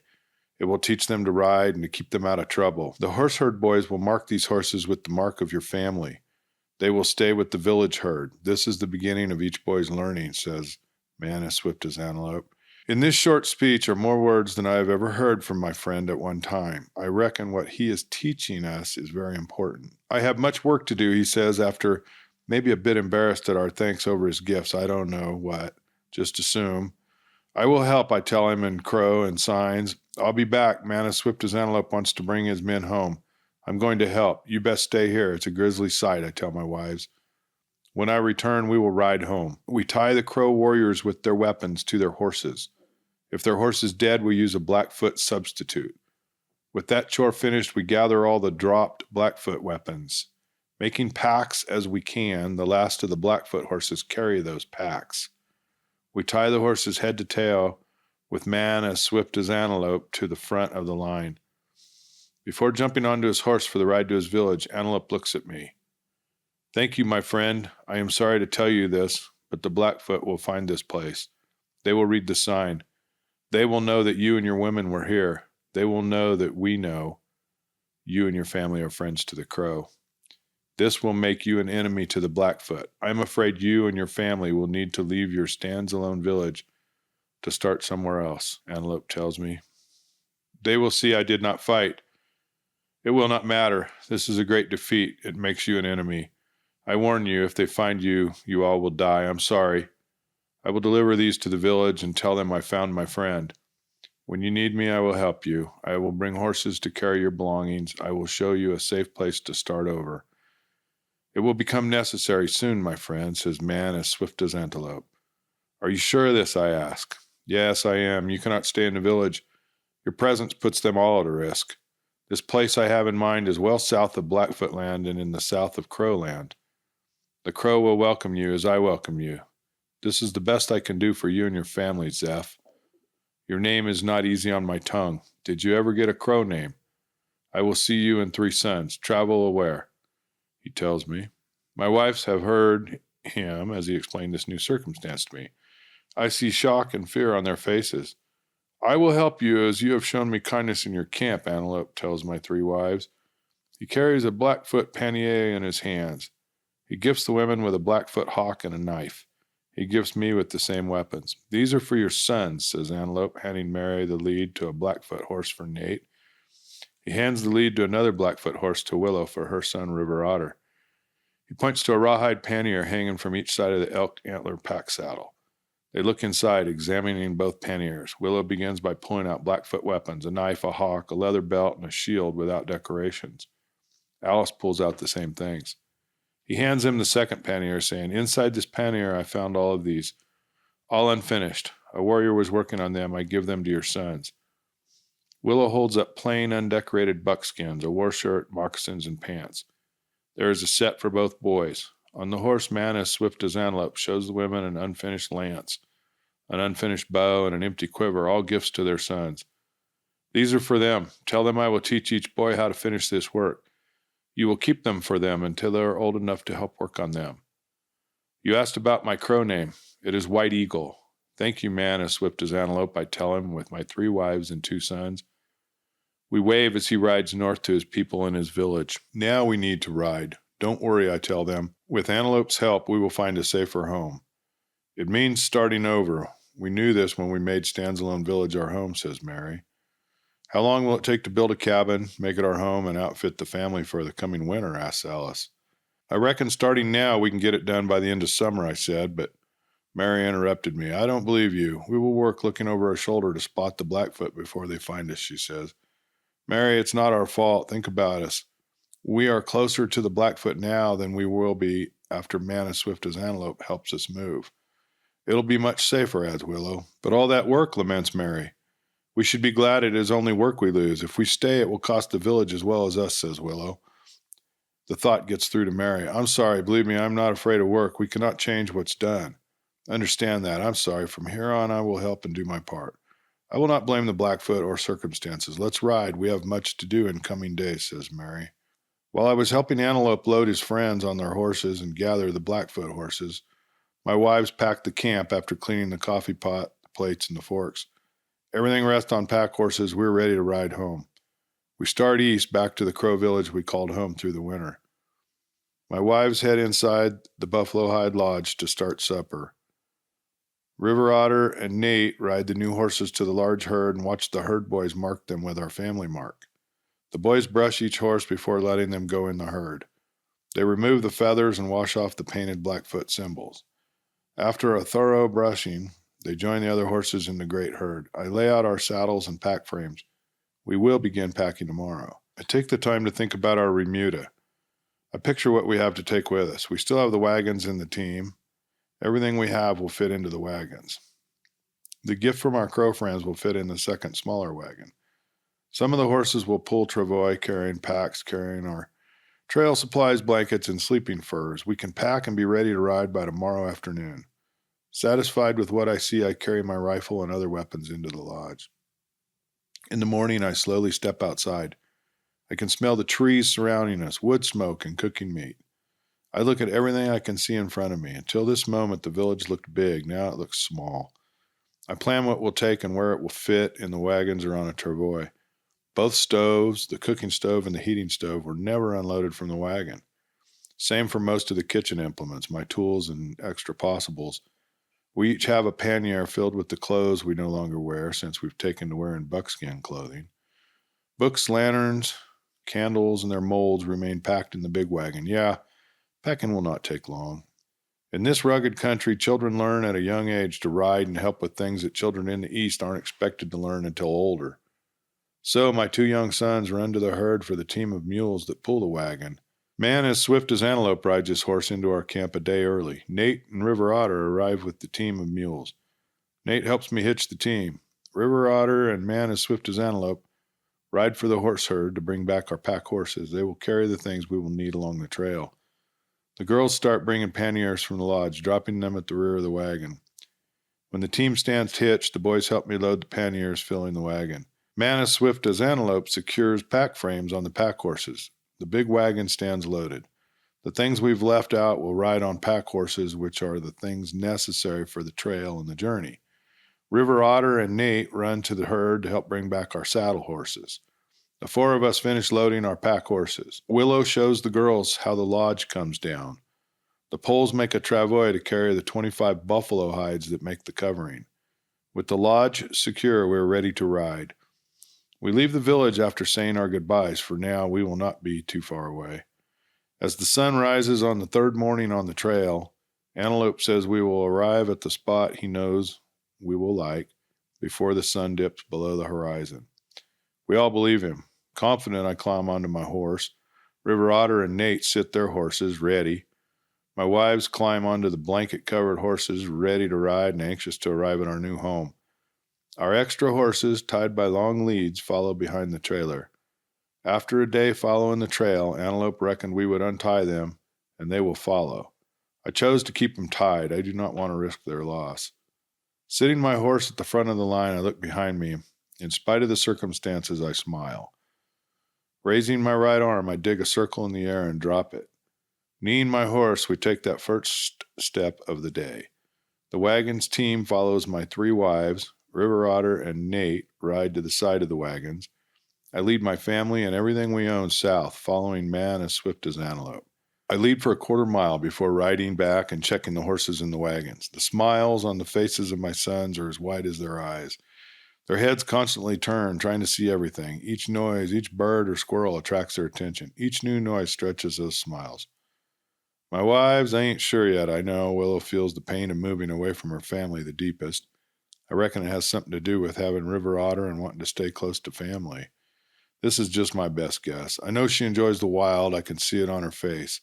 It will teach them to ride and to keep them out of trouble. The horse herd boys will mark these horses with the mark of your family. They will stay with the village herd. This is the beginning of each boy's learning, says man as swift as antelope. In this short speech are more words than I have ever heard from my friend at one time. I reckon what he is teaching us is very important. I have much work to do, he says, after maybe a bit embarrassed at our thanks over his gifts. I don't know what. Just assume. I will help, I tell him in crow and signs. I'll be back. Man as swift as antelope wants to bring his men home. I'm going to help. You best stay here. It's a grisly sight, I tell my wives. When I return, we will ride home. We tie the Crow warriors with their weapons to their horses. If their horse is dead, we use a Blackfoot substitute. With that chore finished, we gather all the dropped Blackfoot weapons. Making packs as we can, the last of the Blackfoot horses carry those packs. We tie the horses head to tail, with man as swift as antelope to the front of the line. Before jumping onto his horse for the ride to his village, Antelope looks at me. Thank you, my friend. I am sorry to tell you this, but the Blackfoot will find this place. They will read the sign. They will know that you and your women were here. They will know that we know you and your family are friends to the Crow. This will make you an enemy to the Blackfoot. I am afraid you and your family will need to leave your stands-alone village to start somewhere else, Antelope tells me. They will see I did not fight. It will not matter. This is a great defeat. It makes you an enemy. I warn you, if they find you, you all will die. I'm sorry. I will deliver these to the village and tell them I found my friend. When you need me, I will help you. I will bring horses to carry your belongings. I will show you a safe place to start over. It will become necessary soon, my friend, says man as swift as antelope. Are you sure of this, I ask. Yes, I am. You cannot stay in the village. Your presence puts them all at a risk. This place I have in mind is well south of Blackfoot land and in the south of Crow land. The Crow will welcome you as I welcome you. This is the best I can do for you and your family, Zeph. Your name is not easy on my tongue. Did you ever get a Crow name? I will see you and 3 sons. Travel aware, he tells me. My wives have heard him as he explained this new circumstance to me. I see shock and fear on their faces. I will help you as you have shown me kindness in your camp, Antelope tells my 3 wives. He carries a Blackfoot pannier in his hands. He gifts the women with a Blackfoot hawk and a knife. He gifts me with the same weapons. These are for your sons, says Antelope, handing Mary the lead to a Blackfoot horse for Nate. He hands the lead to another Blackfoot horse to Willow for her son River Otter. He points to a rawhide pannier hanging from each side of the elk antler pack saddle. They look inside, examining both panniers. Willow begins by pulling out Blackfoot weapons, a knife, a hawk, a leather belt, and a shield without decorations. Alice pulls out the same things. He hands him the second pannier, saying, Inside this pannier I found all of these, all unfinished. A warrior was working on them. I give them to your sons. Willow holds up plain, undecorated buckskins, a war shirt, moccasins, and pants. There is a set for both boys. On the horse, man as swift as antelope shows the women an unfinished lance, an unfinished bow, and an empty quiver, all gifts to their sons. These are for them. Tell them I will teach each boy how to finish this work. You will keep them for them until they are old enough to help work on them. You asked about my crow name. It is White Eagle. Thank you, man as swift as antelope, I tell him, with my 3 wives and 2 sons. We wave as he rides north to his people in his village. Now we need to ride. Don't worry, I tell them. With Antelope's help, we will find a safer home. It means starting over. We knew this when we made Standalone Village our home, says Mary. How long will it take to build a cabin, make it our home, and outfit the family for the coming winter, asks Alice. I reckon starting now we can get it done by the end of summer, I said, but Mary interrupted me. I don't believe you. We will work looking over our shoulder to spot the Blackfoot before they find us, she says. Mary, it's not our fault. Think about us. We are closer to the Blackfoot now than we will be after man as swift as antelope helps us move. It'll be much safer, adds Willow. But all that work, laments Mary. We should be glad it is only work we lose. If we stay, it will cost the village as well as us, says Willow. The thought gets through to Mary. I'm sorry, believe me, I'm not afraid of work. We cannot change what's done. Understand that. I'm sorry. From here on, I will help and do my part. I will not blame the Blackfoot or circumstances. Let's ride. We have much to do in coming days, says Mary. While I was helping Antelope load his friends on their horses and gather the Blackfoot horses, my wives packed the camp after cleaning the coffee pot, the plates, and the forks. Everything rests on pack horses. We're ready to ride home. We start east back to the Crow village we called home through the winter. My wives head inside the Buffalo Hide Lodge to start supper. River Otter and Nate ride the new horses to the large herd and watch the herd boys mark them with our family mark. The boys brush each horse before letting them go in the herd. They remove the feathers and wash off the painted Blackfoot symbols. After a thorough brushing, they join the other horses in the great herd. I lay out our saddles and pack frames. We will begin packing tomorrow. I take the time to think about our remuda. I picture what we have to take with us. We still have the wagons and the team. Everything we have will fit into the wagons. The gift from our Crow friends will fit in the second smaller wagon. Some of the horses will pull travois, carrying packs, carrying our trail supplies, blankets, and sleeping furs. We can pack and be ready to ride by tomorrow afternoon. Satisfied with what I see, I carry my rifle and other weapons into the lodge. In the morning, I slowly step outside. I can smell the trees surrounding us, wood smoke, and cooking meat. I look at everything I can see in front of me. Until this moment, the village looked big. Now it looks small. I plan what we'll take and where it will fit in the wagons or on a travois. Both stoves, the cooking stove and the heating stove, were never unloaded from the wagon. Same for most of the kitchen implements, my tools and extra possibles. We each have a pannier filled with the clothes we no longer wear since we've taken to wearing buckskin clothing. Books, lanterns, candles, and their molds remain packed in the big wagon. Yeah, packing will not take long. In this rugged country, children learn at a young age to ride and help with things that children in the East aren't expected to learn until older. So my 2 young sons run to the herd for the team of mules that pull the wagon. Man as swift as antelope rides his horse into our camp a day early. Nate and River Otter arrive with the team of mules. Nate helps me hitch the team. River Otter and Man as swift as antelope ride for the horse herd to bring back our pack horses. They will carry the things we will need along the trail. The girls start bringing panniers from the lodge, dropping them at the rear of the wagon. When the team stands hitched, the boys help me load the panniers, filling the wagon. Man as swift as antelope secures pack frames on the pack horses. The big wagon stands loaded. The things we've left out will ride on pack horses, which are the things necessary for the trail and the journey. River Otter and Nate run to the herd to help bring back our saddle horses. The 4 of us finish loading our pack horses. Willow shows the girls how the lodge comes down. The poles make a travois to carry the 25 buffalo hides that make the covering. With the lodge secure, we are ready to ride. We leave the village after saying our goodbyes, for now we will not be too far away. As the sun rises on the 3rd morning on the trail, Antelope says we will arrive at the spot he knows we will like before the sun dips below the horizon. We all believe him. Confident, I climb onto my horse. River Otter and Nate sit their horses, ready. My wives climb onto the blanket-covered horses, ready to ride and anxious to arrive at our new home. Our extra horses, tied by long leads, follow behind the trailer. After a day following the trail, Antelope reckoned we would untie them, and they will follow. I chose to keep them tied. I do not want to risk their loss. Sitting my horse at the front of the line, I look behind me. In spite of the circumstances, I smile. Raising my right arm, I dig a circle in the air and drop it. Kneeing my horse, we take that first step of the day. The wagon's team follows my 3 wives. River Otter and Nate ride to the side of the wagons. I lead my family and everything we own south, following Man as swift as antelope. I lead for a 1/4 mile before riding back and checking the horses in the wagons. The smiles on the faces of my sons are as wide as their eyes. Their heads constantly turn, trying to see everything. Each noise, each bird or squirrel attracts their attention. Each new noise stretches those smiles. My wives, I ain't sure yet. I know Willow feels the pain of moving away from her family the deepest. I reckon it has something to do with having River Otter and wanting to stay close to family. This is just my best guess. I know she enjoys the wild. I can see it on her face.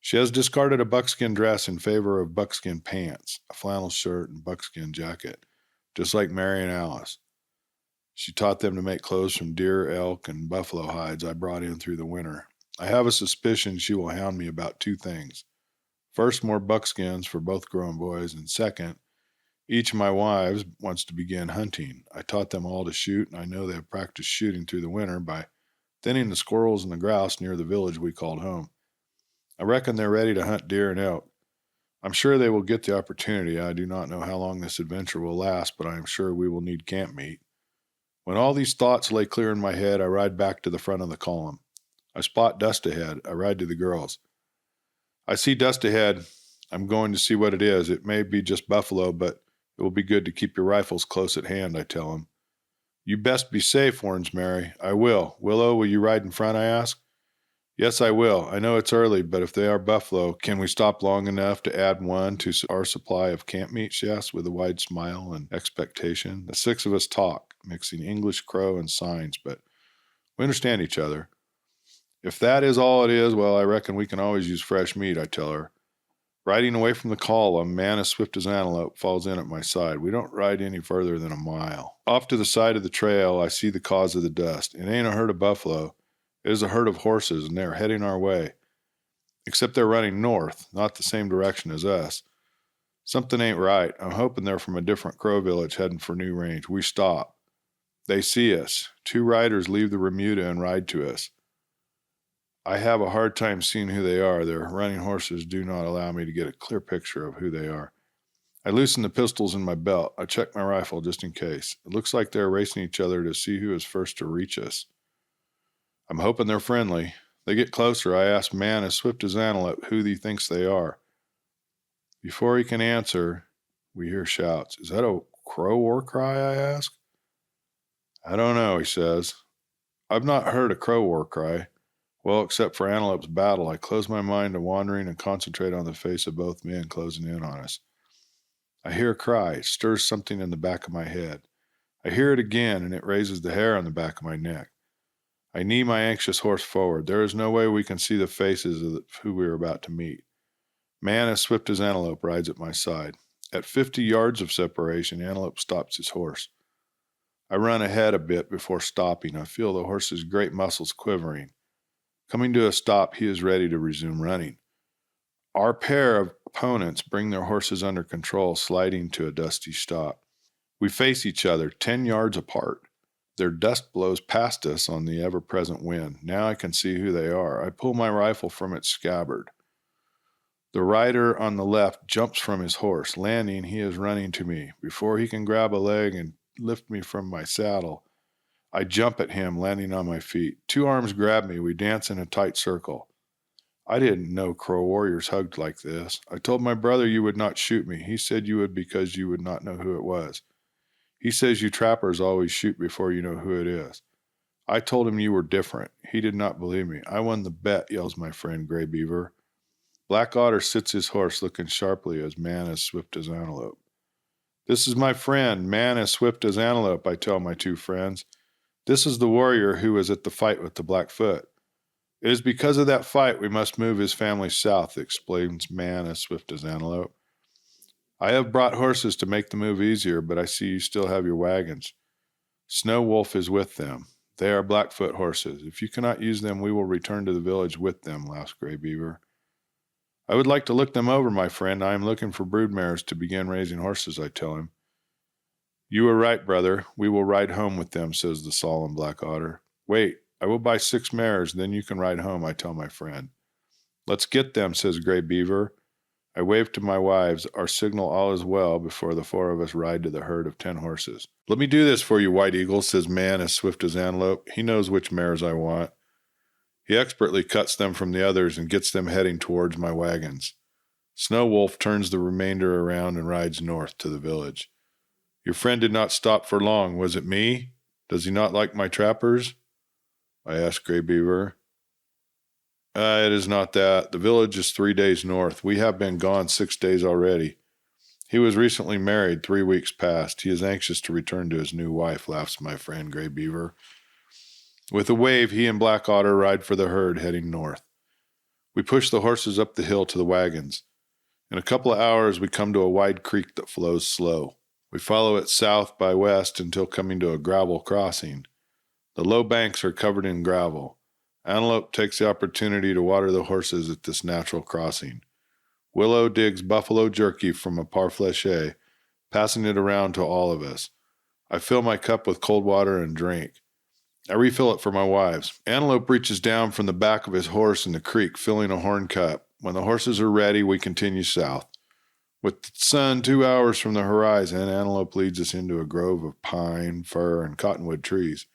She has discarded a buckskin dress in favor of buckskin pants, a flannel shirt, and buckskin jacket, just like Mary and Alice. She taught them to make clothes from deer, elk, and buffalo hides I brought in through the winter. I have a suspicion she will hound me about 2 things. First, more buckskins for both grown boys, and second, each of my wives wants to begin hunting. I taught them all to shoot, and I know they have practiced shooting through the winter by thinning the squirrels and the grouse near the village we called home. I reckon they're ready to hunt deer and elk. I'm sure they will get the opportunity. I do not know how long this adventure will last, but I am sure we will need camp meat. When all these thoughts lay clear in my head, I ride back to the front of the column. I spot dust ahead. I ride to the girls. I see dust ahead. I'm going to see what it is. It may be just buffalo, but it will be good to keep your rifles close at hand, I tell him. You best be safe, warns Mary. I will. Willow, will you ride in front, I ask. Yes, I will. I know it's early, but if they are buffalo, can we stop long enough to add one to our supply of camp meat, she asks with a wide smile and expectation. The 6 of us talk, mixing English, Crow, and signs, but we understand each other. If that is all it is, well, I reckon we can always use fresh meat, I tell her. Riding away from the column, Man as swift as antelope falls in at my side. We don't ride any further than a mile. Off to the side of the trail, I see the cause of the dust. It ain't a herd of buffalo. It is a herd of horses, and they are heading our way. Except they're running north, not the same direction as us. Something ain't right. I'm hoping they're from a different Crow village heading for new range. We stop. They see us. 2 riders leave the remuda and ride to us. I have a hard time seeing who they are. Their running horses do not allow me to get a clear picture of who they are. I loosen the pistols in my belt. I check my rifle just in case. It looks like they're racing each other to see who is first to reach us. I'm hoping they're friendly. They get closer. I ask Man as swift as antelope who he thinks they are. Before he can answer, we hear shouts. Is that a crow war cry, I ask? I don't know, he says. I've not heard a crow war cry. Well, except for Antelope's battle, I close my mind to wandering and concentrate on the face of both men closing in on us. I hear a cry. It stirs something in the back of my head. I hear it again, and it raises the hair on the back of my neck. I knee my anxious horse forward. There is no way we can see the faces of who we are about to meet. Man as swift as Antelope rides at my side. At 50 yards of separation, Antelope stops his horse. I run ahead a bit before stopping. I feel the horse's great muscles quivering. Coming to a stop, he is ready to resume running. Our pair of opponents bring their horses under control, sliding to a dusty stop. We face each other 10 yards apart. Their dust blows past us on the ever-present wind. Now I can see who they are. I pull my rifle from its scabbard. The rider on the left jumps from his horse. Landing, he is running to me. Before he can grab a leg and lift me from my saddle, I jump at him, landing on my feet. Two arms grab me. We dance in a tight circle. I didn't know Crow warriors hugged like this. I told my brother you would not shoot me. He said you would because you would not know who it was. He says you trappers always shoot before you know who it is. I told him you were different. He did not believe me. I won the bet, yells my friend Gray Beaver. Black Otter sits his horse, looking sharply as Man as swift as antelope. This is my friend, Man as swift as antelope, I tell my two friends. This is the warrior who was at the fight with the Blackfoot. It is because of that fight we must move his family south, explains Man as swift as antelope. I have brought horses to make the move easier, but I see you still have your wagons. Snow Wolf is with them. They are Blackfoot horses. If you cannot use them, we will return to the village with them, laughs Gray Beaver. I would like to look them over, my friend. I am looking for broodmares to begin raising horses, I tell him. You are right, brother. We will ride home with them, says the solemn Black Otter. Wait, I will buy 6 mares, then you can ride home, I tell my friend. Let's get them, says Gray Beaver. I wave to my wives, our signal all is well, before the 4 of us ride to the herd of 10 horses. Let me do this for you, White Eagle, says Man as swift as antelope. He knows which mares I want. He expertly cuts them from the others and gets them heading towards my wagons. Snow Wolf turns the remainder around and rides north to the village. Your friend did not stop for long. Was it me? Does he not like my trappers? I asked Gray Beaver. It is not that. The village is 3 days north. We have been gone 6 days already. He was recently married 3 weeks past. He is anxious to return to his new wife, laughs my friend Gray Beaver. With a wave, he and Black Otter ride for the herd heading north. We push the horses up the hill to the wagons. In a couple of hours, we come to a wide creek that flows slow. We follow it south by west until coming to a gravel crossing. The low banks are covered in gravel. Antelope takes the opportunity to water the horses at this natural crossing. Willow digs buffalo jerky from a parfleche, passing it around to all of us. I fill my cup with cold water and drink. I refill it for my wives. Antelope reaches down from the back of his horse in the creek, filling a horn cup. When the horses are ready, we continue south. With the sun 2 hours from the horizon, Antelope leads us into a grove of pine, fir, and cottonwood trees.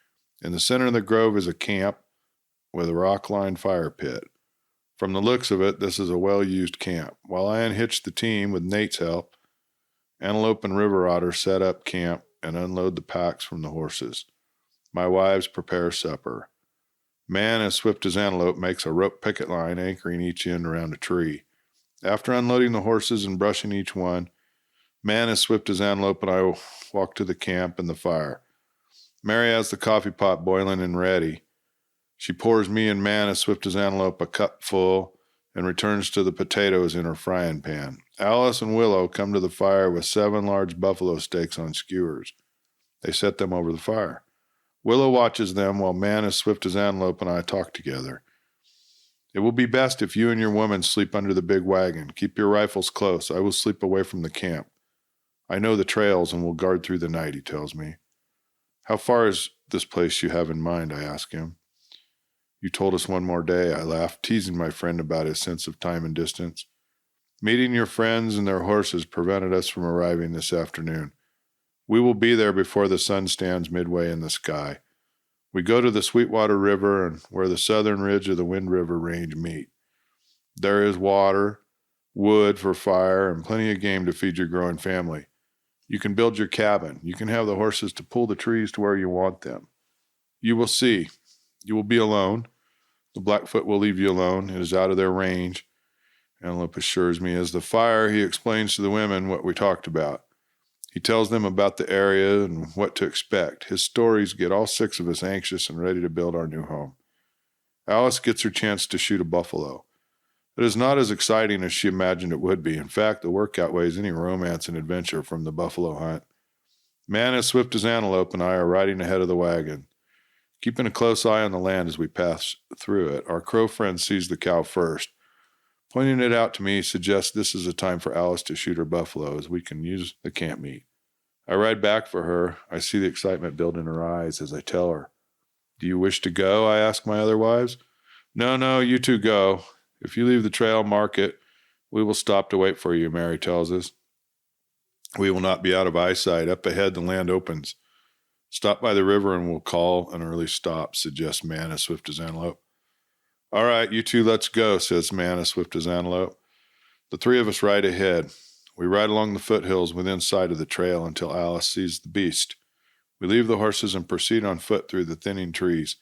In the center of the grove is a camp with a rock-lined fire pit. From the looks of it, this is a well-used camp. While I unhitch the team with Nate's help, Antelope and River Otter set up camp and unload the packs from the horses. My wives prepare supper. Man as swift as antelope makes a rope picket line anchoring each end around a tree. After unloading the horses and brushing each one, Man as swift as antelope and I walk to the camp and the fire. Mary has the coffee pot boiling and ready. She pours me and Man as swift as antelope a cup full and returns to the potatoes in her frying pan. Alice and Willow come to the fire with 7 large buffalo steaks on skewers. They set them over the fire. Willow watches them while Man as swift as antelope and I talk together. It will be best if you and your woman sleep under the big wagon. Keep your rifles close. I will sleep away from the camp. I know the trails and will guard through the night, he tells me. How far is this place you have in mind, I ask him. You told us one more day, I laughed, teasing my friend about his sense of time and distance. Meeting your friends and their horses prevented us from arriving this afternoon. We will be there before the sun stands midway in the sky. We go to the Sweetwater River and where the southern ridge of the Wind River Range meet. There is water, wood for fire, and plenty of game to feed your growing family. You can build your cabin. You can have the horses to pull the trees to where you want them. You will see. You will be alone. The Blackfoot will leave you alone. It is out of their range. Antelope assures me. As the fire, he explains to the women what we talked about. He tells them about the area and what to expect. His stories get all 6 of us anxious and ready to build our new home. Alice gets her chance to shoot a buffalo. It is not as exciting as she imagined it would be. In fact, the work outweighs any romance and adventure from the buffalo hunt. Man as swift as Antelope and I are riding ahead of the wagon, keeping a close eye on the land as we pass through it. Our crow friend sees the cow first. Pointing it out to me suggests this is a time for Alice to shoot her buffalo, as we can use the camp meat. I ride back for her. I see the excitement build in her eyes as I tell her. Do you wish to go? I ask my other wives. No, you two go. If you leave the trail, mark it. We will stop to wait for you, Mary tells us. We will not be out of eyesight. Up ahead, the land opens. Stop by the river and we'll call an early stop, suggests Man as swift as Antelope. All right, you two, let's go, says Man as swift as Antelope. The 3 of us ride ahead. We ride along the foothills within sight of the trail until Alice sees the beast. We leave the horses and proceed on foot through the thinning trees.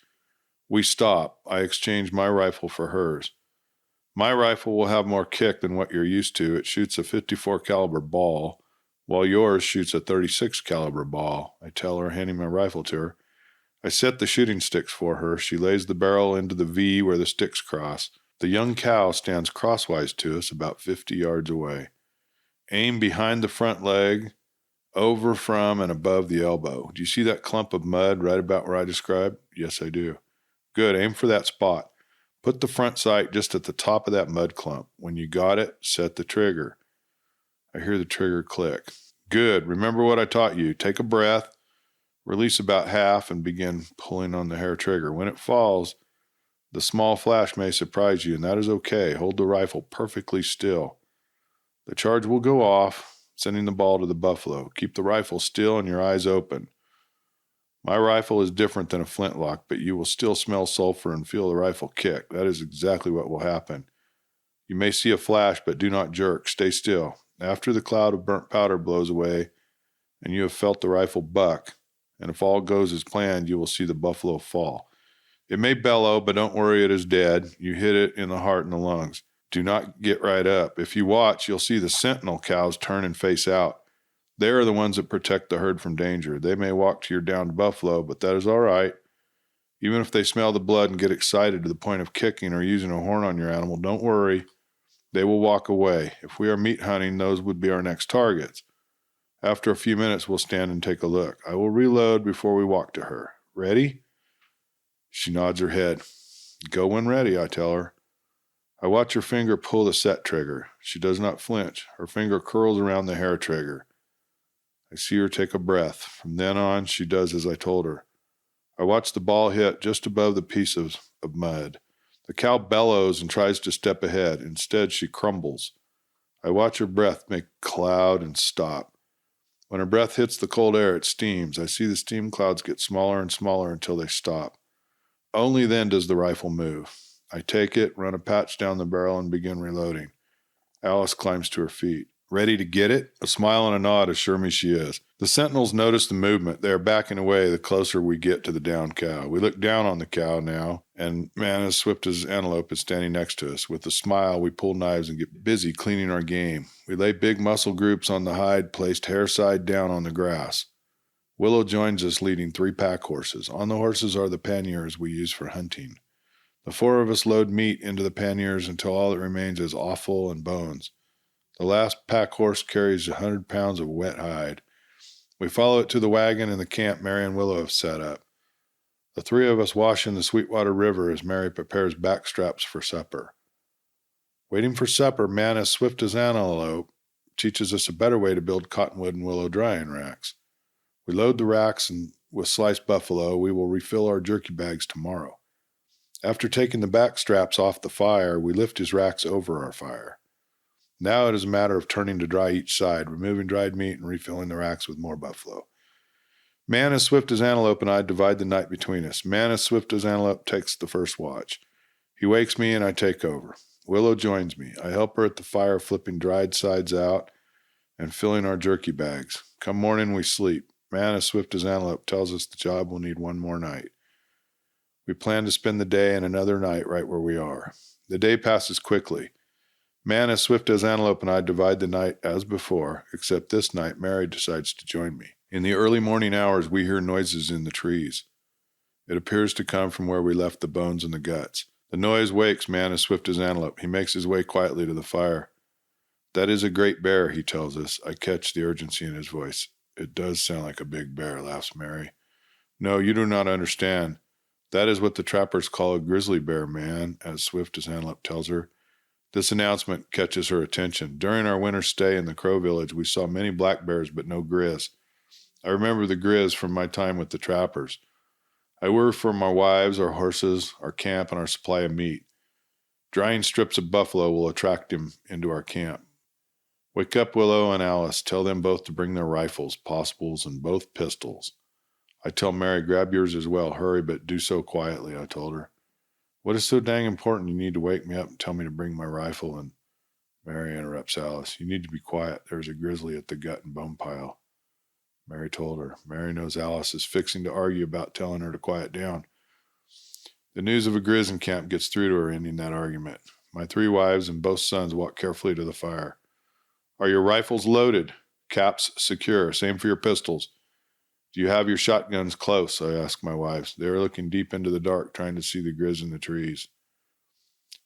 We stop. I exchange my rifle for hers. My rifle will have more kick than what you're used to. It shoots a .54 caliber ball, while yours shoots a .36 caliber ball. I tell her, handing my rifle to her. I set the shooting sticks for her. She lays the barrel into the V where the sticks cross. The young cow stands crosswise to us about 50 yards away. Aim behind the front leg, over from and above the elbow. Do you see that clump of mud right about where I described? Yes, I do. Good. Aim for that spot. Put the front sight just at the top of that mud clump. When you got it, set the trigger. I hear the trigger click. Good. Remember what I taught you. Take a breath, release about half, and begin pulling on the hair trigger. When it falls, the small flash may surprise you, and that is okay. Hold the rifle perfectly still. The charge will go off, sending the ball to the buffalo. Keep the rifle still and your eyes open. My rifle is different than a flintlock, but you will still smell sulfur and feel the rifle kick. That is exactly what will happen. You may see a flash, but do not jerk. Stay still. After the cloud of burnt powder blows away and you have felt the rifle buck, and if all goes as planned, you will see the buffalo fall. It may bellow, but don't worry, it is dead. You hit it in the heart and the lungs. Do not get right up. If you watch, you'll see the sentinel cows turn and face out. They are the ones that protect the herd from danger. They may walk to your downed buffalo, but that is all right. Even if they smell the blood and get excited to the point of kicking or using a horn on your animal, don't worry. They will walk away. If we are meat hunting, those would be our next targets. After a few minutes, we'll stand and take a look. I will reload before we walk to her. Ready? She nods her head. Go when ready, I tell her. I watch her finger pull the set trigger. She does not flinch. Her finger curls around the hair trigger. I see her take a breath. From then on, she does as I told her. I watch the ball hit just above the piece of mud. The cow bellows and tries to step ahead. Instead, she crumbles. I watch her breath make cloud and stop. When her breath hits the cold air, it steams. I see the steam clouds get smaller and smaller until they stop. Only then does the rifle move. I take it, run a patch down the barrel, and begin reloading. Alice climbs to her feet. Ready to get it? A smile and a nod assure me she is. The sentinels notice the movement. They are backing away the closer we get to the downed cow. We look down on the cow now, and Man as swift as Antelope is standing next to us. With a smile, we pull knives and get busy cleaning our game. We lay big muscle groups on the hide, placed hair side down on the grass. Willow joins us leading 3 pack horses. On the horses are the panniers we use for hunting. The 4 of us load meat into the panniers until all that remains is offal and bones. The last pack horse carries 100 pounds of wet hide. We follow it to the wagon and the camp Mary and Willow have set up. The 3 of us wash in the Sweetwater River as Mary prepares back straps for supper. Waiting for supper, Man as swift as Antelope teaches us a better way to build cottonwood and willow drying racks. We load the racks and with sliced buffalo. We will refill our jerky bags tomorrow. After taking the back straps off the fire, we lift his racks over our fire. Now it is a matter of turning to dry each side, removing dried meat, and refilling the racks with more buffalo. Man as swift as Antelope and I divide the night between us. Man as swift as Antelope takes the first watch. He wakes me and I take over. Willow joins me. I help her at the fire, flipping dried sides out and filling our jerky bags. Come morning, we sleep. Man as swift as Antelope tells us the job will need one more night. We plan to spend the day and another night right where we are. The day passes quickly. Man as swift as Antelope and I divide the night as before, except this night Mary decides to join me. In the early morning hours, we hear noises in the trees. It appears to come from where we left the bones and the guts. The noise wakes Man as swift as Antelope. He makes his way quietly to the fire. That is a great bear, he tells us. I catch the urgency in his voice. It does sound like a big bear, laughs Mary. No, you do not understand. That is what the trappers call a grizzly bear, man, as swift as Antelope tells her. This announcement catches her attention. During our winter stay in the Crow Village, we saw many black bears, but no grizz. I remember the grizz from my time with the trappers. I worry for my wives, our horses, our camp, and our supply of meat. Drying strips of buffalo will attract him into our camp. Wake up Willow and Alice. Tell them both to bring their rifles, possibles, and both pistols. I tell Mary, grab yours as well. Hurry, but do so quietly, I told her. What is so dang important you need to wake me up and tell me to bring my rifle? And Mary interrupts Alice. You need to be quiet. There's a grizzly at the gut and bone pile. Mary told her. Mary knows Alice is fixing to argue about telling her to quiet down. The news of a grizz in camp gets through to her, ending that argument. My 3 wives and both sons walk carefully to the fire. Are your rifles loaded? Caps secure. Same for your pistols. Do you have your shotguns close? I ask my wives. They are looking deep into the dark, trying to see the grizz in the trees.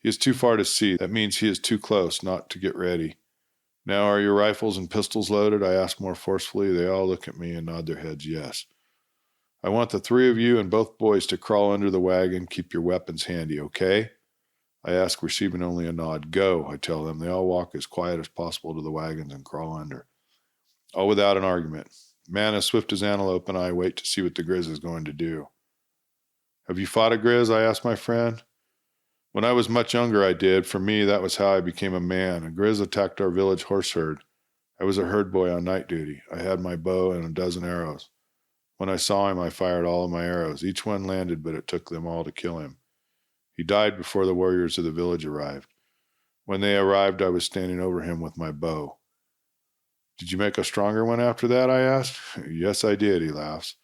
He is too far to see. That means he is too close, not to get ready. Now are your rifles and pistols loaded? I ask more forcefully. They all look at me and nod their heads yes. I want the 3 of you and both boys to crawl under the wagon. Keep your weapons handy, okay? I ask, receiving only a nod. Go, I tell them. They all walk as quiet as possible to the wagons and crawl under. All without an argument. Man as swift as Antelope and I wait to see what the grizz is going to do. Have you fought a grizz? I asked my friend. When I was much younger, I did. For me, that was how I became a man. A grizz attacked our village horse herd. I was a herd boy on night duty. I had my bow and a dozen arrows. When I saw him, I fired all of my arrows. Each one landed, but it took them all to kill him. He died before the warriors of the village arrived. When they arrived, I was standing over him with my bow. Did you make a stronger one after that? I asked. Yes, I did, he laughs.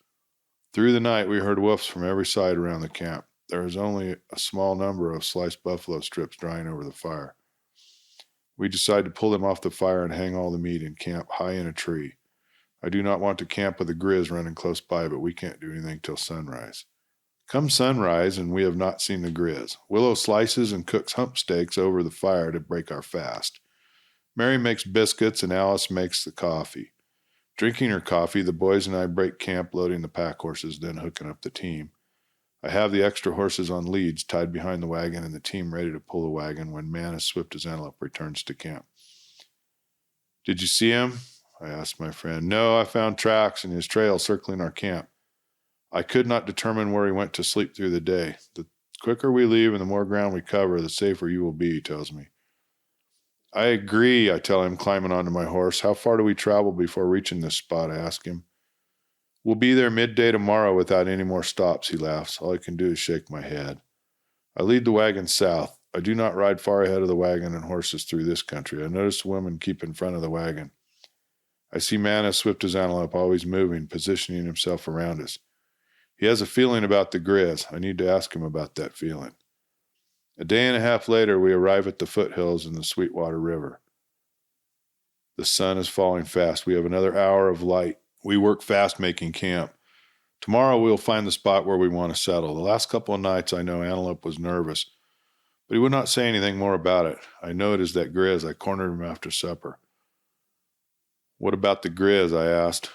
Through the night, we heard woofs from every side around the camp. There was only a small number of sliced buffalo strips drying over the fire. We decided to pull them off the fire and hang all the meat in camp high in a tree. I do not want to camp with a grizz running close by, but we can't do anything till sunrise. Come sunrise, and we have not seen the grizz. Willow slices and cooks hump steaks over the fire to break our fast. Mary makes biscuits, and Alice makes the coffee. Drinking her coffee, the boys and I break camp, loading the pack horses, then hooking up the team. I have the extra horses on leads tied behind the wagon and the team ready to pull the wagon when Man as swift as Antelope returns to camp. Did you see him? I asked my friend. No, I found tracks in his trail circling our camp. I could not determine where he went to sleep through the day. The quicker we leave and the more ground we cover, the safer you will be, he tells me. I agree, I tell him, climbing onto my horse. How far do we travel before reaching this spot? I ask him. We'll be there midday tomorrow without any more stops, he laughs. All I can do is shake my head. I lead the wagon south. I do not ride far ahead of the wagon and horses through this country. I notice women keep in front of the wagon. I see Man as swift as Antelope always moving, positioning himself around us. He has a feeling about the grizz. I need to ask him about that feeling. A day and a half later, we arrive at the foothills in the Sweetwater River. The sun is falling fast. We have another hour of light. We work fast making camp. Tomorrow we'll find the spot where we want to settle. The last couple of nights I know Antelope was nervous, but he would not say anything more about it. I know it is that grizz. I cornered him after supper. What about the grizz? I asked.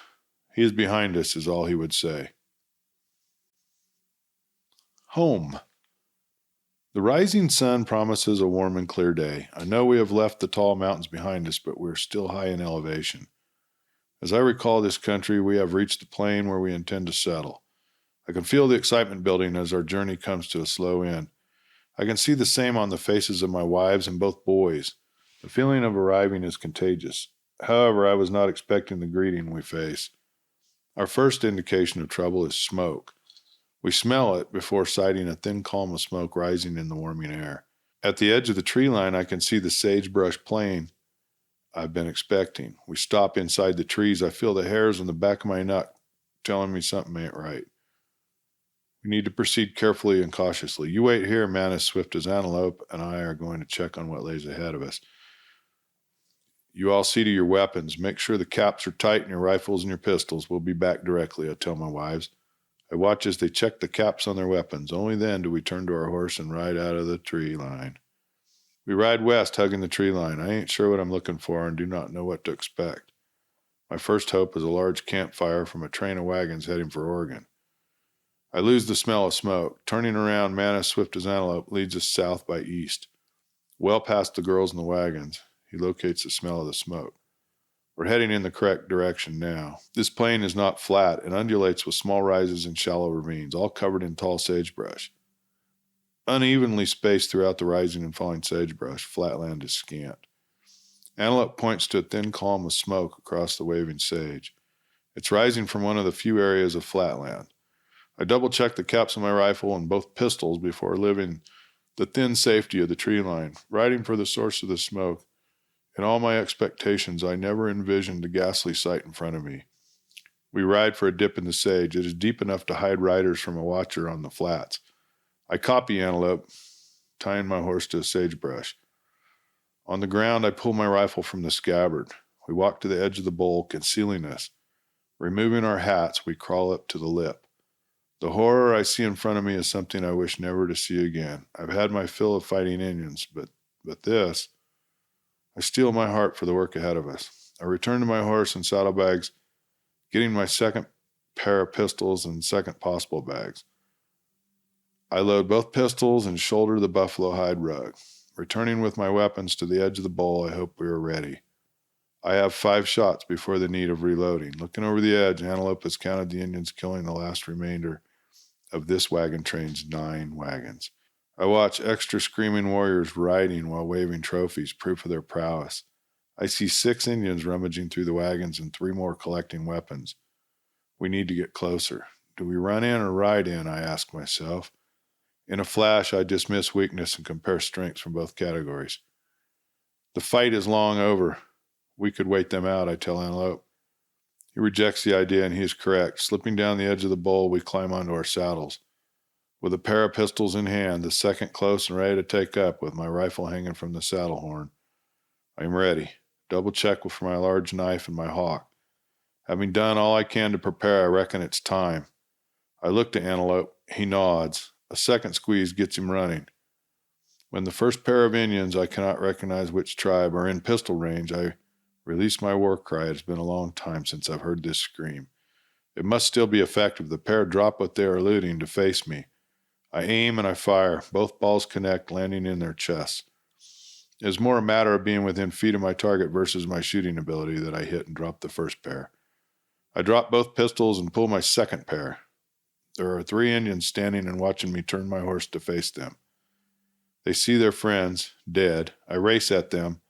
He is behind us, is all he would say. Home. The rising sun promises a warm and clear day. I know we have left the tall mountains behind us, but we're still high in elevation. As I recall this country, we have reached the plain where we intend to settle. I can feel the excitement building as our journey comes to a slow end. I can see the same on the faces of my wives and both boys. The feeling of arriving is contagious. However, I was not expecting the greeting we face. Our first indication of trouble is smoke. We smell it before sighting a thin column of smoke rising in the warming air. At the edge of the tree line, I can see the sagebrush plain I've been expecting. We stop inside the trees. I feel the hairs on the back of my neck telling me something ain't right. We need to proceed carefully and cautiously. You wait here, man as swift as antelope, and I are going to check on what lays ahead of us. You all see to your weapons. Make sure the caps are tight in your rifles and your pistols. We'll be back directly, I tell my wives. I watch as they check the caps on their weapons. Only then do we turn to our horse and ride out of the tree line. We ride west, hugging the tree line. I ain't sure what I'm looking for and do not know what to expect. My first hope is a large campfire from a train of wagons heading for Oregon. I lose the smell of smoke. Turning around, man as swift as antelope leads us south by east. Well past the girls in the wagons, he locates the smell of the smoke. We're heading in the correct direction now. This plain is not flat. It undulates with small rises and shallow ravines, all covered in tall sagebrush. Unevenly spaced throughout the rising and falling sagebrush, flat land is scant. Antelope points to a thin column of smoke across the waving sage. It's rising from one of the few areas of flat land. I double-check the caps of my rifle and both pistols before leaving the thin safety of the tree line, riding for the source of the smoke. In all my expectations, I never envisioned the ghastly sight in front of me. We ride for a dip in the sage. It is deep enough to hide riders from a watcher on the flats. I copy Antelope, tying my horse to a sagebrush. On the ground, I pull my rifle from the scabbard. We walk to the edge of the bowl, concealing us. Removing our hats, we crawl up to the lip. The horror I see in front of me is something I wish never to see again. I've had my fill of fighting Indians, but this... I steel my heart for the work ahead of us. I return to my horse and saddlebags, getting my second pair of pistols and second possible bags. I load both pistols and shoulder the buffalo hide rug. Returning with my weapons to the edge of the bowl, I hope we are ready. I have 5 shots before the need of reloading. Looking over the edge, Antelope has counted the Indians killing the last remainder of this wagon train's 9 wagons. I watch extra screaming warriors riding while waving trophies, proof of their prowess. I see 6 Indians rummaging through the wagons and 3 more collecting weapons. We need to get closer. Do we run in or ride in, I ask myself. In a flash, I dismiss weakness and compare strengths from both categories. The fight is long over. We could wait them out, I tell Antelope. He rejects the idea, and he is correct. Slipping down the edge of the bowl, we climb onto our saddles. With a pair of pistols in hand, the second close and ready to take up, with my rifle hanging from the saddle horn. I am ready. Double check with my large knife and my hawk. Having done all I can to prepare, I reckon it's time. I look to Antelope. He nods. A second squeeze gets him running. When the first pair of Indians, I cannot recognize which tribe, are in pistol range, I release my war cry. It has been a long time since I've heard this scream. It must still be effective. The pair drop what they are eluding to face me. I aim and I fire. Both balls connect, landing in their chests. It is more a matter of being within feet of my target versus my shooting ability that I hit and drop the first pair. I drop both pistols and pull my second pair. There are 3 Indians standing and watching me turn my horse to face them. They see their friends, dead. I race at them.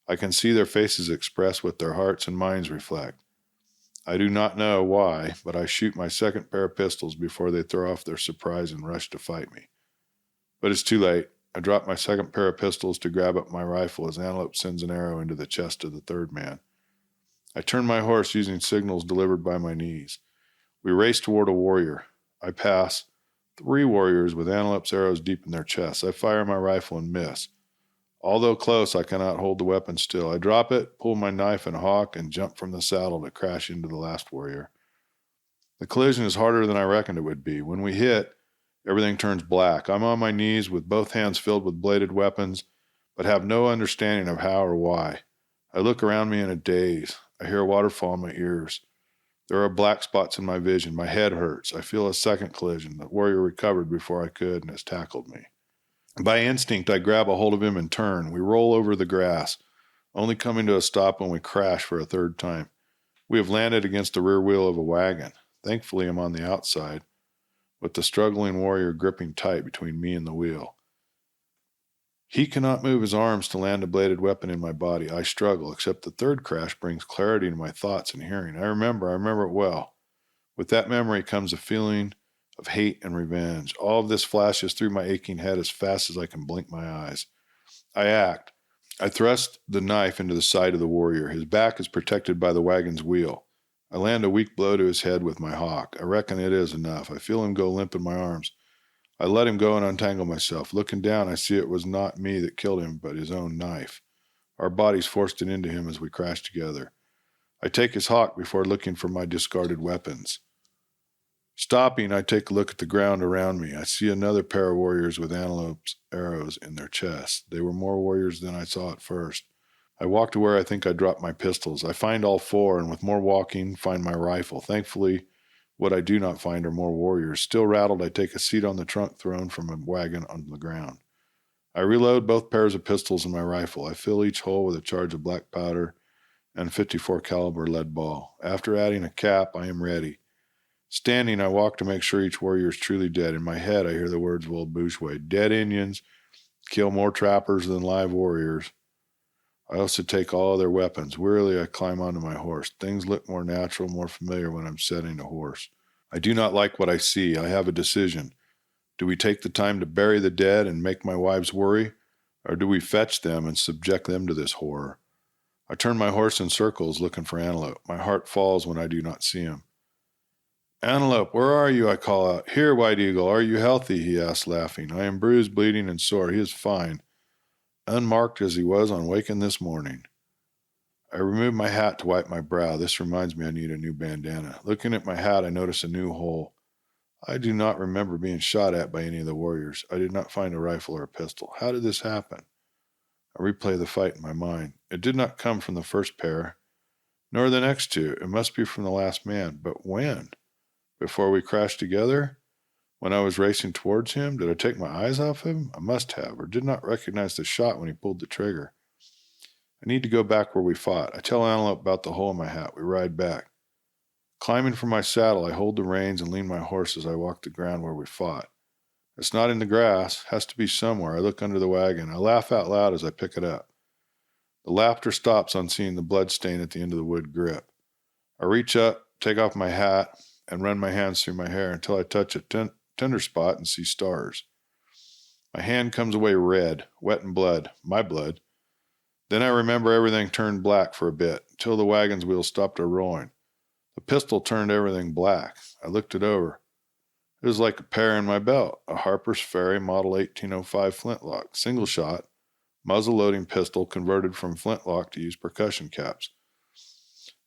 I can see their faces express what their hearts and minds reflect. I do not know why, but I shoot my second pair of pistols before they throw off their surprise and rush to fight me. But it's too late. I drop my second pair of pistols to grab up my rifle as Antelope sends an arrow into the chest of the third man. I turn my horse using signals delivered by my knees. We race toward a warrior. I pass 3 warriors with Antelope's arrows deep in their chests. I fire my rifle and miss. Although close, I cannot hold the weapon still. I drop it, pull my knife and hawk, and jump from the saddle to crash into the last warrior. The collision is harder than I reckoned it would be. When we hit, everything turns black. I'm on my knees with both hands filled with bladed weapons, but have no understanding of how or why. I look around me in a daze. I hear a waterfall in my ears. There are black spots in my vision. My head hurts. I feel a second collision. The warrior recovered before I could and has tackled me. By instinct, I grab a hold of him and turn. We roll over the grass, only coming to a stop when we crash for a third time. We have landed against the rear wheel of a wagon. Thankfully, I'm on the outside, with the struggling warrior gripping tight between me and the wheel. He cannot move his arms to land a bladed weapon in my body. I struggle, except the third crash brings clarity to my thoughts and hearing. I remember it well. With that memory comes a feeling of hate and revenge. All of this flashes through my aching head as fast as I can blink my eyes. I act. I thrust the knife into the side of the warrior. His back is protected by the wagon's wheel. I land a weak blow to his head with my hawk. I reckon it is enough. I feel him go limp in my arms. I let him go and untangle myself. Looking down, I see it was not me that killed him, but his own knife. Our bodies forced it into him as we crashed together. I take his hawk before looking for my discarded weapons. Stopping, I take a look at the ground around me. I see another pair of warriors with antelope's arrows in their chests. They were more warriors than I saw at first. I walk to where I think I dropped my pistols. I find all four, and with more walking, find my rifle. Thankfully, what I do not find are more warriors. Still rattled, I take a seat on the trunk thrown from a wagon on the ground. I reload both pairs of pistols in my rifle. I fill each hole with a charge of black powder and 54 caliber lead ball. After adding a cap, I am ready. Standing, I walk to make sure each warrior is truly dead. In my head, I hear the words of old Booshway. Dead Indians kill more trappers than live warriors. I also take all their weapons. Wearily, I climb onto my horse. Things look more natural, more familiar when I'm setting a horse. I do not like what I see. I have a decision. Do we take the time to bury the dead and make my wives worry? Or do we fetch them and subject them to this horror? I turn my horse in circles looking for Antelope. My heart falls when I do not see him. Antelope, where are you? I call out. Here, White Eagle. Are you healthy? He asks, laughing. I am bruised, bleeding, and sore. He is fine, unmarked as he was on waking this morning. I remove my hat to wipe my brow. This reminds me I need a new bandana. Looking at my hat, I notice a new hole. I do not remember being shot at by any of the warriors. I did not find a rifle or a pistol. How did this happen? I replay the fight in my mind. It did not come from the first pair, nor the next two. It must be from the last man. But when? Before we crashed together? When I was racing towards him? Did I take my eyes off him? I must have, or did not recognize the shot when he pulled the trigger. I need to go back where we fought. I tell Antelope about the hole in my hat. We ride back. Climbing from my saddle, I hold the reins and lean my horse as I walk the ground where we fought. It's not in the grass. Has to be somewhere. I look under the wagon. I laugh out loud as I pick it up. The laughter stops on seeing the blood stain at the end of the wood grip. I reach up, take off my hat, and run my hands through my hair until I touch a tender spot and see stars. My hand comes away red, wet in blood, my blood. Then I remember everything turned black for a bit, until the wagon's wheels stopped rolling. The pistol turned everything black. I looked it over. It was like a pair in my belt, a Harper's Ferry Model 1805 flintlock, single shot, muzzle-loading pistol converted from flintlock to use percussion caps.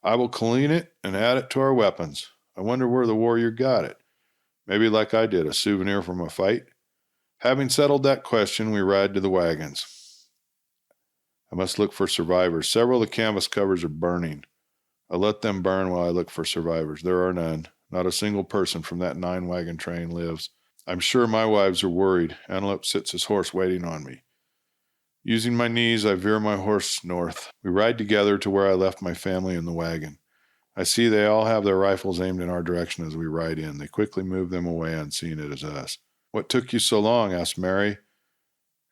I will clean it and add it to our weapons. I wonder where the warrior got it. Maybe like I did, a souvenir from a fight. Having settled that question, we ride to the wagons. I must look for survivors. Several of the canvas covers are burning. I let them burn while I look for survivors. There are none. Not a single person from that 9-wagon train lives. I'm sure my wives are worried. Antelope sits his horse waiting on me. Using my knees, I veer my horse north. We ride together to where I left my family in the wagon. I see they all have their rifles aimed in our direction as we ride in. They quickly move them away on seeing it as us. What took you so long? Asked Mary.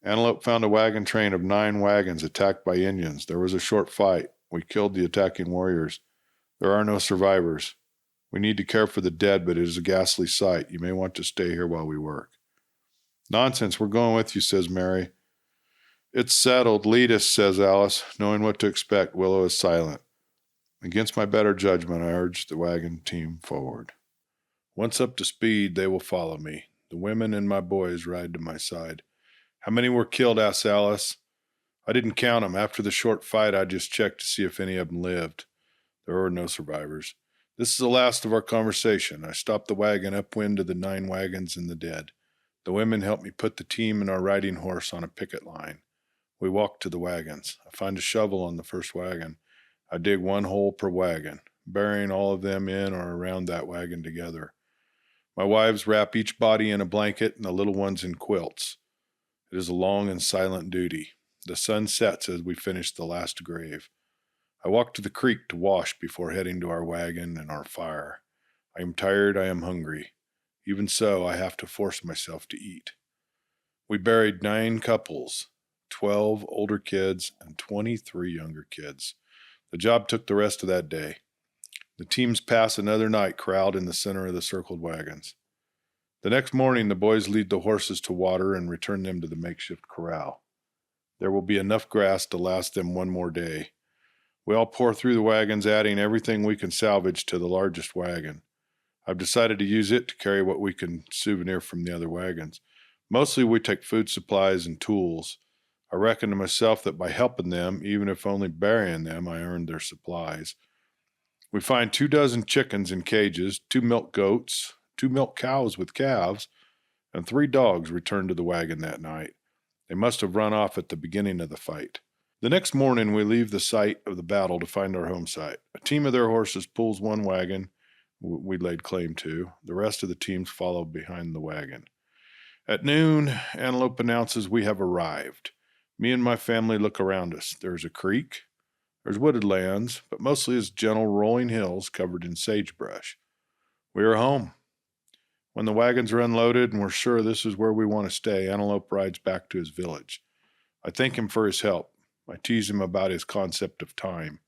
Antelope found a wagon train of 9 wagons attacked by Indians. There was a short fight. We killed the attacking warriors. There are no survivors. We need to care for the dead, but it is a ghastly sight. You may want to stay here while we work. Nonsense, we're going with you, says Mary. It's settled. Lead us, says Alice. Knowing what to expect, Willow is silent. Against my better judgment, I urge the wagon team forward. Once up to speed, they will follow me. The women and my boys ride to my side. How many were killed? Asked Alice. I didn't count them. After the short fight, I just checked to see if any of them lived. There were no survivors. This is the last of our conversation. I stopped the wagon upwind to the 9 wagons and the dead. The women helped me put the team and our riding horse on a picket line. We walked to the wagons. I find a shovel on the first wagon. I dig 1 hole per wagon, burying all of them in or around that wagon together. My wives wrap each body in a blanket and the little ones in quilts. It is a long and silent duty. The sun sets as we finish the last grave. I walk to the creek to wash before heading to our wagon and our fire. I am tired, I am hungry. Even so, I have to force myself to eat. We buried 9 couples. 12 older kids, and 23 younger kids. The job took the rest of that day. The teams pass another night corralled in the center of the circled wagons. The next morning, the boys lead the horses to water and return them to the makeshift corral. There will be enough grass to last them one more day. We all pour through the wagons, adding everything we can salvage to the largest wagon. I've decided to use it to carry what we can souvenir from the other wagons. Mostly we take food supplies and tools. I reckon to myself that by helping them, even if only burying them, I earned their supplies. We find 24 chickens in cages, 2 milk goats, 2 milk cows with calves, and 3 dogs returned to the wagon that night. They must have run off at the beginning of the fight. The next morning, we leave the site of the battle to find our home site. A team of their horses pulls one wagon we laid claim to. The rest of the teams follow behind the wagon. At noon, Antelope announces we have arrived. Me and my family look around us. There's a creek. There's wooded lands, but mostly it's gentle rolling hills covered in sagebrush. We are home. When the wagons are unloaded and we're sure this is where we want to stay, Antelope rides back to his village. I thank him for his help. I tease him about his concept of time.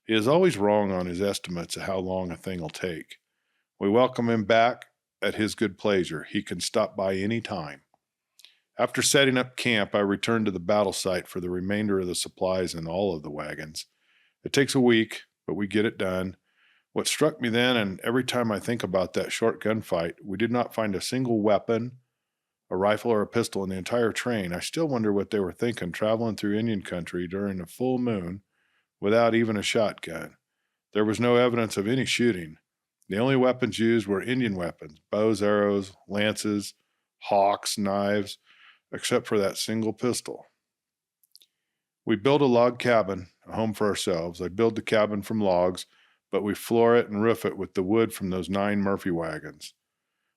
He is always wrong on his estimates of how long a thing will take. We welcome him back at his good pleasure. He can stop by any time. After setting up camp, I return to the battle site for the remainder of the supplies and all of the wagons. It takes a week, but we get it done. What struck me then, and every time I think about that short gunfight, we did not find a single weapon, a rifle or a pistol in the entire train. I still wonder what they were thinking traveling through Indian country during a full moon without even a shotgun. There was no evidence of any shooting. The only weapons used were Indian weapons, bows, arrows, lances, hawks, knives, except for that single pistol. We build a log cabin, a home for ourselves. I build the cabin from logs, but we floor it and roof it with the wood from those 9 Murphy wagons.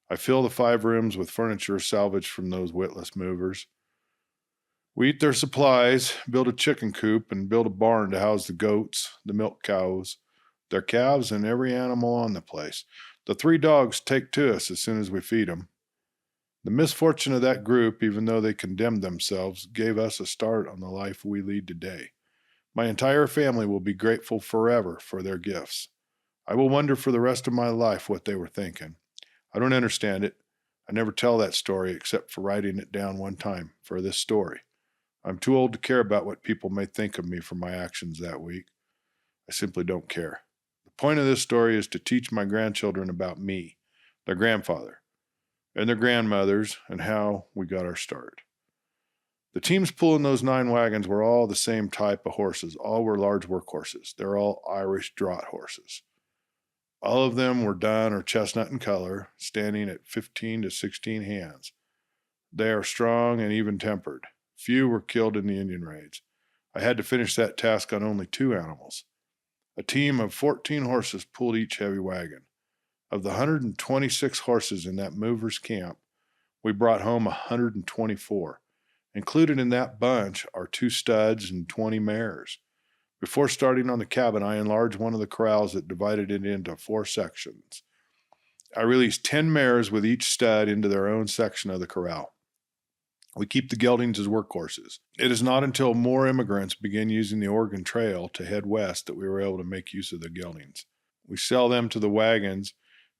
I fill the 5 rooms with furniture salvaged from those witless movers. We eat their supplies, build a chicken coop, and build a barn to house the goats, the milk cows, their calves, and every animal on the place. The 3 dogs take to us as soon as we feed them. The misfortune of that group, even though they condemned themselves, gave us a start on the life we lead today. My entire family will be grateful forever for their gifts. I will wonder for the rest of my life what they were thinking. I don't understand it. I never tell that story except for writing it down one time for this story. I'm too old to care about what people may think of me for my actions that week. I simply don't care. The point of this story is to teach my grandchildren about me, their grandfather, and their grandmothers, and how we got our start. The teams pulling those 9 wagons were all the same type of horses. All were large workhorses. They're all Irish draught horses. All of them were dun or chestnut in color, standing at 15 to 16 hands. They are strong and even-tempered. Few were killed in the Indian raids. I had to finish that task on only 2 animals. A team of 14 horses pulled each heavy wagon. Of the 126 horses in that movers' camp, we brought home 124. Included in that bunch are 2 studs and 20 mares. Before starting on the cabin, I enlarged one of the corrals that divided it into 4 sections. I released 10 mares with each stud into their own section of the corral. We keep the geldings as workhorses. It is not until more immigrants began using the Oregon Trail to head west that we were able to make use of the geldings. We sell them to the wagons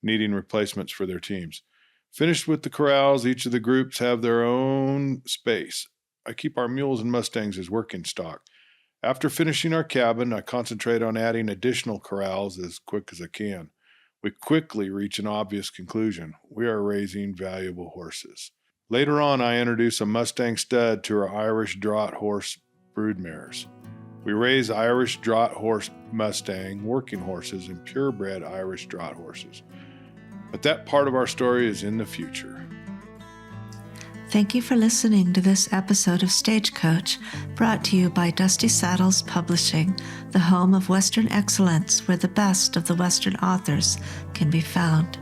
needing replacements for their teams. Finished with the corrals, each of the groups have their own space. I keep our mules and Mustangs as working stock. After finishing our cabin, I concentrate on adding additional corrals as quick as I can. We quickly reach an obvious conclusion. We are raising valuable horses. Later on, I introduce a Mustang stud to our Irish draught horse broodmares. We raise Irish draught horse Mustang working horses and purebred Irish draught horses. But that part of our story is in the future.
Thank you for listening to this episode of Stagecoach, brought to you by Dusty Saddles Publishing, the home of Western excellence where the best of the Western authors can be found.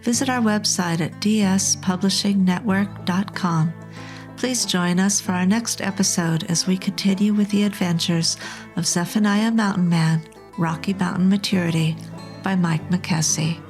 Visit our website at dspublishingnetwork.com. Please join us for our next episode as we continue with the adventures of Zephaniah Mountain Man, Rocky Mountain Maturity by Mike Mackessy.